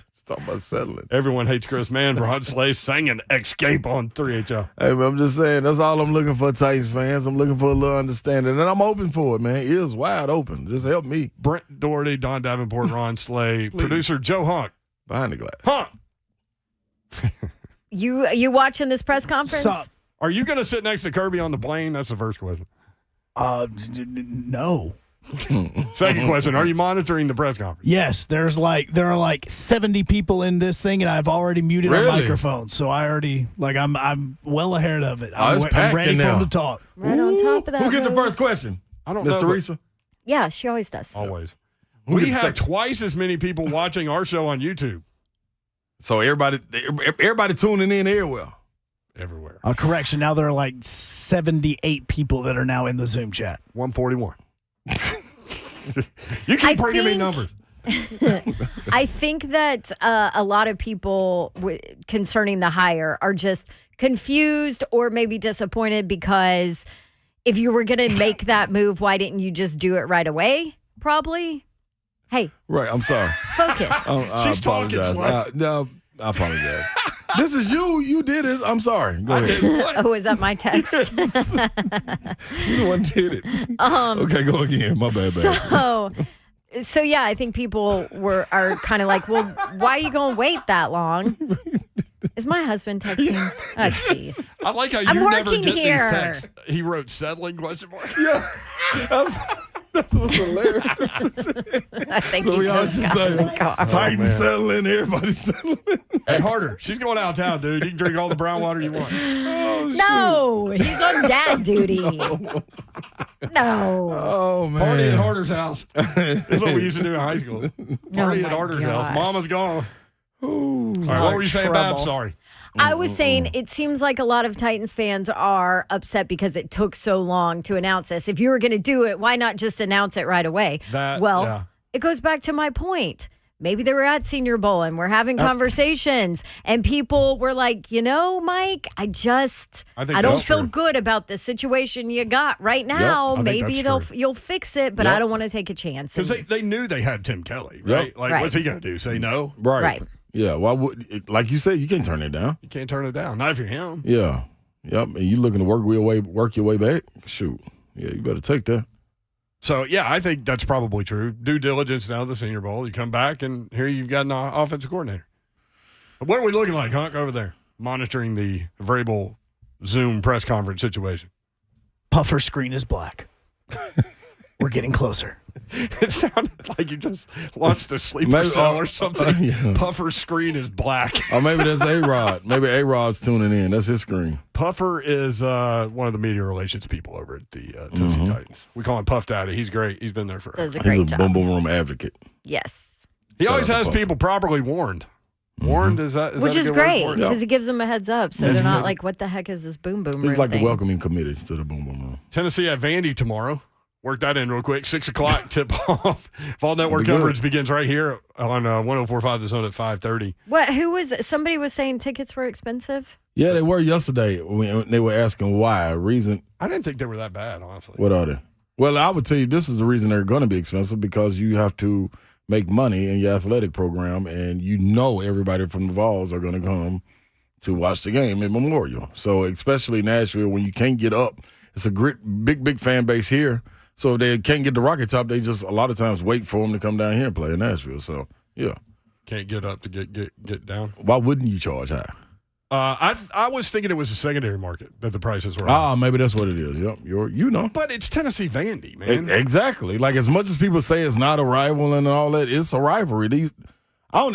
just talking about settling. Everyone hates Chris Mann. Rod Slay sang an escape on 3HL. Hey, man, I'm just saying, that's all I'm looking for, Titans fans. I'm looking for a little understanding, and I'm open for it, man. Ears wide open. Just help me. Brent Doherty, Don Davenport, Ron Slay, producer Joe Hunk. Behind the glass. Hunk! You watching this press conference? Sup? Are you going to sit next to Kirby on the plane? That's the first question. No. Second question, are you monitoring the press conference? Yes, there are like 70 people in this thing, and I've already muted our Really? microphone. So I already I'm well ahead of it. it's I'm packed ready in for there. him to talk. Right on top of that. Who get the Rose. first question? I don't Miss know. but- Teresa? Yeah, she always does. Always. Who We get the have second? twice as many people watching our show on YouTube. So everybody tuning in everywhere. everywhere. Correction, now there are like 78 people that are now in the Zoom chat. 141. You keep bringing me numbers. I think that a lot of people concerning the hire are just confused or maybe disappointed because if you were going to make that move, why didn't you just do it right away? Probably. Hey. Right, I'm sorry. Focus. She's talking slow. No, I apologize. This is you. You did this. I'm sorry. Go ahead. Oh, was that my text? You the one did it. Okay, go again. My bad. So yeah, I think people are kind of like, well, why are you going to wait that long? Is my husband texting? Oh, jeez. I like how you I'm never working get here. these texts. He wrote settling question mark. Yeah. That's what's hilarious. I think So he we all just should got in say, the car. Titans settling, everybody's settling. Hey, Harder. She's going out of town, dude. You can drink all the brown water you want. No, he's on dad duty. No. Oh, man. Party at Harder's house. That's what we used to do in high school. Party at my Harder's house. gosh. Mama's gone. All right, what were you saying, Bab? Trouble. Sorry. I was saying it seems like a lot of Titans fans are upset because it took so long to announce this. If you were going to do it, why not just announce it right away? It goes back to my point. Maybe they were at Senior Bowl and we're having conversations and people were like, Mike, I don't feel good about the situation you got right now. I think Maybe that's you'll fix it, but I don't want to take a chance. Because they knew they had Tim Kelly, right? Yep. Like, Right. what's he going to do? Say no? Right. Yeah, why would, like you said, you can't turn it down. You can't turn it down. Not if you're him. Yeah. Yep. And you looking to work your way back? Shoot. Yeah, you better take that. So, yeah, I think that's probably true. Due diligence now at the Senior Bowl. You come back, and here you've got an offensive coordinator. But what are we looking like, Hunk, over there, monitoring the Vrabel Zoom press conference situation? Puffer screen is black. We're getting closer. It sounded like you just launched a sleeper cell or something. Yeah. Puffer's screen is black. Or maybe that's A-Rod. Maybe A-Rod's tuning in. That's his screen. Puffer is one of the media relations people over at the Tennessee Titans. We call him Puff Daddy. He's great. He's been there forever. Does a He's great a job. boom boom room advocate. Yes. He Shout always out to has Puffer. people properly warned. Warned, is that Which that a is good word great for it? because it gives them a heads up, so they're Educated. not like, "What the heck is this boom boom?" He's room like thing? the welcoming committee to the boom boom room. Tennessee at Vandy tomorrow. Work that in real quick. 6 o'clock tip off. Fall Network Be good. coverage begins right here on 104.5 The Zone at 5:30. What? Somebody was saying tickets were expensive? Yeah, they were yesterday when they were asking why. Reason. I didn't think they were that bad, honestly. What are they? Well, I would tell you this is the reason they're going to be expensive because you have to make money in your athletic program, and everybody from the Vols are going to come to watch the game in Memorial. So especially Nashville, when you can't get up, it's a great big fan base here. So if they can't get the Rocket Top, they just a lot of times wait for them to come down here and play in Nashville. So yeah, Can't get up to get down. why wouldn't you charge high? I was thinking it was a secondary market that the prices were on. Maybe that's what it is. Yep, you know. But it's Tennessee Vandy, man. Exactly. Like as much as people say it's not a rival and all that, it's a rivalry. It's not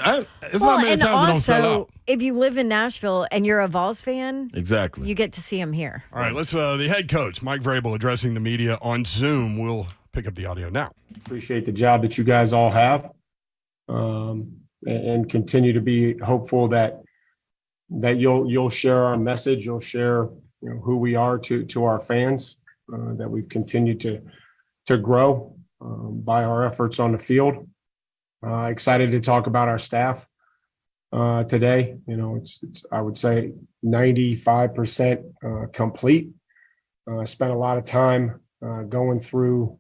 many and times it don't sell also, out. if you live in Nashville and you're a Vols fan, Exactly. you get to see them here. All right, let's. The head coach, Mike Vrabel, addressing the media on Zoom. We'll pick up the audio now. Appreciate the job that you guys all have, and continue to be hopeful that you'll share our message, you'll share who we are to our fans, that we've continued to grow by our efforts on the field. Excited to talk about our staff today. It's I would say 95% complete. Spent a lot of time going through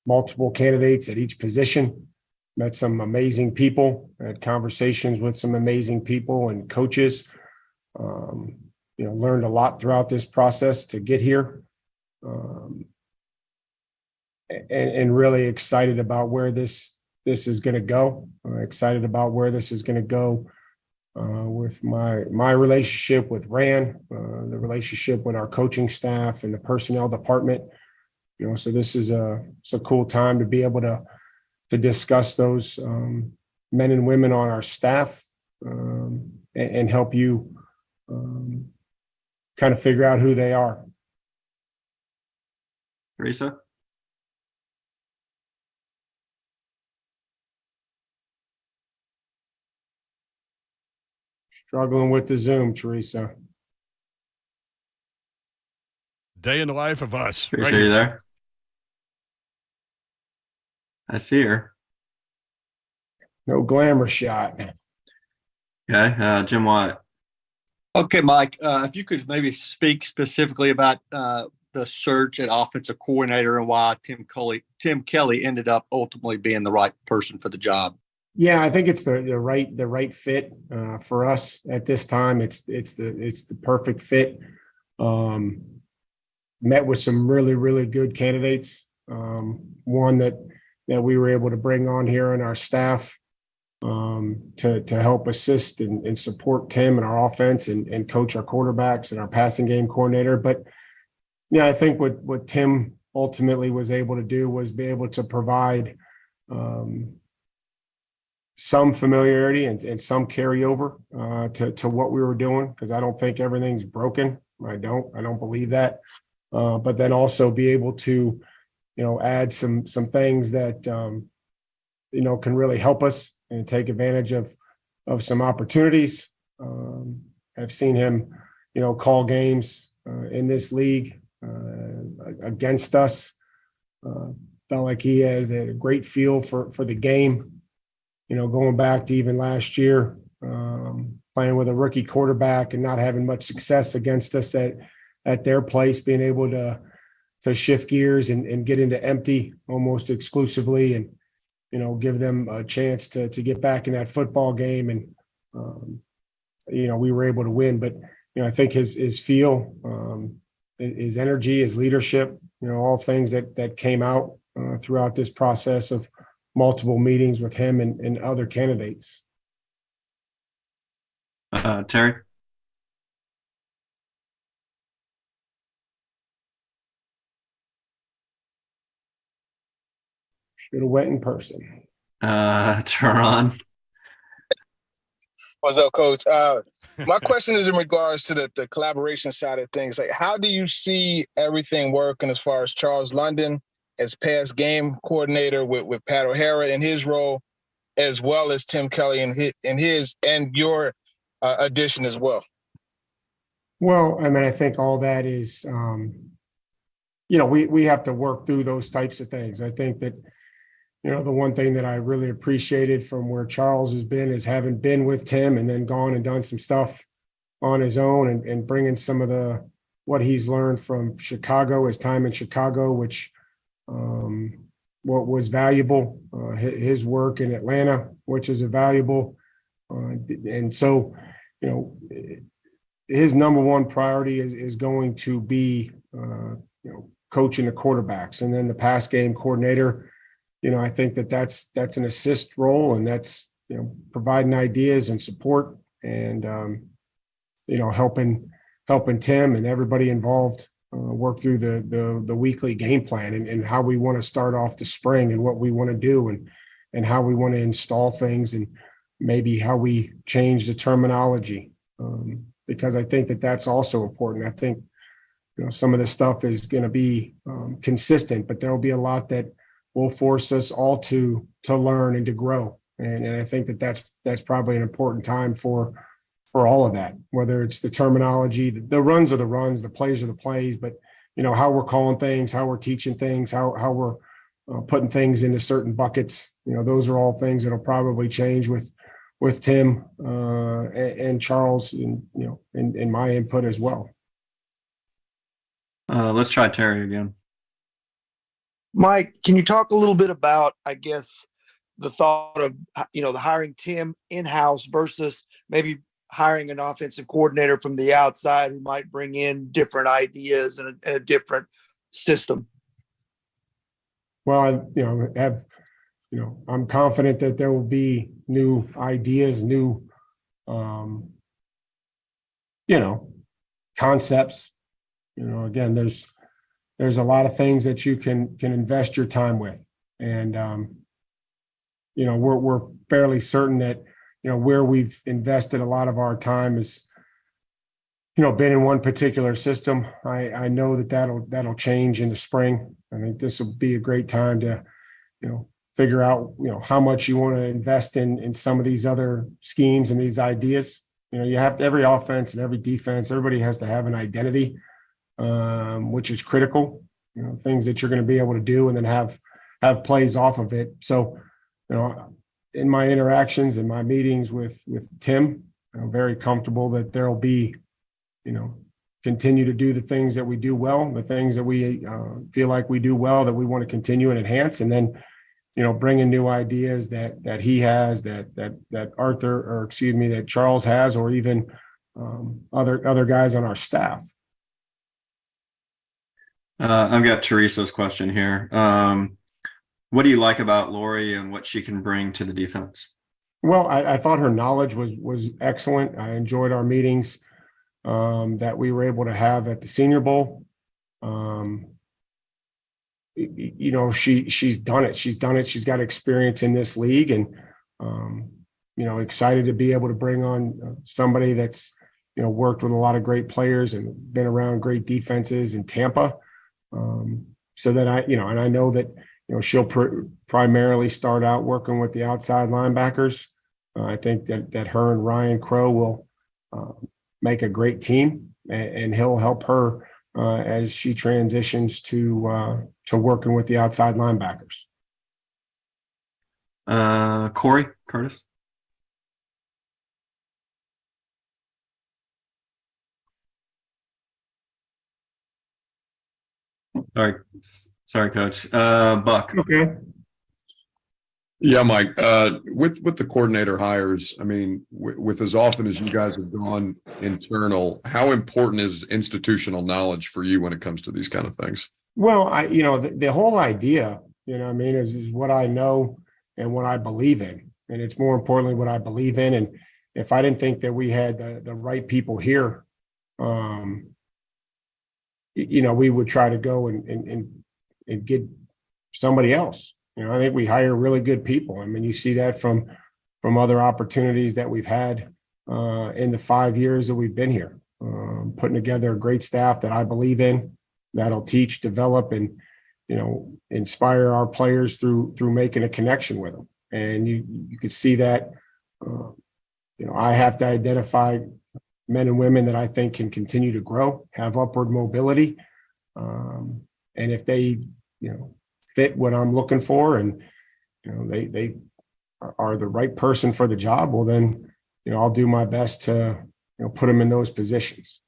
multiple candidates at each position. Met some amazing people, had conversations with some amazing people and coaches. Learned a lot throughout this process to get here. And really excited about where this is going to go. Excited about where this is going to go with my relationship with Ran, the relationship with our coaching staff and the personnel department. So this is it's a cool time to be able to discuss those men and women on our staff and help you kind of figure out who they are. Teresa? Struggling with the Zoom, Teresa. Day in the life of us. Teresa, are you there? I see her. No glamour shot. Okay, Jim Watt. Okay, Mike, if you could maybe speak specifically about the search at offensive coordinator and why Tim Kelly ended up ultimately being the right person for the job. Yeah, I think it's the right fit for us at this time. It's the perfect fit. Met with some really good candidates. One that we were able to bring on here in our staff to help assist and support Tim and our offense and coach our quarterbacks and our passing game coordinator. But yeah, I think what Tim ultimately was able to do was be able to provide some familiarity and some carryover to what we were doing, because I don't think everything's broken. I don't believe that. But then also be able to, add some things that can really help us and take advantage of some opportunities. I've seen him, call games in this league against us. Felt like he has a great feel for the game. Going back to even last year, playing with a rookie quarterback and not having much success against us at their place, being able to shift gears and get into empty almost exclusively and, give them a chance to get back in that football game. And, we were able to win. But, I think his feel, his energy, his leadership, all things that came out throughout this process of multiple meetings with him and other candidates. Terry? Should have went in person. Teron? What's up, Coach? My question is in regards to the collaboration side of things. Like, how do you see everything working as far as Charles London as pass game coordinator with Pat O'Hara in his role, as well as Tim Kelly and your addition as well? Well, I think all that is, we have to work through those types of things. I think that, the one thing that I really appreciated from where Charles has been is having been with Tim and then gone and done some stuff on his own and bringing some of what he's learned from Chicago, his time in Chicago, which what was valuable, his work in Atlanta, which is valuable. And so, his number one priority is going to be, coaching the quarterbacks, and then the pass game coordinator. I think that's an assist role, and that's, providing ideas and support and, helping Tim and everybody involved work through the weekly game plan and how we want to start off the spring and what we want to do and how we want to install things and maybe how we change the terminology. Because I think that's also important. I think, some of this stuff is going to be consistent, but there will be a lot that will force us all to learn and to grow. And I think that's probably an important time for all of that, whether it's the terminology, the runs are the runs, the plays are the plays, but how we're calling things, how we're teaching things, how we're putting things into certain buckets. Those are all things that'll probably change with Tim and Charles and my input as well. Let's try Terry again. Mike, can you talk a little bit about, I guess, the thought of, the hiring Tim in-house versus maybe hiring an offensive coordinator from the outside who might bring in different ideas and a different system? Well, I'm confident that there will be new ideas, new, concepts. Again, there's a lot of things that you can invest your time with. And, we're fairly certain that, where we've invested a lot of our time is, been in one particular system. I know that'll change in the spring. I think this will be a great time to, figure out, how much you want to invest in some of these other schemes and these ideas. you have to, every offense and every defense, everybody has to have an identity, which is critical, things that you're going to be able to do and then have plays off of it. So, in my interactions and my meetings with Tim, I'm very comfortable that there'll be, continue to do the things that we do well, the things that we feel like we do well, that we want to continue and enhance, and then, bring in new ideas that he has, that Arthur, or excuse me, that Charles has, or even other guys on our staff. I've got Teresa's question here. What do you like about Lori and what she can bring to the defense? Well, I thought her knowledge was excellent. I enjoyed our meetings that we were able to have at the Senior Bowl. She's done it. She's done it. She's got experience in this league, and excited to be able to bring on somebody that's worked with a lot of great players and been around great defenses in Tampa. So that and I know that she'll primarily start out working with the outside linebackers. I think that her and Ryan Crow will make a great team, and he'll help her as she transitions to working with the outside linebackers. Corey Curtis. Sorry, Coach. Buck. Okay. Yeah, Mike. With the coordinator hires, I mean, with as often as you guys have gone internal, how important is institutional knowledge for you when it comes to these kind of things? Well, the whole idea, is what I know and what I believe in, and it's more importantly what I believe in. And if I didn't think that we had the right people here, we would try to go and get somebody else. I think we hire really good people. I mean, you see that from other opportunities that we've had in the 5 years that we've been here, putting together a great staff that I believe in, that'll teach, develop, and inspire our players through making a connection with them. And you could see that. I have to identify men and women that I think can continue to grow, have upward mobility, and if they fit what I'm looking for, and they are the right person for the job, well then I'll do my best to put them in those positions.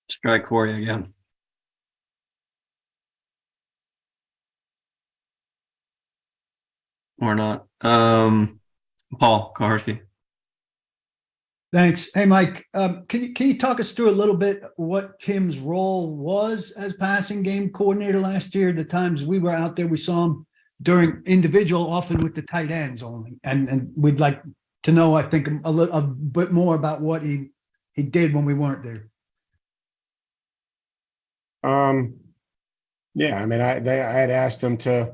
Let's try Corey again. Or not. Paul Kaharski. Thanks. Hey, Mike, can you talk us through a little bit what Tim's role was as passing game coordinator last year? The times we were out there, we saw him during individual, often with the tight ends only. And we'd like to know, I think, a bit more about what he did when we weren't there. Yeah, I mean, I had asked him to,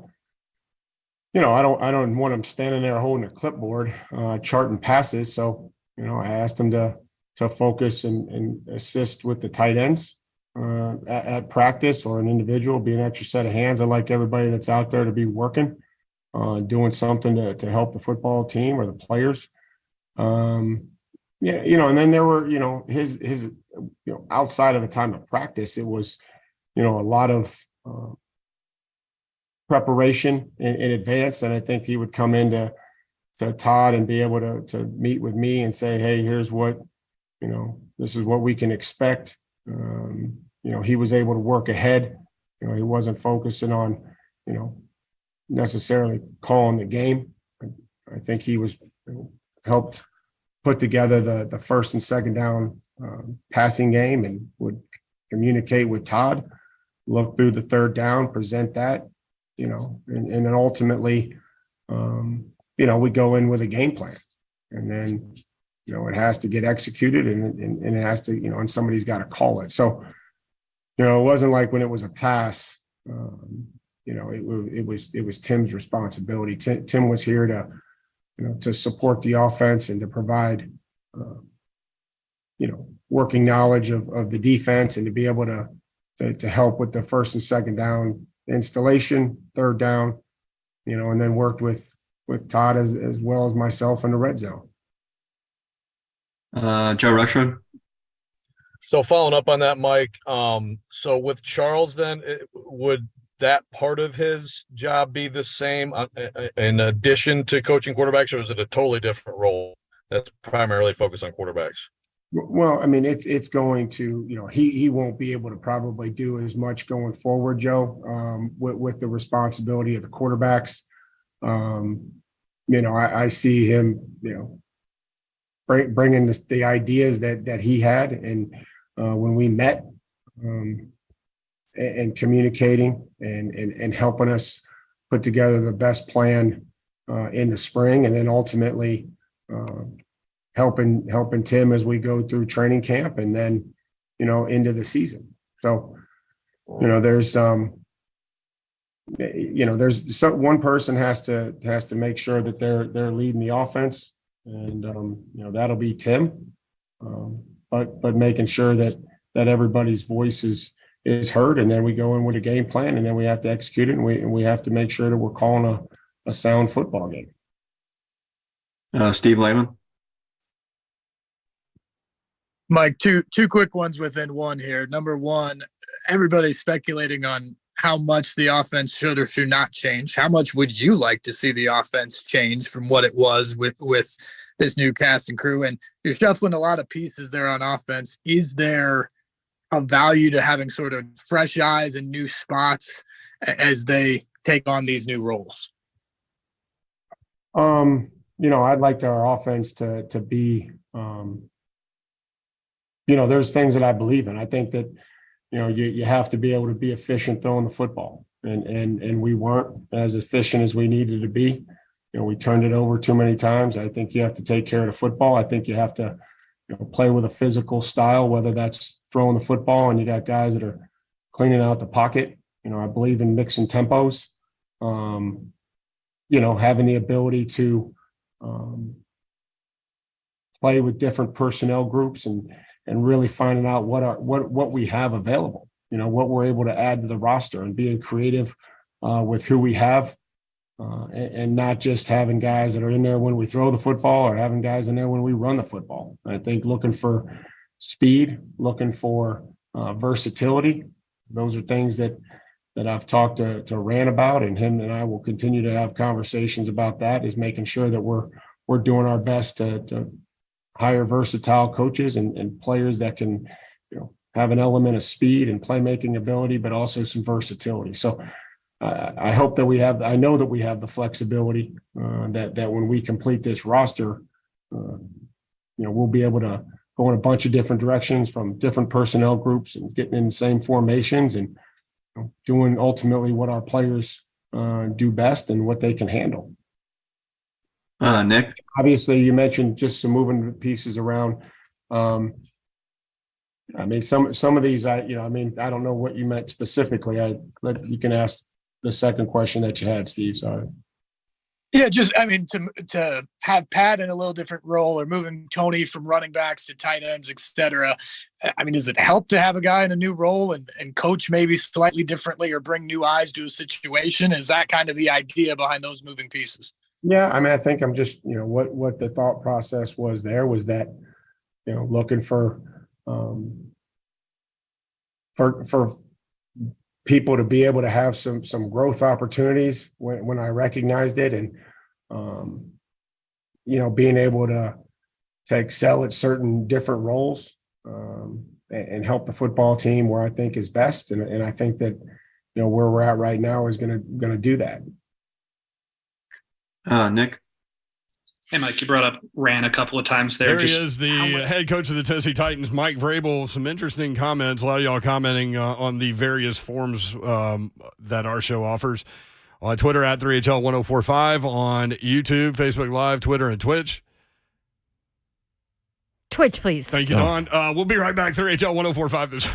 I don't want him standing there holding a clipboard, charting passes. So, I asked him to focus and assist with the tight ends at practice, or an individual, be an extra set of hands. I like everybody that's out there to be working, doing something to help the football team or the players. And then there were, his outside of the time of practice, it was, a lot of preparation in advance. And I think he would come into Todd and be able to meet with me and say, hey, here's what, this is what we can expect. He was able to work ahead. He wasn't focusing on, necessarily calling the game. I think he was helped put together the first and second down passing game, and would communicate with Todd, look through the third down, present that, and then ultimately, we go in with a game plan, and then, it has to get executed, and it has to, and somebody's got to call it. So, it wasn't like when it was a pass, it was Tim's responsibility. Tim was here to support the offense and to provide, working knowledge of the defense, and to be able to help with the first and second down installation, third down, and then worked with Todd as well as myself in the red zone. Joe Rutherford. So following up on that, Mike, so with Charles then, would that part of his job be the same in addition to coaching quarterbacks, or is it a totally different role that's primarily focused on quarterbacks? Well, I mean, it's going to, he won't be able to probably do as much going forward, Joe, with the responsibility of the quarterbacks. I see him, bringing the ideas that he had, and when we met, and communicating and helping us put together the best plan in the spring, and then ultimately helping Tim as we go through training camp, and then into the season. So there's one person has to make sure that they're leading the offense, and that'll be Tim, but making sure that everybody's voice is heard, and then we go in with a game plan, and then we have to execute it, and we have to make sure that we're calling a sound football game. Steve Lehman. Mike, two quick ones within one here. Number one, everybody's speculating on how much the offense should or should not change. How much would you like to see the offense change from what it was with this new cast and crew? And you're shuffling a lot of pieces there on offense. Is there a value to having sort of fresh eyes and new spots as they take on these new roles? I'd like our offense to be, there's things that I believe in. I think that, you have to be able to be efficient throwing the football, and we weren't as efficient as we needed to be. We turned it over too many times. I think you have to take care of the football. I think you have to play with a physical style, whether that's throwing the football and you got guys that are cleaning out the pocket. I believe in mixing tempos, having the ability to play with different personnel groups and really finding out what we have available, what we're able to add to the roster, and being creative with who we have, and not just having guys that are in there when we throw the football or having guys in there when we run the football. I think looking for speed, looking for versatility. Those are things that I've talked to Rand about, and him and I will continue to have conversations about that, is making sure that we're doing our best to hire versatile coaches and players that can, have an element of speed and playmaking ability, but also some versatility. So I hope that I know that we have the flexibility that when we complete this roster, we'll be able to go in a bunch of different directions from different personnel groups and getting in the same formations and doing ultimately what our players do best and what they can handle. Nick, obviously you mentioned just some moving pieces around. Some of these, I don't know what you meant specifically. You can ask the second question that you had, Steve. Sorry. Yeah, to have Pat in a little different role, or moving Tony from running backs to tight ends, et cetera. Does it help to have a guy in a new role and coach maybe slightly differently, or bring new eyes to a situation? Is that kind of the idea behind those moving pieces? Yeah, I think I'm just, what the thought process was there was that, looking for people to be able to have some growth opportunities when I recognized it, and being able to excel at certain different roles, and help the football team where I think is best, and I think that where we're at right now is gonna do that. Nick. Hey, Mike, you brought up Rand a couple of times there. There he is, the head coach of the Tennessee Titans, Mike Vrabel. Some interesting comments. A lot of y'all commenting on the various forms that our show offers. On Twitter at 3HL1045, on YouTube, Facebook Live, Twitter, and Twitch. Twitch, please. Thank you, Don. We'll be right back. 3HL1045 this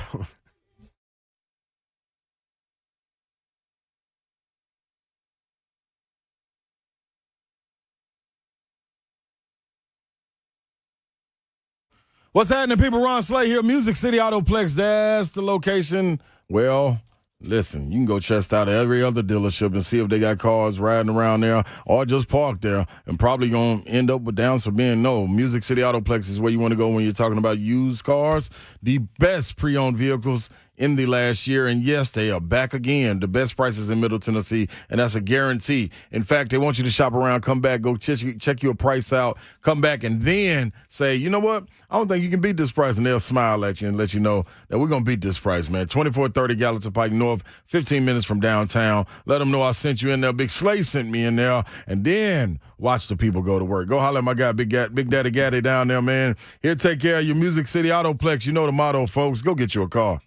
What's happening, people? Ron Slay here, Music City Autoplex. That's the location. Well, listen, you can go test out every other dealership and see if they got cars riding around there or just parked there and probably going to end up with down Sabine. No, Music City Autoplex is where you want to go when you're talking about used cars. The best pre-owned vehicles in the last year. And yes, they are back again. The best prices in Middle Tennessee, and that's a guarantee. In fact, they want you to shop around, come back, go check your price out, come back, and then say, you know what? I don't think you can beat this price. And they'll smile at you and let you know that we're going to beat this price, man. 2430 Gallatin Pike North, 15 minutes from downtown. Let them know I sent you in there. Big Slay sent me in there. And then watch the people go to work. Go holler at my guy, Big Daddy Gaddy down there, man. He'll take care of your Music City Autoplex. You know the motto, folks. Go get you a car.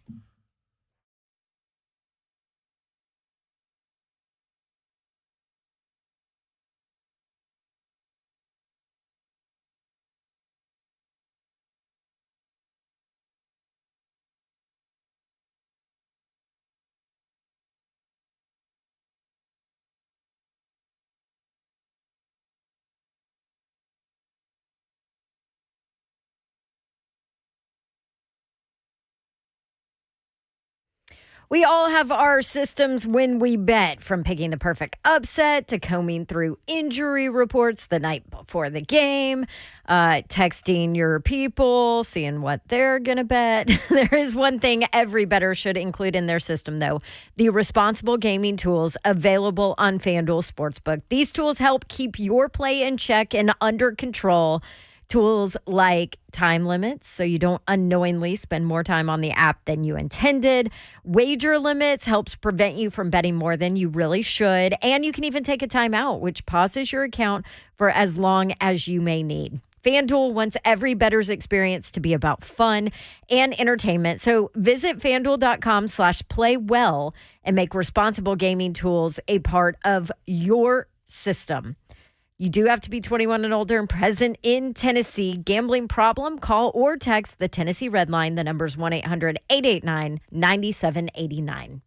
We all have our systems when we bet, from picking the perfect upset to combing through injury reports the night before the game, texting your people, seeing what they're going to bet. There is one thing every bettor should include in their system, though: the responsible gaming tools available on FanDuel Sportsbook. These tools help keep your play in check and under control. Tools like time limits, so you don't unknowingly spend more time on the app than you intended. Wager limits helps prevent you from betting more than you really should. And you can even take a timeout, which pauses your account for as long as you may need. FanDuel wants every bettor's experience to be about fun and entertainment. So visit FanDuel.com/playwell and make responsible gaming tools a part of your system. You do have to be 21 and older and present in Tennessee. Gambling problem? Call or text the Tennessee Red Line. The number's 1-800-889-9789.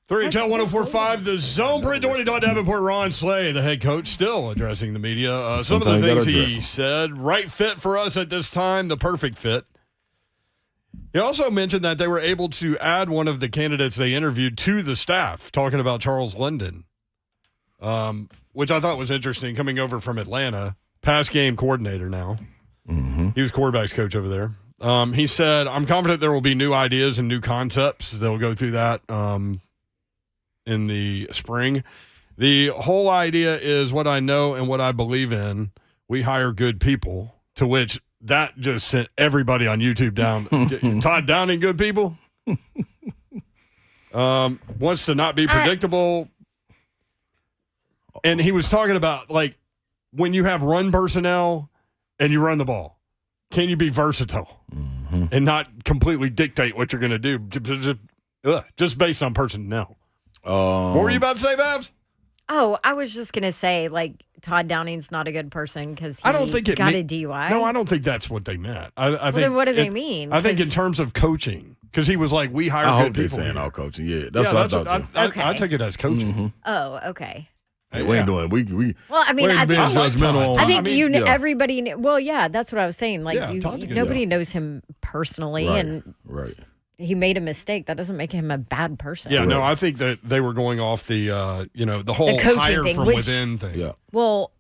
3HL 1045, The Zone. Brent Doherty, Don Davenport, Ron Slay, the head coach, still addressing the media. Some of the Sometimes you things gotta he address 'em. said, right fit for us at this time, the perfect fit. He also mentioned that they were able to add one of the candidates they interviewed to the staff, talking about Charles London, which I thought was interesting, coming over from Atlanta, pass game coordinator now. He was quarterback's coach over there. He said, I'm confident there will be new ideas and new concepts. They'll go through that in the spring. The whole idea is what I know and what I believe in. We hire good people, to which that just sent everybody on YouTube down. Is Todd Downing good people? Wants to not be predictable. And he was talking about, like, when you have run personnel and you run the ball, can you be versatile and not completely dictate what you're going to do just based on personnel? What were you about to say, Babs? Oh, I was just going to say, like, Todd Downing's not a good person because he I don't think it got me- a DUI. No, I don't think that's what they meant. I think then what do they mean? I think in 'Cause- terms of coaching, because he was like, we hire I good hope they're people. saying here. all coaching. Yeah, that's what I thought too. I take it as coaching. Oh, okay. Hey, we ain't doing. We. Well, I mean, we ain't being judgmental on. I think yeah. everybody. Well, yeah, that's what I was saying. Like, Yeah, Todd's a good nobody guy. knows him personally, Right, and right. he made a mistake. That doesn't make him a bad person. Yeah, no, I think that they were going off the the whole coaching hire thing, from which- within thing. Yeah. Well,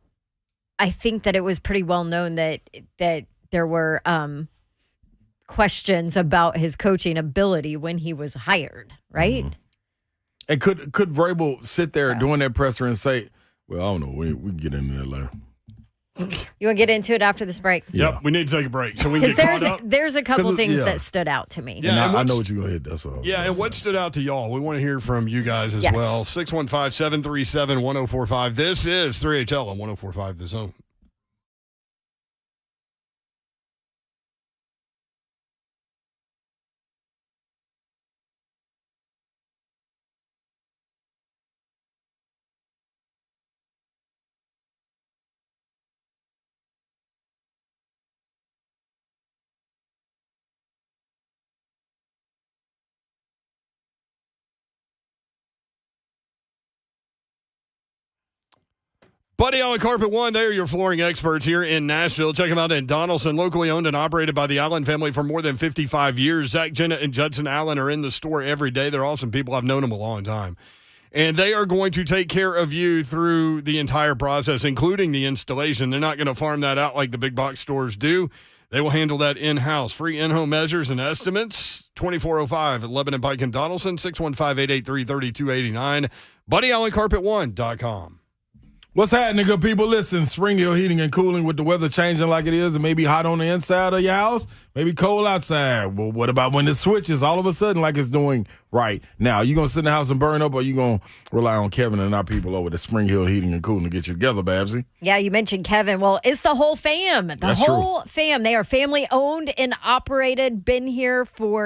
I think that it was pretty well known that there were questions about his coaching ability when he was hired, right? And could Vrabel sit there during that presser and say, "Well, I don't know. We can get into that later." You want to get into it after this break? Yep, we need to take a break so we can Because get caught up. there's a couple 'Cause things yeah. that stood out to me. Yeah, And and I what's- know what you're gonna hit. That's all. Yeah, and what stood out to y'all? We want to hear from you guys as Yes. well. 615-737-1045. This is 3HL on 1045 The Zone. Buddy Allen Carpet One, they are your flooring experts here in Nashville. Check them out in Donaldson, locally owned and operated by the Allen family for more than 55 years. Zach, Jenna, and Judson Allen are in the store every day. They're awesome people. I've known them a long time. And they are going to take care of you through the entire process, including the installation. They're not going to farm that out like the big box stores do. They will handle that in-house. Free in-home measures and estimates, 2405 at Lebanon Pike and Donaldson, 615-883-3289, BuddyAllenCarpet1.com. What's happening, good people? Listen, Spring Hill Heating and Cooling, with the weather changing like it is, and maybe hot on the inside of your house, maybe cold outside. Well, what about when it switches all of a sudden like it's doing right now? You going to sit in the house and burn up, or you going to rely on Kevin and our people over at Spring Hill Heating and Cooling to get you together, Babsy? Yeah, you mentioned Kevin. Well, it's the whole fam. That's whole fam. They are family owned and operated, been here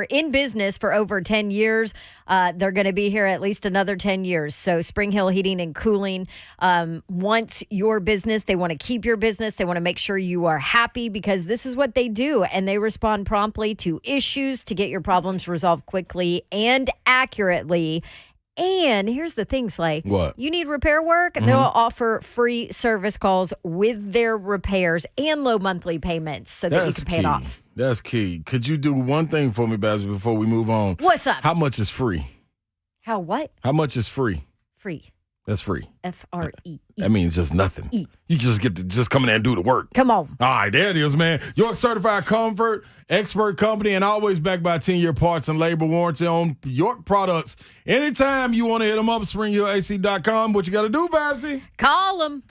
in business for over 10 years. They're going to be here at least another 10 years. So Spring Hill Heating and Cooling wants your business. They want to keep your business. They want to make sure you are happy, because this is what they do. And they respond promptly to issues to get your problems resolved quickly and accurately. And here's the thing, Slay. What? You need repair work? They'll offer free service calls with their repairs and low monthly payments so that you can pay it off. That's key. Could you do one thing for me, Babsy, before we move on? What's up? How much is free? How what? How much is free? Free. That's free. F-R-E. That means just nothing. You just get to just come in there and do the work. Come on. All right, there it is, man. York Certified Comfort, expert company, and always backed by 10-year parts and labor warranty on York products. Anytime you want to hit them up, springhillac.com. What you got to do, Babsy? Call them.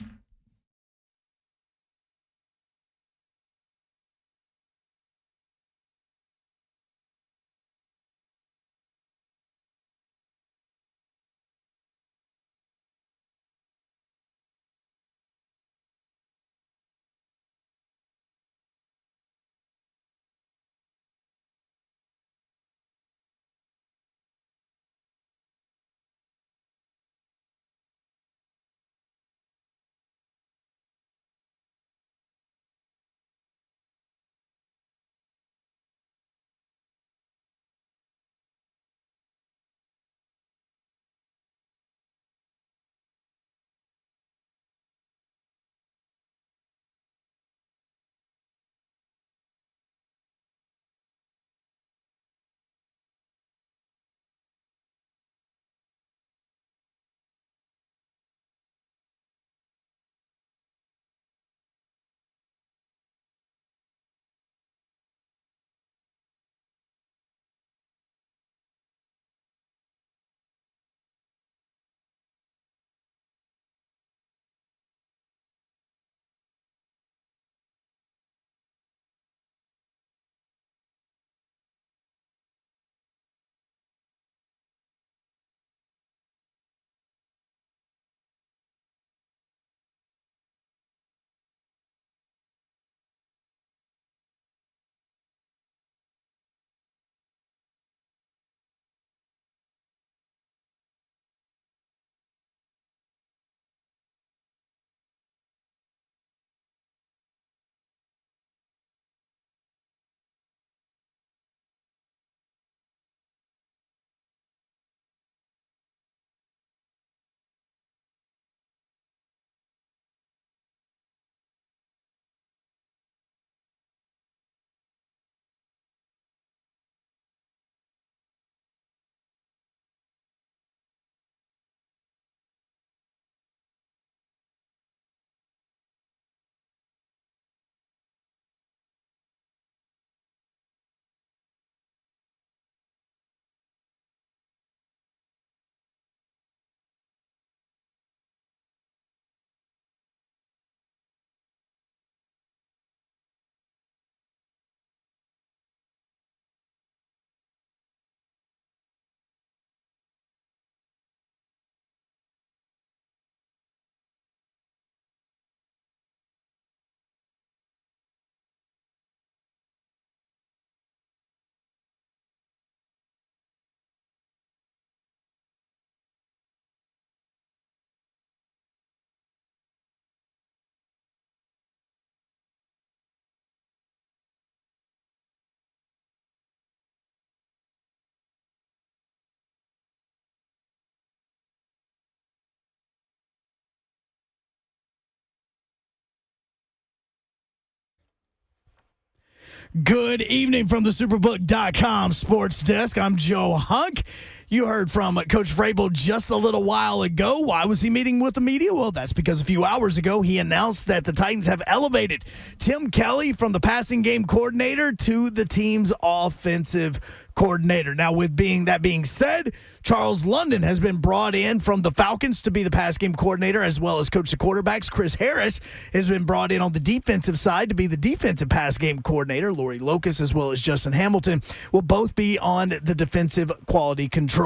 Good evening from the Superbook.com sports desk. I'm Joe Hunk. You heard from Coach Vrabel just a little while ago. Why was he meeting with the media? Well, that's because a few hours ago he announced that the Titans have elevated Tim Kelly from the passing game coordinator to the team's offensive coordinator. Now, with that being said, Charles London has been brought in from the Falcons to be the pass game coordinator, as well as coach the quarterbacks. Chris Harris has been brought in on the defensive side to be the defensive pass game coordinator. Lori Locust, as well as Justin Hamilton, will both be on the defensive quality control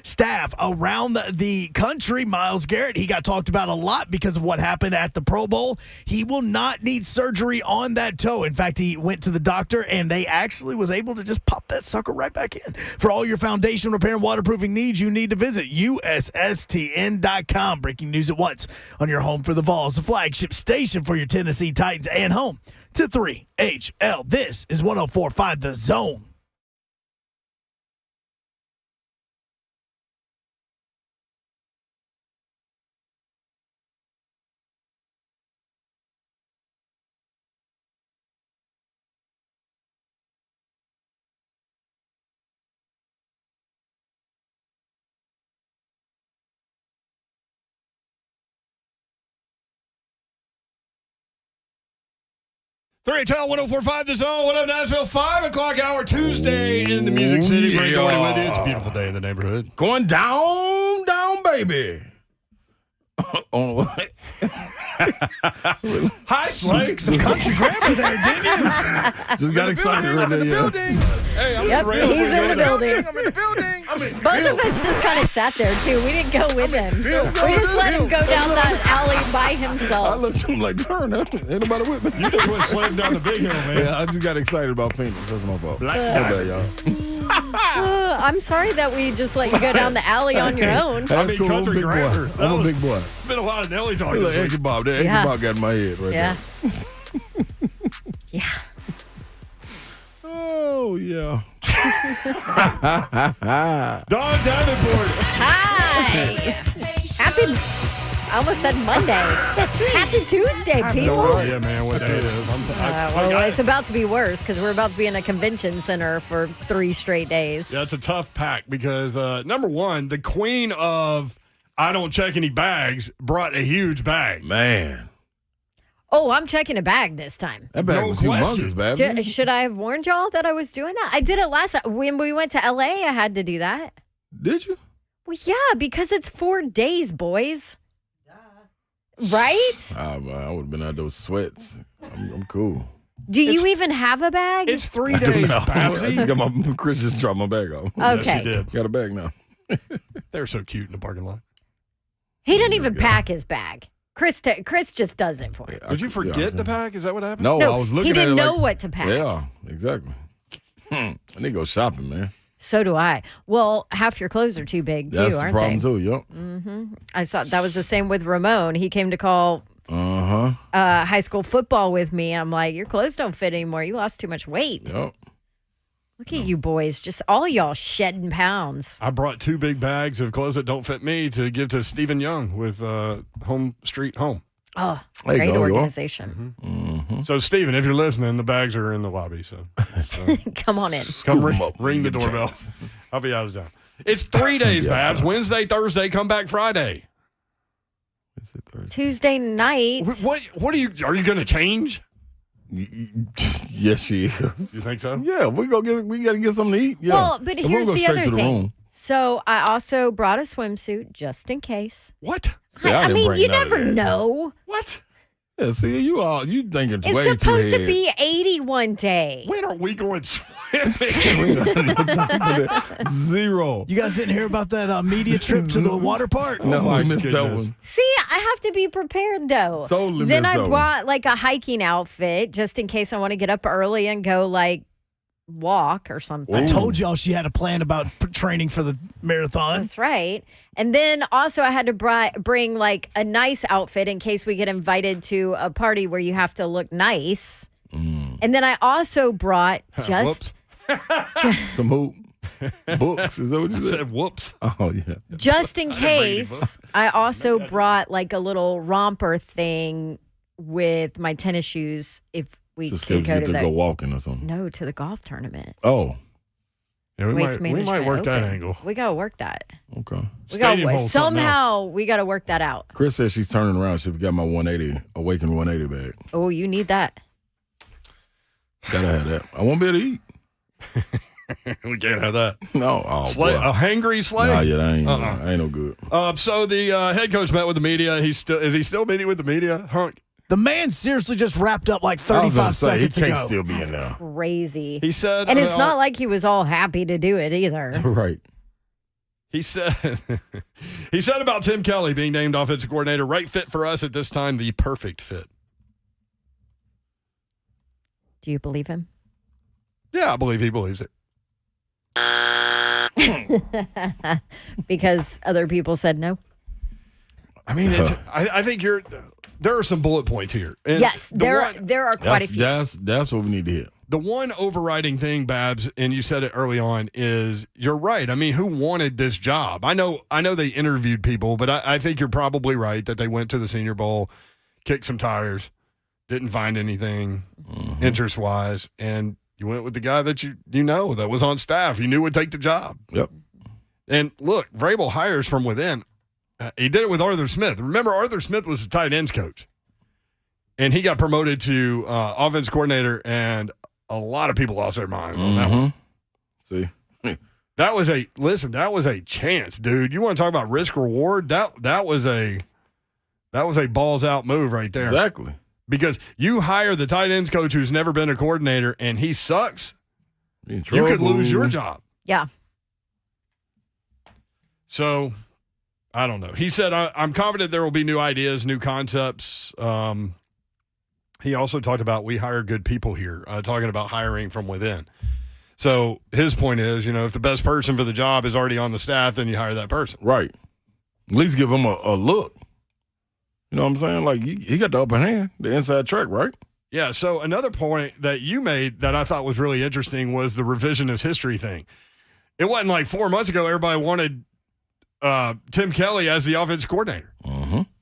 staff. Around the country, Myles Garrett, he got talked about a lot because of what happened at the Pro Bowl. He will not need surgery on that toe. In fact, he went to the doctor, and they actually was able to just pop that sucker right back in. For all your foundation repair and waterproofing needs, you need to visit USSTN.com. Breaking news at once on your home for the Vols, the flagship station for your Tennessee Titans, and home to 3HL. This is 104.5 The Zone. Three tell 104.5 The Zone. What up, Nashville? 5 o'clock hour Tuesday in the Music City. Great to be with you. It's a beautiful day in the neighborhood. Going down, baby. On what? Hi, Slake. Some country grammar there, didn't you? Just got excited right there. Yeah. Hey, I'm Yep, ready. he's in the building. I'm in the building. Both of us just kind of sat there, too. We didn't go with him. We just let him go down that alley by I himself. looked at him like, darn, ain't nobody with me. You just went slam down the big hill, man. Yeah, I just got excited about Phoenix. That's my fault. My bad, y'all. I'm sorry that we just let you go down the alley on your own. That's cool. I'm a country big grammar. boy. I'm a big boy. It's been a lot of Nelly talk. Look, this week. Anchor Bob. That Yeah. Anchor Bob got in my head right Yeah. there. Yeah. Oh, yeah. Don Davenport. Hi. Happy. I almost said Monday. Happy Tuesday, people. No idea, man, what day it is. Well, it's about to be worse because we're about to be in a convention center for 3 straight days. Yeah, it's a tough pack because, number one, the queen of I don't check any bags brought a huge bag. Man. Oh, I'm checking a bag this time. That bag was humongous, baby. Should I have warned y'all that I was doing that? I did it last time. When we went to LA, I had to do that. Did you? Well, yeah, because it's 4 days, boys. Right? I would have been out those sweats. I'm cool. Do you even have a bag? It's 3 I do days, now. I Babsy. just got my Chris just dropped my bag off. Okay. Yes, you did. Got a bag now. They're so cute in the parking lot. He didn't even pack his bag. Chris just does it for him. Did you forget to pack? Is that what happened? No, I was looking he at it didn't know like, what to pack. Yeah, exactly. I need to go shopping, man. So do I. Well, half your clothes are too big, too, That's aren't the problem, they? too, yep. I saw that was the same with Ramon. He came to call high school football with me. I'm like, your clothes don't fit anymore. You lost too much weight. Yep. Look at you boys, just all y'all shedding pounds. I brought 2 big bags of clothes that don't fit me to give to Stephen Young with Home Street Home. Oh, There you great go, you are. organization. So, Stephen, if you're listening, the bags are in the lobby. So Come on in. come Scoop 'em up. ring the Get doorbell. chance. I'll be out of town. It's 3 days, Yeah, Babs. Wednesday, Thursday, come back Friday. Is it Thursday? Tuesday night. What are you going to change? Yes, she is. You think so? Yeah, we got to get something to eat. Yeah. Well, but If we here's go the straight other to the thing. room. So I also brought a swimsuit just in case. What? See, I didn't mean, bring you none of never that. know. What? Yeah, see, you thinking way It's supposed too to ahead. be 80 one day. When are we going swimming? We don't have no time for that. Zero. You guys didn't hear about that media trip to the water park? No, my I missed that goodness. one. See, I have to be prepared though. Totally Then missed I that one. brought like a hiking outfit just in case I want to get up early and go like walk or something. I told y'all she had a plan about training for the marathon. That's right. And then also I had to bring like a nice outfit in case we get invited to a party where you have to look nice. And then I also brought just Some hoop books. Is that what you I said? said, whoops. Oh yeah. just in I didn't bring any case I also brought like a little romper thing with my tennis shoes if We Just can get go to to go walking or something. No, to the golf tournament. Oh. Yeah, we Waste might Management work that Open. angle. We gotta work that. Okay. Somehow we gotta work that out. Chris says she's turning around. She got my 180, Awaken 180 bag. Oh, you need that. Gotta have that. I won't be able to eat. We can't have that. No. Oh, Slay, boy. a hangry Slay? Nah, yeah, that ain't no good. So the head coach met with the media. Is he still meeting with the media? Hunk. The man seriously just wrapped up like 35 seconds he ago. can't still be in there. Crazy. He said, and it's not like he was all happy to do it either. Right. He said about Tim Kelly being named offensive coordinator, right fit for us at this time, the perfect fit. Do you believe him? Yeah, I believe he believes it. Because other people said no. I mean, I think there are some bullet points here. And yes, there are quite a few. That's what we need to hear. The one overriding thing, Babs, and you said it early on, is you're right. I mean, who wanted this job? I know they interviewed people, but I think you're probably right that they went to the Senior Bowl, kicked some tires, didn't find anything interest-wise, and you went with the guy that you know that was on staff. You knew would take the job. Yep. And look, Vrabel hires from within. He did it with Arthur Smith. Remember, Arthur Smith was the tight ends coach, and he got promoted to offense coordinator, and a lot of people lost their minds on that one. See, that was a chance, dude. You want to talk about risk reward? That was a balls out move right there. Exactly. Because you hire the tight ends coach who's never been a coordinator, and he sucks. You could lose your job. Yeah. So, I don't know. He said, I'm confident there will be new ideas, new concepts. He also talked about we hire good people here, talking about hiring from within. So, his point is, if the best person for the job is already on the staff, then you hire that person. Right. At least give him a look. You know what I'm saying? Like, he got the upper hand, the inside track, right? Yeah, so another point that you made that I thought was really interesting was the revisionist history thing. It wasn't like 4 months ago everybody wanted Tim Kelly as the offensive coordinator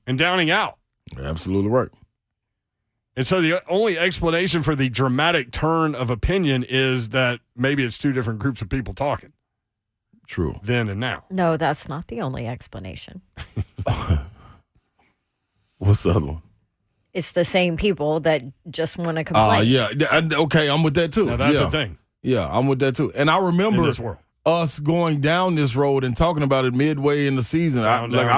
and Downing out. Absolutely right. And so the only explanation for the dramatic turn of opinion is that maybe it's two different groups of people talking. True. Then and now. No, that's not the only explanation. What's the other one? It's the same people that just want to complain. Yeah. Okay, I'm with that too. Now that's yeah. the thing. Yeah, I'm with that too. And I remember In this world. us going down this road and talking about it midway in the season. I remember,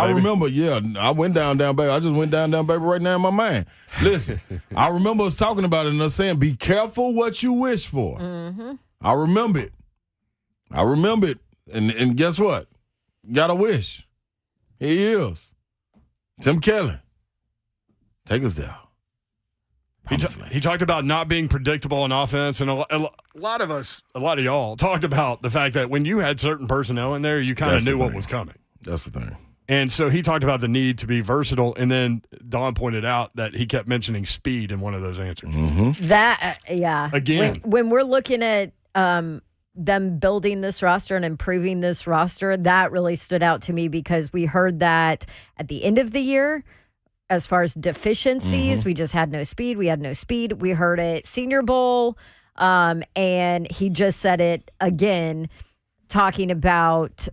I went down, baby. I just went down, baby, right now in my mind. Listen, I remember us talking about it and us saying, be careful what you wish for. I remember it. And guess what? Got a wish. Here he is. Tim Kelly. Take us there. He talked about not being predictable on offense, and a lot of y'all talked about the fact that when you had certain personnel in there, you kind of knew what was coming. That's the thing. And so he talked about the need to be versatile, and then Don pointed out that he kept mentioning speed in one of those answers. Yeah. Again. When we're looking at them building this roster and improving this roster, that really stood out to me because we heard that at the end of the year. As far as deficiencies, we just had no speed. We had no speed. We heard it Senior Bowl, and he just said it again, talking about,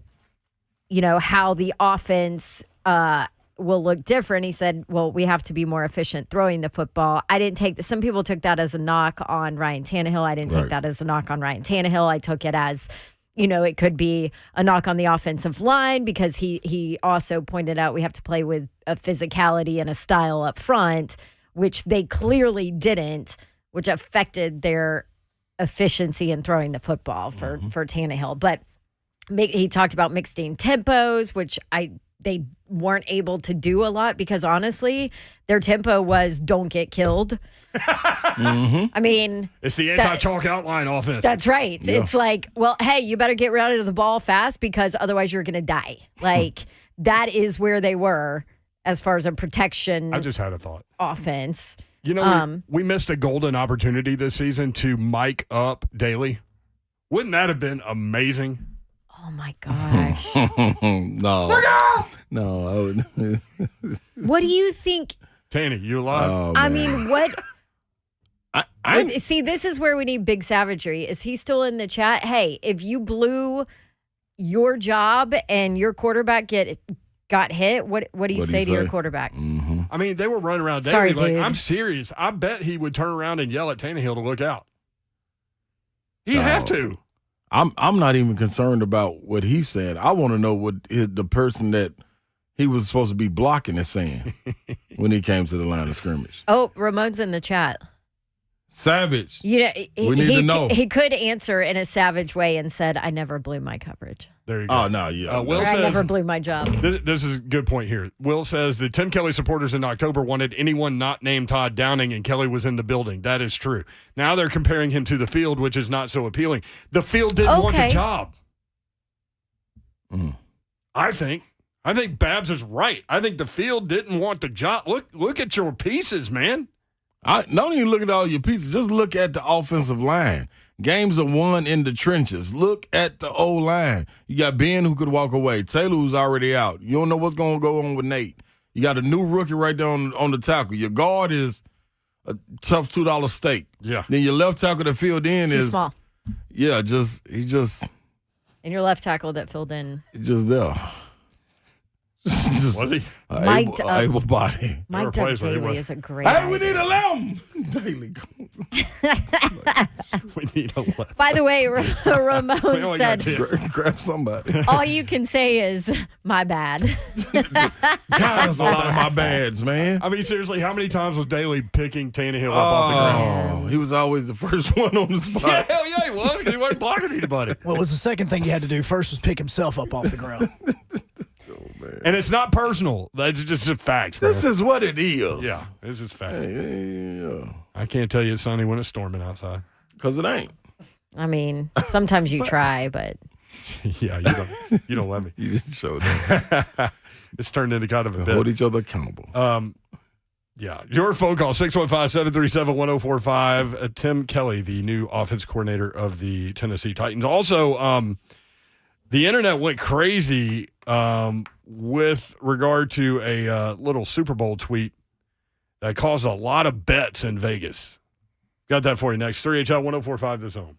how the offense will look different. He said, well, we have to be more efficient throwing the football. I didn't take some people took that as a knock on Ryan Tannehill. I didn't take that as a knock on Ryan Tannehill. I took it as it could be a knock on the offensive line because he also pointed out we have to play with a physicality and a style up front, which they clearly didn't, which affected their efficiency in throwing the football for Tannehill. But he talked about mixing tempos, which they weren't able to do a lot because honestly, their tempo was don't get killed. I mean, it's the anti-chalk outline offense. That's right. Yeah. It's like, well, hey, you better get rid of the ball fast because otherwise you're going to die. Like that is where they were as far as a protection. I just had a thought. Offense. We missed a golden opportunity this season to mic up Daly. Wouldn't that have been amazing? Oh my gosh. No. Look out! No, I would. What do you think? Tanny, you alive? I mean, what? See, this is where we need big savagery. Is he still in the chat? Hey, if you blew your job and your quarterback got hit, what do you say to your quarterback? Mm-hmm. I mean, they were running around daily. Sorry, like, dude. I'm serious. I bet he would turn around and yell at Tannehill to look out. He'd have to. I'm not even concerned about what he's saying. I want to know what the person that he was supposed to be blocking is saying when he came to the line of scrimmage. Oh, Ramon's in the chat. Savage. You know, We need to know. He could answer in a savage way and said, "I never blew my coverage." There you go. Oh, no, yeah. Will Or, says, I never blew my job. This is a good point here. Will says the Tim Kelly supporters in October wanted anyone not named Todd Downing, and Kelly was in the building. That is true. Now they're comparing him to the field, which is not so appealing. The field didn't want the job. I think Babs is right. I think the field didn't want the job. Look at your pieces, man. Don't even look at all your pieces. Just look at the offensive line. Games are won in the trenches. Look at the O-line. You got Ben who could walk away. Taylor who's already out. You don't know what's going to go on with Nate. You got a new rookie right there on the tackle. Your guard is a tough $2 steak. Yeah. Then your left tackle that filled in Too is small. Yeah, just And your left tackle that filled in. just there. Was he? Mic'd up. Able body. Mike Up Daly is a great Hey, we idea. need a lamb. Daily. We need a left. By the way, We Ramon only got said, 10. Grab somebody. all you can say is, my bad. God, that's a lot of my bads, man. I mean, seriously, how many times was Daly picking Tannehill up off the ground? He was always the first one on the spot. Yeah, hell yeah, he was, because he wasn't blocking anybody. What was the second thing he had to do? First was pick himself up off the ground. And it's not personal. That's just facts, bro. This is what it is. Yeah, it's just facts. Yeah. I can't tell you it's sunny when it's storming outside. Because it ain't. I mean, sometimes you try, but Yeah, you don't let me. You didn't show that. It's turned into kind of a bit. Hold each other accountable. Yeah, your phone call, 615-737-1045. Tim Kelly, the new offense coordinator of the Tennessee Titans. Also, the internet went crazy with regard to a little Super Bowl tweet that caused a lot of bets in Vegas. Got that for you next. 3HL 1045 The Zone.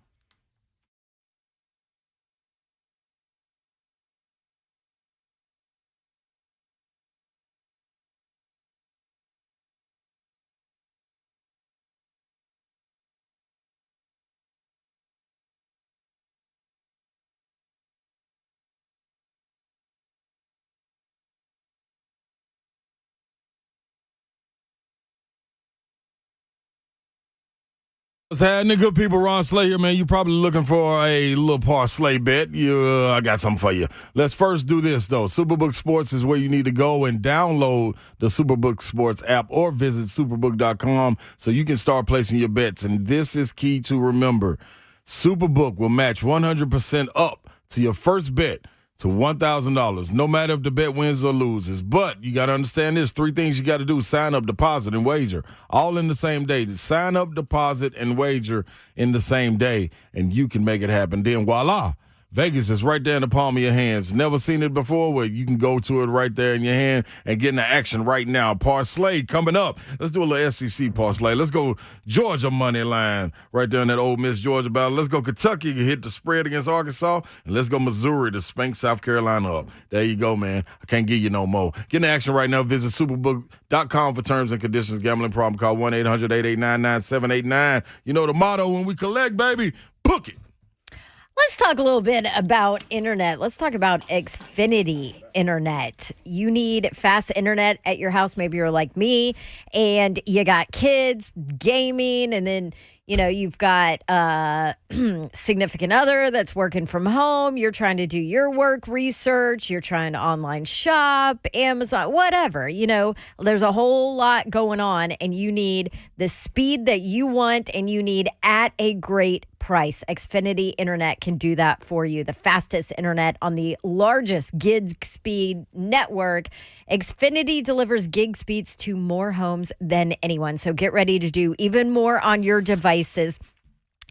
What's happening, good people? Ron Slay here, man. You're probably looking for a little parlay bet. I got something for you. Let's first do this, though. Superbook Sports is where you need to go and download the Superbook Sports app or visit superbook.com so you can start placing your bets. And this is key to remember. Superbook will match 100% up to your first bet to $1,000, no matter if the bet wins or loses. But you got to understand this. 3 things you got to do: sign up, deposit, and wager. All in the same day. Sign up, deposit, and wager in the same day, and you can make it happen. Then voila, Vegas is right there in the palm of your hands. Never seen it before? Well, you can go to it right there in your hand and get into action right now. Parlay coming up. Let's do a little SEC parlay. Let's go Georgia money line right there in that Ole Miss Georgia battle. Let's go Kentucky, hit the spread against Arkansas. And let's go Missouri to spank South Carolina up. There you go, man. I can't give you no more. Get into action right now. Visit superbook.com for terms and conditions. Gambling problem, call 1-800-889-9789. You know the motto when we collect, baby, book it. let's talk a little bit about internet. Let's talk about Xfinity internet. You need fast internet at your house. Maybe you're like me and you got kids, gaming, and then you've got a significant other that's working from home. You're trying to do your work research. You're trying to online shop, Amazon, whatever. There's a whole lot going on, and you need the speed that you want, and you need at a great price. Xfinity Internet can do that for you. The fastest internet on the largest gig speed network. Xfinity delivers gig speeds to more homes than anyone. So get ready to do even more on your devices.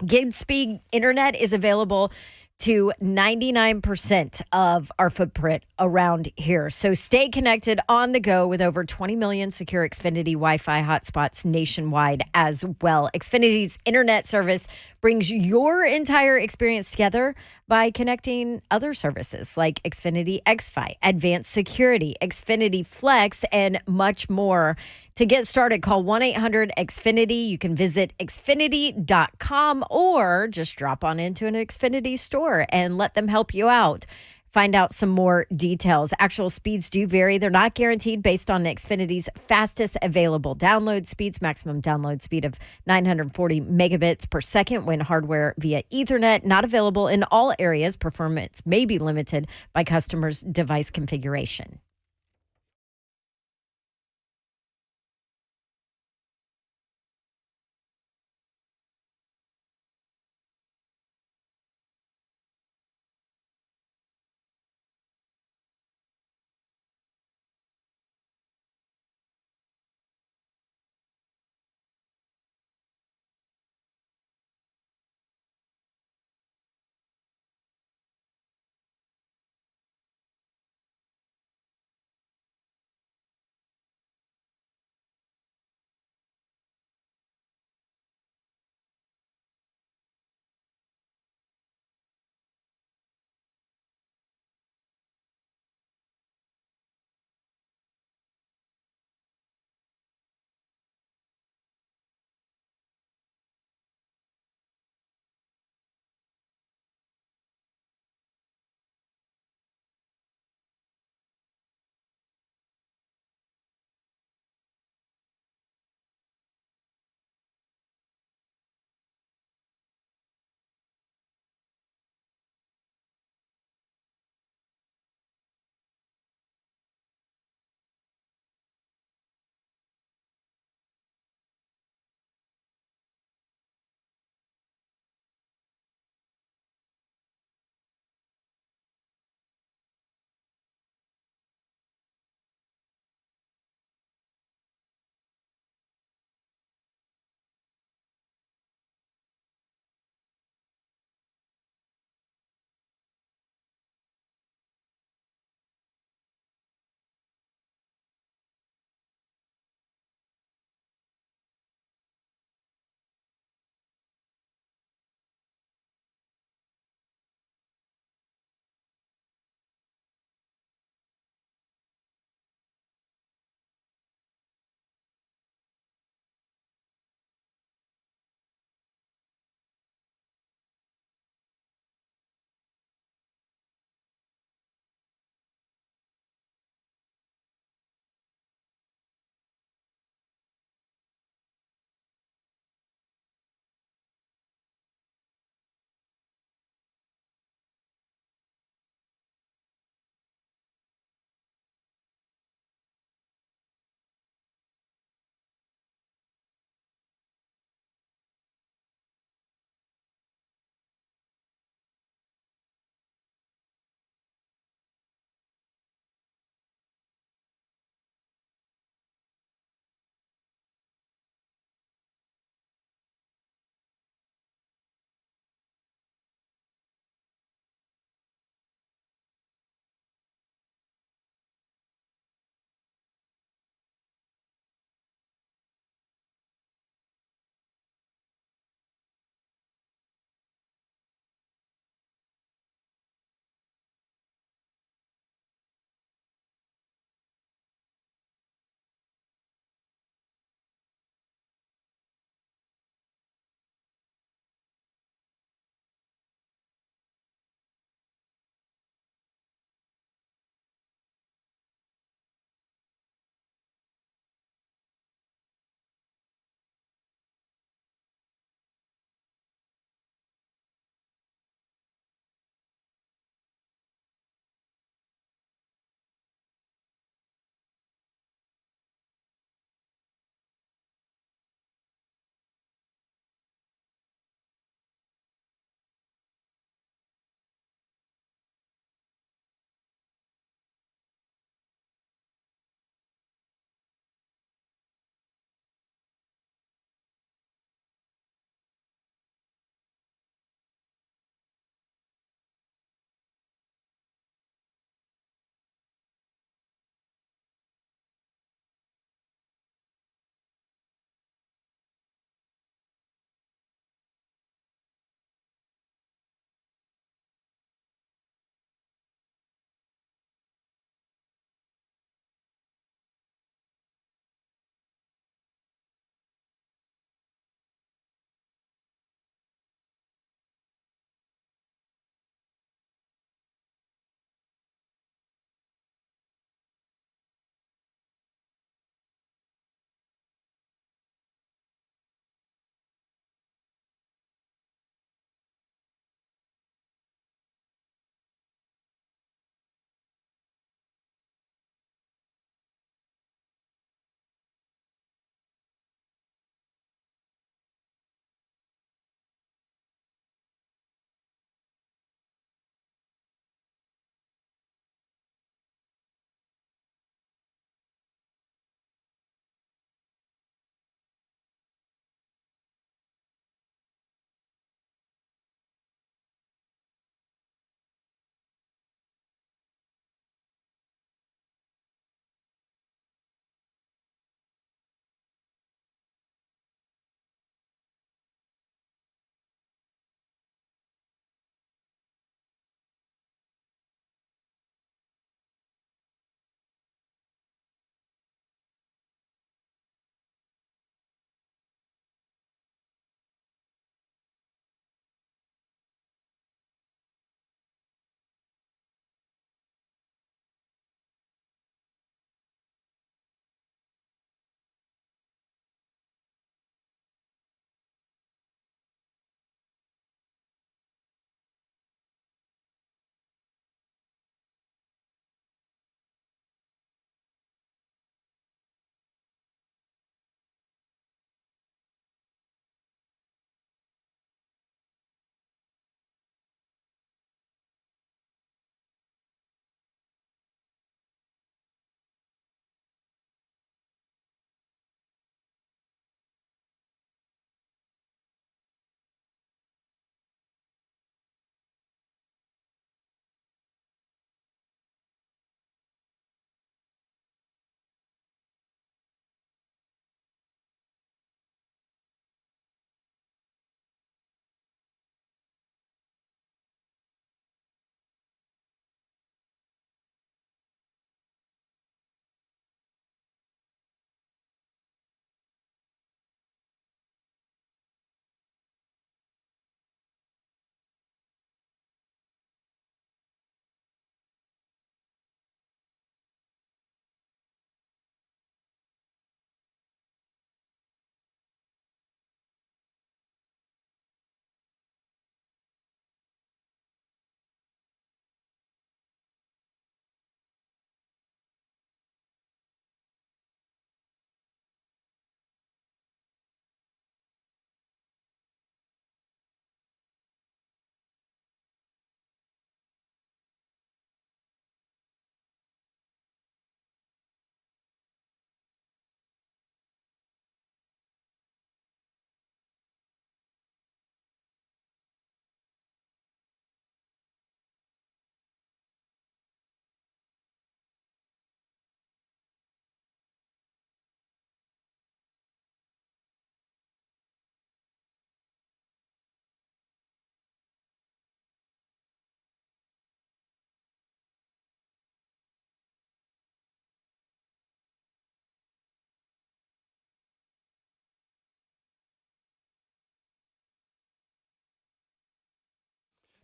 Gig speed internet is available to 99% of our footprint around here. So stay connected on the go with over 20 million secure Xfinity Wi-Fi hotspots nationwide as well. Xfinity's internet service brings your entire experience together by connecting other services like Xfinity XFi, Advanced Security, Xfinity Flex, and much more. To get started, call 1-800-XFINITY. You can visit xfinity.com or just drop on into an Xfinity store and let them help you out. Find out some more details. Actual speeds do vary. They're not guaranteed based on Xfinity's fastest available download speeds, maximum download speed of 940 megabits per second when hardware via Ethernet. Not available in all areas. Performance may be limited by customers' device configuration.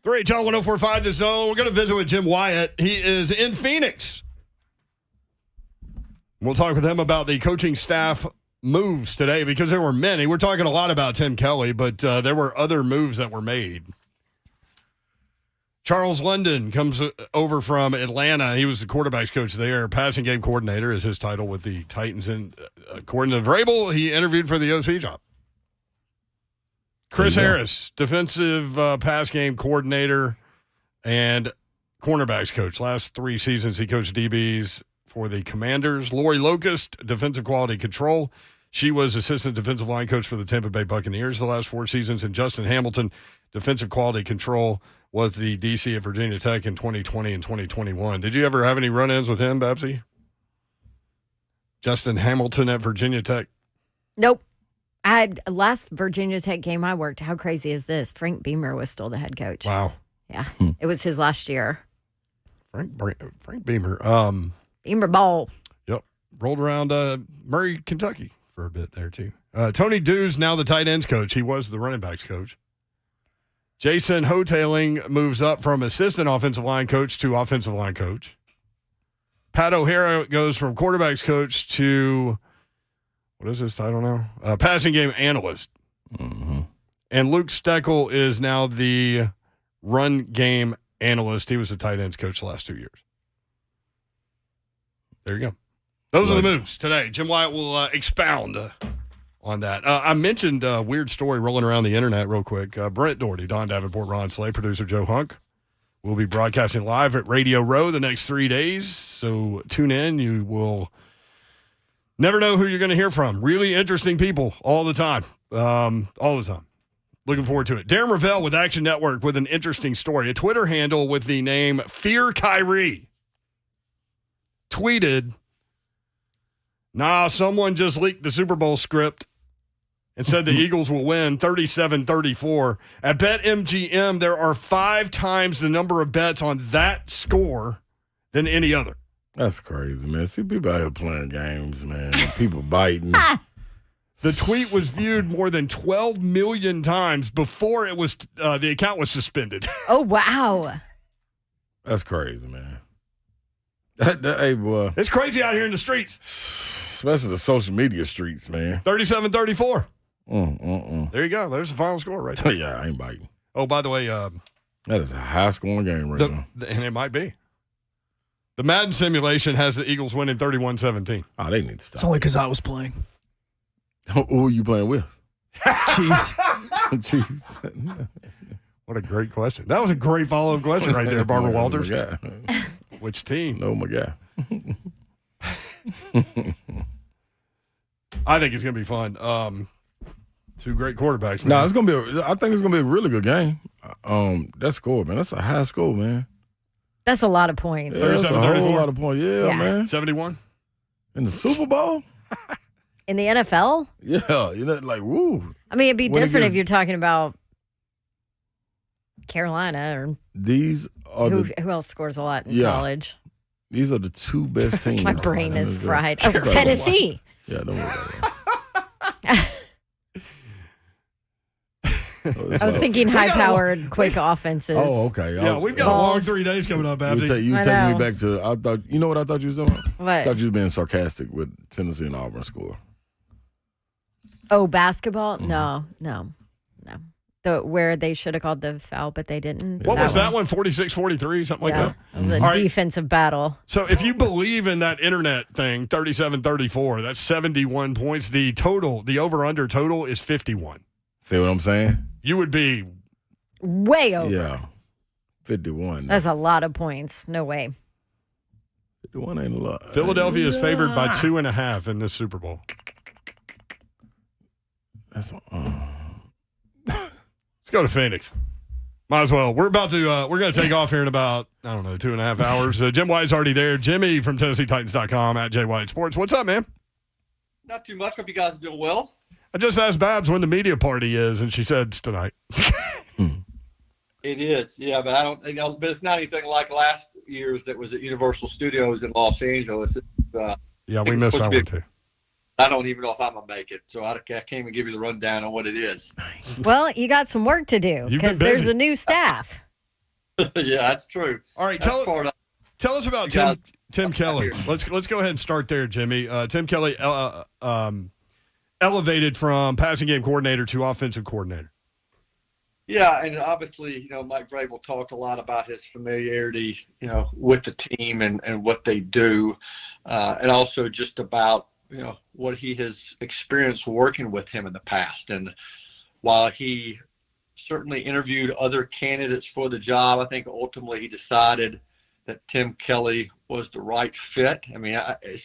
3HL 1045 The Zone. We're going to visit with Jim Wyatt. He is in Phoenix. We'll talk with him about the coaching staff moves today because there were many. We're talking a lot about Tim Kelly, but there were other moves that were made. Charles London comes over from Atlanta. He was the quarterback's coach there. Passing game coordinator is his title with the Titans. And according to Vrabel, he interviewed for the OC job. Chris Harris, defensive pass game coordinator and cornerbacks coach. Last 3 seasons, he coached DBs for the Commanders. Lori Locust, defensive quality control. She was assistant defensive line coach for the Tampa Bay Buccaneers the last 4 seasons. And Justin Hamilton, defensive quality control, was the DC at Virginia Tech in 2020 and 2021. Did you ever have any run-ins with him, Babsy? Justin Hamilton at Virginia Tech? Nope. Last Virginia Tech game I worked, how crazy is this? Frank Beamer was still the head coach. Wow. Yeah. It was his last year. Frank Beamer. Beamer ball. Yep. Rolled around Murray, Kentucky for a bit there, too. Tony Dews, now the tight ends coach. He was the running backs coach. Jason Hotailing moves up from assistant offensive line coach to offensive line coach. Pat O'Hara goes from quarterbacks coach to, what is his title now? Passing game analyst. Mm-hmm. And Luke Steckel is now the run game analyst. He was the tight ends coach the last 2 years. There you go. Those are the moves today. Jim Wyatt will expound on that. I mentioned a weird story rolling around the internet real quick. Brent Doherty, Don Davenport, Ron Slay, producer Joe Hunk. We'll be broadcasting live at Radio Row the next 3 days, so tune in. You will never know who you're going to hear from. Really interesting people all the time. All the time. Looking forward to it. Darren Ravel with Action Network with an interesting story. A Twitter handle with the name Fear Kyrie tweeted, someone just leaked the Super Bowl script and said the Eagles will win 37-34. At BetMGM, there are 5 times the number of bets on that score than any other. That's crazy, man. See, people out here playing games, man. People biting. The tweet was viewed more than 12 million times before it was the account was suspended. Oh, wow. That's crazy, man. Hey, boy. It's crazy out here in the streets. Especially the social media streets, man. 37-34. There you go. There's the final score right there. Yeah, I ain't biting. Oh, by the way. That is a high-scoring game right now. And it might be. The Madden simulation has the Eagles winning 31-17. Oh, they need to stop. It's only because I was playing. Who are you playing with? Chiefs. Chiefs. What a great question. That was a great follow-up question right there, Barbara Walters. Which team? No, my guy. I think it's going to be fun. 2 great quarterbacks, man. No, it's going to be. I think it's going to be a really good game. That score, man. That's a high score, man. That's a lot of points. Yeah, that's a whole lot of points. Yeah, man. 71 in the Super Bowl. In the NFL? Yeah, like woo. I mean, it'd be different if you're talking about Carolina or these are who else scores a lot in college. These are the 2 best teams. My brain is fried. Oh, Tennessee. Yeah, don't worry about that. I was thinking high-powered, quick offenses. Oh, okay. Yeah, we've got a long 3 days coming up, Babsy. You take me back to. I thought. You know what I thought you was doing? What? I thought you was being sarcastic with Tennessee and Auburn score. Oh, basketball? No. Where they should have called the foul, but they didn't. What was that one? 46-43, something like that? It was a defensive battle. So if you believe in that internet thing, 37-34, that's 71 points. The over-under total is 51. See what I'm saying? You would be way over. Yeah. 51. That's a lot of points. No way. 51 ain't a lot. Philadelphia is favored by 2.5 in this Super Bowl. That's Let's go to Phoenix. Might as well. We're going to take off here in about, 2.5 hours. Jim White's already there. Jimmy from TennesseeTitans.com at Jay White Sports. What's up, man? Not too much. Hope you guys are doing well. I just asked Babs when the media party is, and she said it's tonight. It is, yeah, but but it's not anything like last year's that was at Universal Studios in Los Angeles. Yeah, we missed that one too. I don't even know if I'm going to make it, so I can't even give you the rundown on what it is. Well, you got some work to do because there's a new staff. Yeah, that's true. All right, That's tell us about Tim Kelly. Let's go ahead and start there, Jimmy. Tim Kelly elevated from passing game coordinator to offensive coordinator. Yeah, and obviously, Mike Vrabel talked a lot about his familiarity, with the team and what they do, and also just about, what he has experienced working with him in the past. And while he certainly interviewed other candidates for the job, I think ultimately he decided that Tim Kelly was the right fit. I mean,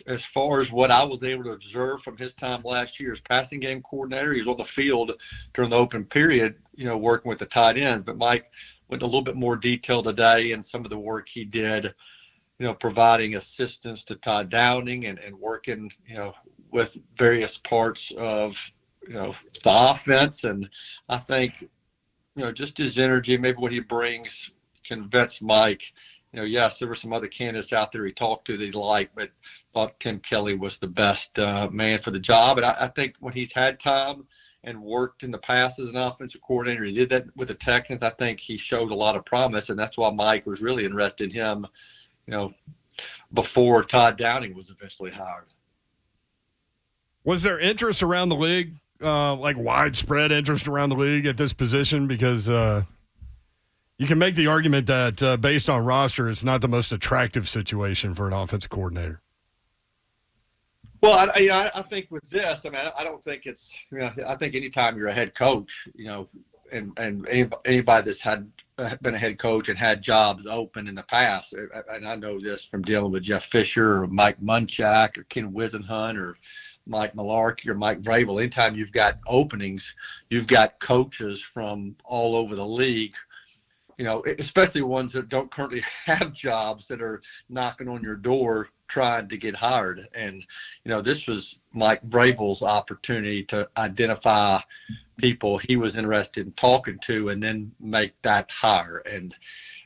as far as what I was able to observe from his time last year as passing game coordinator, he was on the field during the open period, working with the tight ends. But Mike went a little bit more detail today in some of the work he did, providing assistance to Todd Downing and working, with various parts of, the offense. And I think, just his energy, maybe what he brings convinced Mike. Yes, there were some other candidates out there he talked to that he liked, but thought Tim Kelly was the best man for the job. And I think when he's had time and worked in the past as an offensive coordinator, he did that with the Texans. I think he showed a lot of promise, and that's why Mike was really interested in him, before Todd Downing was eventually hired. Was there interest around the league, like widespread interest around the league at this position? Because you can make the argument that based on roster, it's not the most attractive situation for an offensive coordinator. Well, I think with this, I don't think it's, I think anytime you're a head coach, and anybody that's been a head coach and had jobs open in the past, and I know this from dealing with Jeff Fisher or Mike Munchak or Ken Wisenhunt or Mike Malarkey or Mike Vrabel, anytime you've got openings, you've got coaches from all over the league, especially ones that don't currently have jobs that are knocking on your door trying to get hired. And, this was Mike Vrabel's opportunity to identify people he was interested in talking to and then make that hire. And,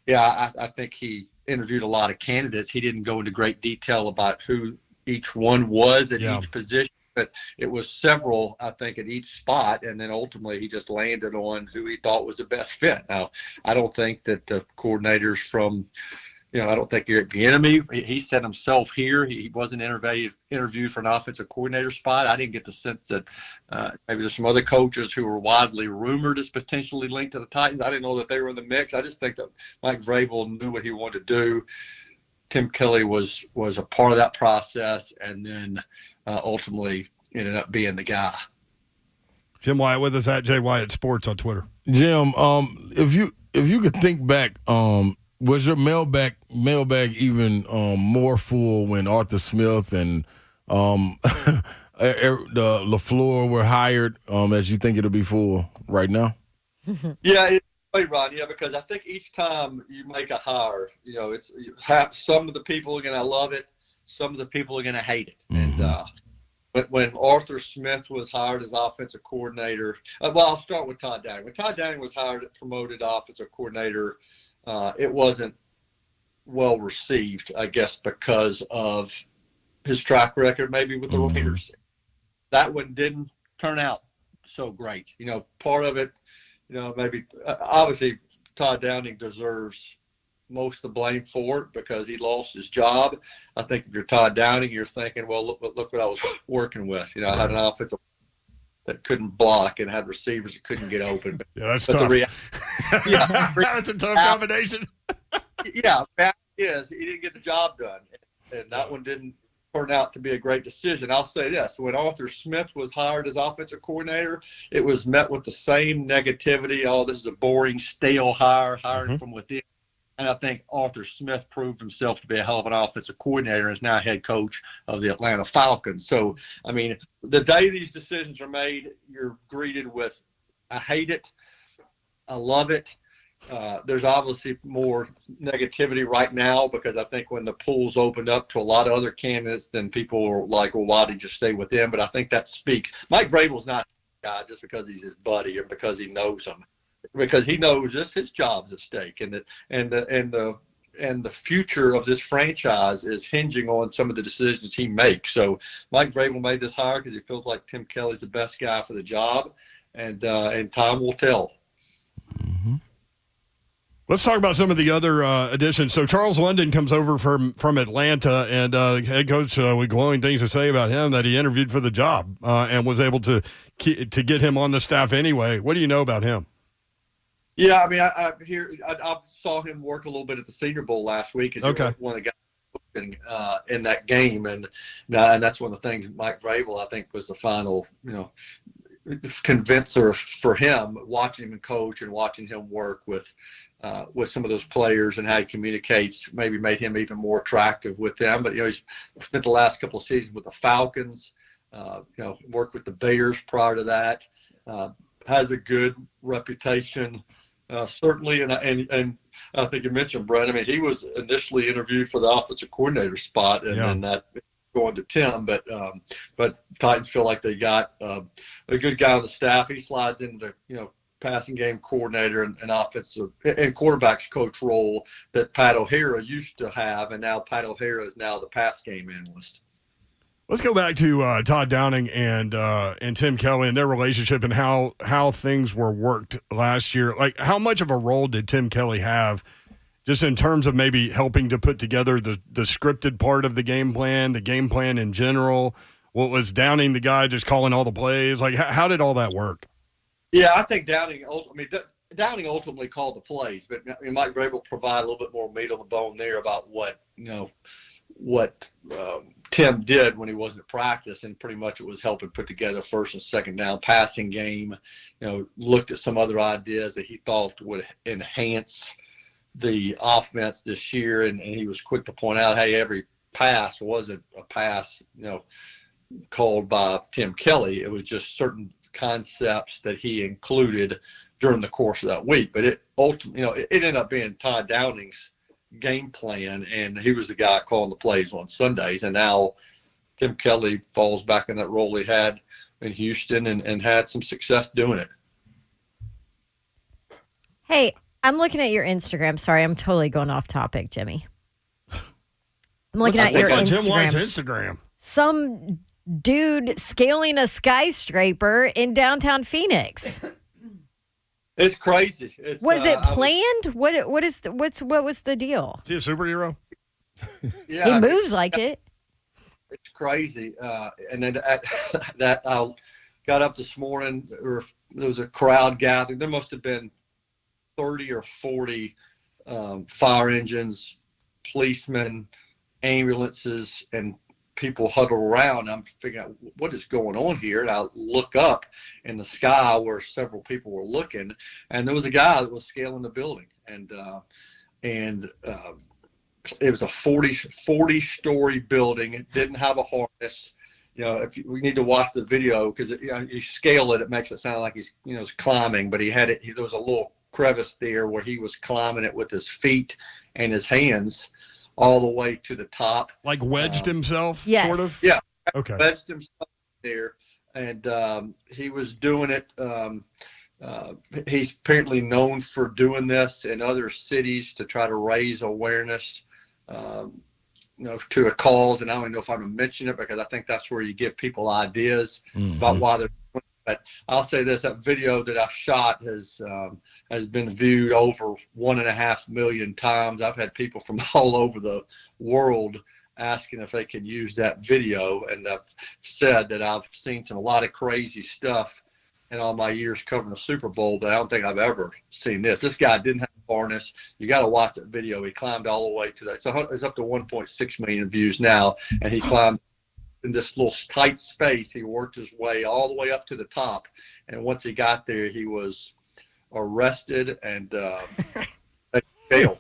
I think he interviewed a lot of candidates. He didn't go into great detail about who each one was at each position, but it was several, I think, at each spot. And then ultimately he just landed on who he thought was the best fit. Now, I don't think that the coordinators from, I don't think Eric Bieniemy, he said himself here, he wasn't interviewed for an offensive coordinator spot. I didn't get the sense that maybe there's some other coaches who were widely rumored as potentially linked to the Titans. I didn't know that they were in the mix. I just think that Mike Vrabel knew what he wanted to do. Tim Kelly was a part of that process, and then ultimately ended up being the guy. Jim Wyatt with us at Jay Wyatt Sports on Twitter. Jim, if you could think back, was your mailbag even more full when Arthur Smith and the LaFleur were hired, as you think it'll be full right now? Yeah, right, Ron. Yeah, because I think each time you make a hire, some of the people are going to love it, some of the people are going to hate it. Mm-hmm. And when Arthur Smith was hired as offensive coordinator, I'll start with Todd Downing. When Todd Downing was promoted offensive coordinator, it wasn't well received, I guess, because of his track record, maybe with the Raiders. That one didn't turn out so great. Part of it, maybe obviously Todd Downing deserves most of the blame for it because he lost his job. I think if you're Todd Downing, you're thinking, well, look what I was working with. I had an offensive that couldn't block and had receivers that couldn't get open. Yeah, that's tough. That's a tough combination. Fact is, he didn't get the job done, and that one didn't turn out to be a great decision. I'll say this: when Arthur Smith was hired as offensive coordinator, it was met with the same negativity. Oh, this is a boring, stale hiring from within. And I think Arthur Smith proved himself to be a hell of an offensive coordinator and is now head coach of the Atlanta Falcons. So, the day these decisions are made, you're greeted with, I hate it, I love it. There's obviously more negativity right now because I think when the pool's opened up to a lot of other candidates, then people are like, well, why did you stay with them? But I think that speaks. Mike Vrabel's not a guy just because he's his buddy or because he knows him. Because he knows his job's at stake, and the future of this franchise is hinging on some of the decisions he makes. So Mike Vrabel made this hire because he feels like Tim Kelly's the best guy for the job, and time will tell. Mm-hmm. Let's talk about some of the other additions. So Charles London comes over from Atlanta, and head coach with glowing things to say about him, that he interviewed for the job and was able to get him on the staff anyway. What do you know about him? Yeah, I mean, I saw him work a little bit at the Senior Bowl last week as Okay. one of the guys in that game, and that's one of the things Mike Vrabel, I think, was the final, convincer for him, watching him coach and watching him work with some of those players and how he communicates, maybe made him even more attractive with them. But he's spent the last couple of seasons with the Falcons, worked with the Bears prior to that, has a good reputation, certainly. And I think you mentioned, Brett, I mean, he was initially interviewed for the offensive coordinator spot, and then that going to Tim, but Titans feel like they got a good guy on the staff. He slides into the passing game coordinator and offensive and quarterbacks coach role that Pat O'Hara used to have, and now Pat O'Hara is now the pass game analyst. Let's go back to Todd Downing and Tim Kelly and their relationship and how things were worked last year. Like, how much of a role did Tim Kelly have just in terms of maybe helping to put together the scripted part of the game plan in general? What was Downing the guy just calling all the plays? Like, how did all that work? Yeah, I think Downing ultimately called the plays, but Mike Vrabel provided a little bit more meat on the bone there about what Tim did when he wasn't at practice, and pretty much it was helping put together first and second down passing game. Looked at some other ideas that he thought would enhance the offense this year, and he was quick to point out, hey, every pass wasn't a pass, called by Tim Kelly. It was just certain concepts that he included during the course of that week. But it ultimately, it ended up being Todd Downing's game plan, and he was the guy calling the plays on Sundays. And now Tim Kelly falls back in that role he had in Houston and had some success doing it. Hey, I'm looking at your Instagram. Sorry, I'm totally going off topic, Jimmy. I'm looking at your on Instagram. Jim White's Instagram? Some dude scaling a skyscraper in downtown Phoenix. It's crazy. Was it planned? What was the deal? Is he a superhero? Yeah, he moves like it. It's crazy. And then that I got up this morning, or there was a crowd gathering. There must have been 30 or 40 fire engines, policemen, ambulances, and people huddle around. I'm figuring out what is going on here, and I look up in the sky where several people were looking, and there was a guy that was scaling the building, and it was a 40-story building. It didn't have a harness. We need to watch the video, because you scale it makes it sound like he's climbing, but there was a little crevice there where he was climbing it with his feet and his hands all the way to the top. Like wedged himself, yes. sort of? Yeah. Okay. Wedged himself there. And he was doing it. He's apparently known for doing this in other cities to try to raise awareness, to a cause. And I don't even know if I'm going to mention it, because I think that's where you give people ideas about why they're doing it. But I'll say this, that video that I shot has been viewed over 1.5 million times. I've had people from all over the world asking if they can use that video. And I've said that I've seen a lot of crazy stuff in all my years covering the Super Bowl, but I don't think I've ever seen this. This guy didn't have a harness. You got to watch that video. He climbed all the way to that. So it's up to 1.6 million views now, and he climbed in this little tight space. He worked his way all the way up to the top, and once he got there, he was arrested and jailed.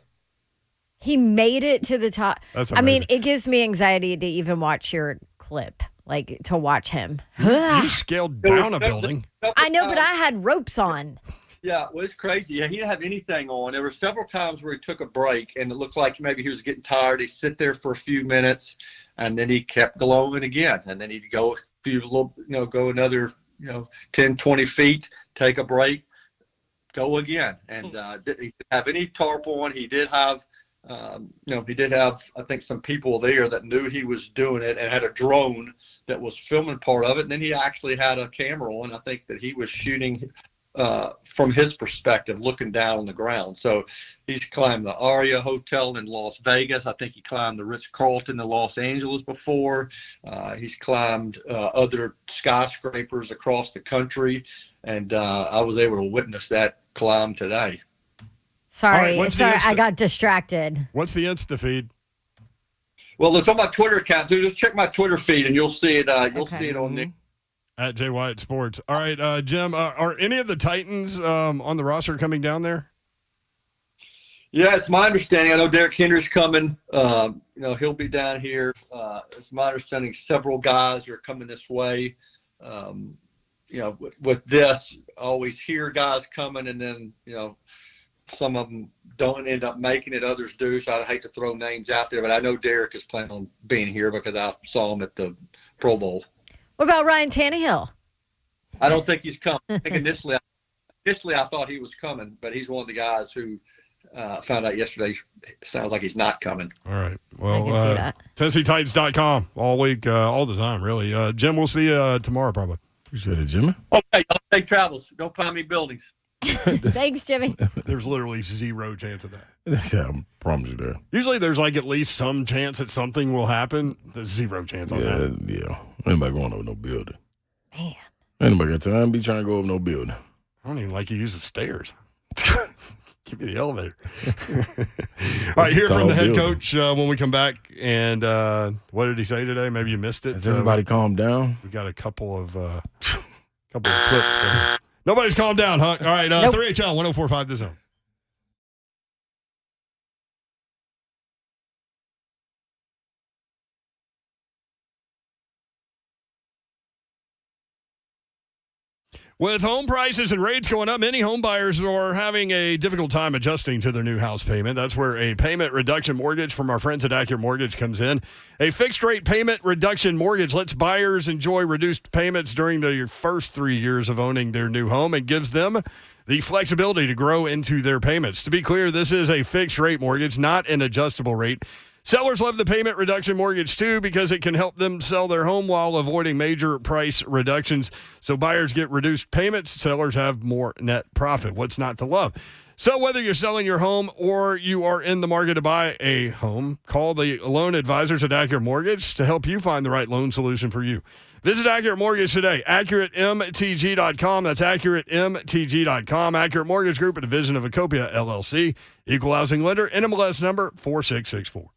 He made it to the top. That's I mean, amazing. it gives me anxiety to even watch your clip, like to watch him. You scaled down a building. I know, but I had ropes on. Yeah, well, it's crazy. Yeah, he didn't have anything on. There were several times where he took a break, and it looked like maybe he was getting tired. He'd sit there for a few minutes, and then he kept going again. And then he'd go go another, 10, 20 feet, take a break, go again. And he didn't have any tarp on. He did have, I think, some people there that knew he was doing it and had a drone that was filming part of it. And then he actually had a camera on. I think that he was shooting from his perspective, looking down on the ground. So he's climbed the Aria Hotel in Las Vegas. I think he climbed the Ritz-Carlton in Los Angeles before. He's climbed other skyscrapers across the country, and I was able to witness that climb today. Sorry, what's the I got distracted. What's the Insta feed? Well, it's on my Twitter account, so just check my Twitter feed, and you'll see it. You'll see it on Nick. At Jay Wyatt Sports. All right, Jim, are any of the Titans on the roster coming down there? Yeah, it's my understanding. I know Derrick Henry's coming. He'll be down here. It's my understanding several guys are coming this way. With this, I always hear guys coming, and then, some of them don't end up making it. Others do, so I'd hate to throw names out there. But I know Derrick is planning on being here because I saw him at the Pro Bowl. What about Ryan Tannehill? I don't think he's coming. I think initially I thought he was coming, but he's one of the guys who found out yesterday sounds like he's not coming. All right. Well, I can see that. TennesseeTitans.com all week, all the time, really. Jim, we'll see you tomorrow, probably. Appreciate it, Jimmy. Okay, y'all safe travels. Don't climb any buildings. Thanks, Jimmy. There's literally zero chance of that. Yeah, I promise you that. Usually there's like at least some chance that something will happen. There's zero chance on that. Yeah. Anybody going over no building. Man. Anybody got time to be trying to go over no building. I don't even like you use the stairs. Give me the elevator. All right, hear from the head coach when we come back. And what did he say today? Maybe you missed it. Has everybody calmed down? We got a couple of clips. Nobody's calmed down, Huck. All right, 3HL 104.5 The Zone. With home prices and rates going up, many home buyers are having a difficult time adjusting to their new house payment. That's where a payment reduction mortgage from our friends at Accurate Mortgage comes in. A fixed rate payment reduction mortgage lets buyers enjoy reduced payments during the first 3 years of owning their new home and gives them the flexibility to grow into their payments. To be clear, this is a fixed rate mortgage, not an adjustable rate. Sellers love the payment reduction mortgage, too, because it can help them sell their home while avoiding major price reductions. So buyers get reduced payments. Sellers have more net profit. What's not to love? So whether you're selling your home or you are in the market to buy a home, call the loan advisors at Accurate Mortgage to help you find the right loan solution for you. Visit Accurate Mortgage today, AccurateMTG.com. That's AccurateMTG.com. Accurate Mortgage Group, a division of Acopia, LLC. Equal housing lender, NMLS number 4664.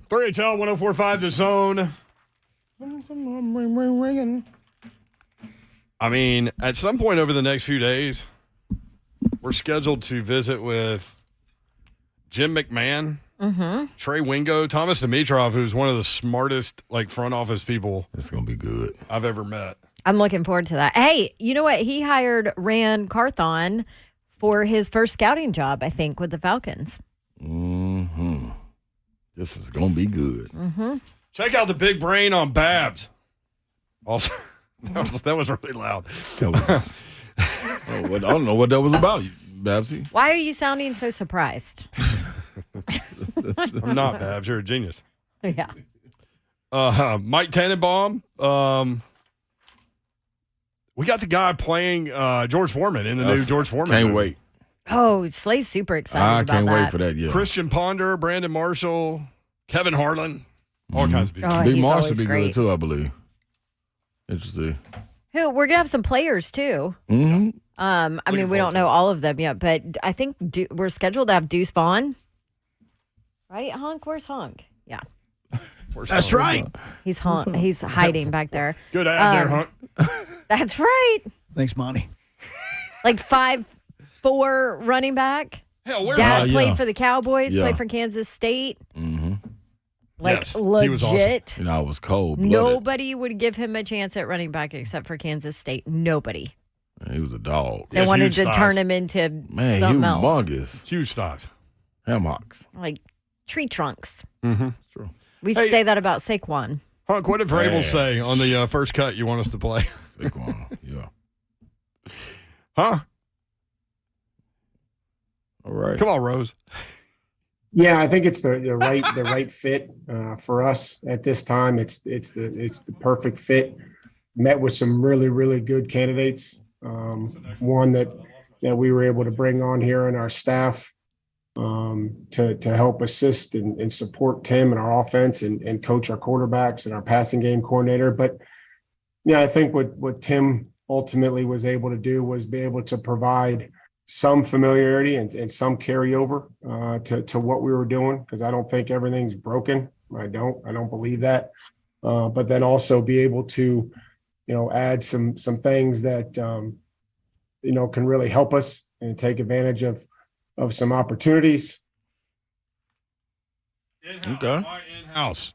3HL 1045 The Zone. I mean, at some point over the next few days, we're scheduled to visit with Jim McMahon, Trey Wingo, Thomas Dimitrov, who's one of the smartest front office people. It's gonna be good. I've ever met. I'm looking forward to that. Hey, you know what? He hired Rand Carthon for his first scouting job, I think, with the Falcons. This is gonna be good. Check out the big brain on Babs. Also, that was really loud. That was, I don't know what that was about, Babsy. Why are you sounding so surprised? I'm not, Babs. You're a genius. Yeah. Mike Tannenbaum. We got the guy playing George Foreman in the new George Foreman. Can't movie. wait. Oh, Slay's super excited I about can't that. wait for that. Yeah. Christian Ponder, Brandon Marshall, Kevin Harlan, all kinds of people. Oh, Big he's Marshall always be great. good too, I believe. Interesting. Who? We're going to have some players, too. Mm-hmm. I mean, we don't know all of them yet, but I think we're scheduled to have Deuce Vaughn. Right, Hunk? Where's Hunk? Yeah. That's right. He's hiding back there. Good ad there, Hunk. That's right. Thanks, Monty. 5'4" running back. Hell, where Dad yeah. played for the Cowboys, Yeah. played for Kansas State. Mm-hmm. Yes, he legit. was awesome. You know, I was cold. Nobody would give him a chance at running back except for Kansas State. Nobody. He was a dog. They wanted to turn him into Man, something else. humongous. Huge thighs. Hammocks. Like tree trunks. Mm-hmm. True. We used to say that about Saquon. Hunk, what did Vrabel say on the first cut you want us to play? Saquon, yeah. Huh? All right. Come on, Rose. Yeah, I think it's the right fit for us at this time. It's the perfect fit. Met with some really good candidates. One that we were able to bring on here in our staff to help assist and support Tim and our offense and coach our quarterbacks and our passing game coordinator. But yeah, I think what Tim ultimately was able to do was be able to provide some familiarity and some carryover to what we were doing, because I don't think everything's broken. I don't believe that. But then also be able to, add some things that can really help us and take advantage of some opportunities. Okay. In-house.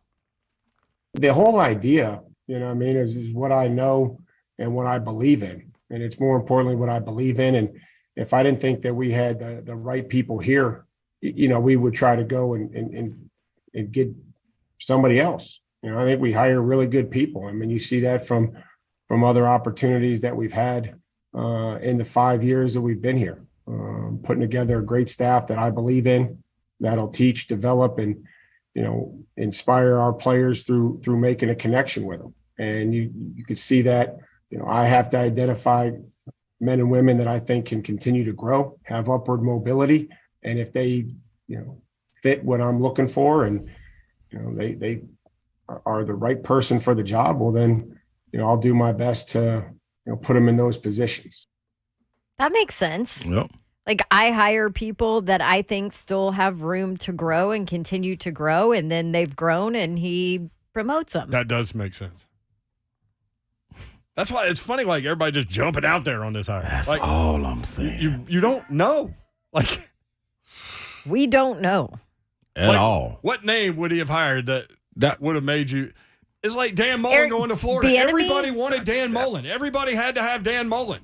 The whole idea, is what I know and what I believe in. And it's more importantly what I believe in. And if I didn't think that we had the right people here, we would try to go and get somebody else. I think we hire really good people. I mean, you see that from other opportunities that we've had in the 5 years that we've been here, putting together a great staff that I believe in, that'll teach, develop, and inspire our players through making a connection with them. And you could see that. I have to identify men and women that I think can continue to grow, have upward mobility, and if they fit what I'm looking for, and they are the right person for the job, well then I'll do my best to put them in those positions. That makes sense. Yep. I hire people that I think still have room to grow and continue to grow, and then they've grown and he promotes them. That does make sense. That's why it's funny, everybody just jumping out there on this hire. That's all I'm saying. You don't know. We don't know. At all. What name would he have hired that would have made you? It's like Dan Mullen Eric going to Florida. Bieniemy? Everybody wanted Dan Mullen. Everybody had to have Dan Mullen.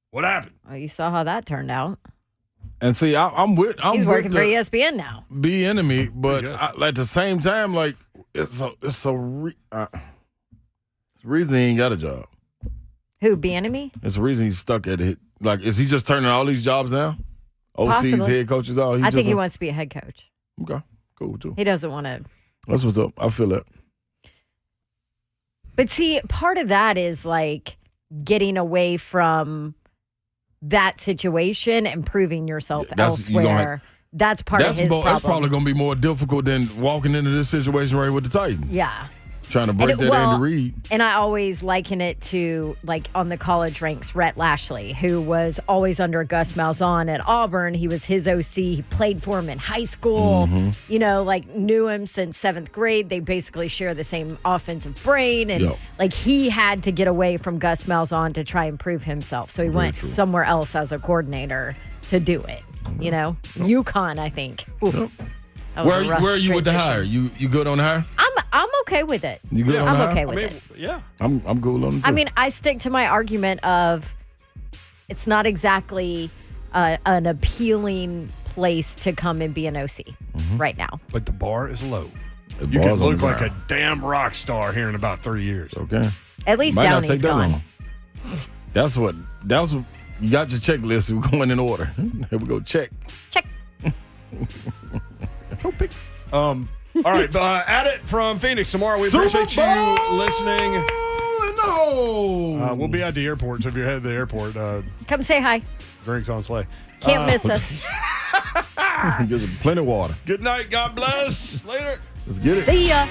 What happened? Oh, you saw how that turned out. And see, I'm He's working with for ESPN now. Bieniemy, but at the same time, it's the reason he ain't got a job. Who, Bieniemy? It's the reason he's stuck at it. Is he just turning all these jobs down? OCs, Possibly. head coaches, all. I think he wants to be a head coach. Okay, cool too. He doesn't want to. That's what's up. I feel that. But see, part of that is getting away from that situation and proving yourself elsewhere. That's part of his problem. That's probably going to be more difficult than walking into this situation right with the Titans. Yeah. Trying to break that Andy Reid. And I always liken it to, like, on the college ranks, Rhett Lashley, who was always under Gus Malzahn at Auburn. He was his OC. He played for him in high school. You know, like, knew him since 7th grade. They basically share the same offensive brain. And, like, he had to get away from Gus Malzahn to try and prove himself. So he went somewhere else as a coordinator to do it. You know? UConn, I think. Oof. Where are you with the hire? You good on the hire? I'm okay with it. You good on the hire? I'm okay with it. Yeah. I'm cool on it too. I mean, I stick to my argument of it's not exactly an appealing place to come and be an OC right now. But the bar is low. The You bar's could on look the like a ground. damn rock star here in about 3 years. Okay. At least Might not Downey's take that gone. long. That's what you got your checklist. We're going in order. Here we go. Check. All right, at it from Phoenix tomorrow. We Super appreciate you Bowl listening. No. We'll be at the airport, so if you're headed to the airport, Come say hi. drinks on sleigh. Can't miss us. Get plenty of water. Good night. God bless. Later. Let's get it. See ya.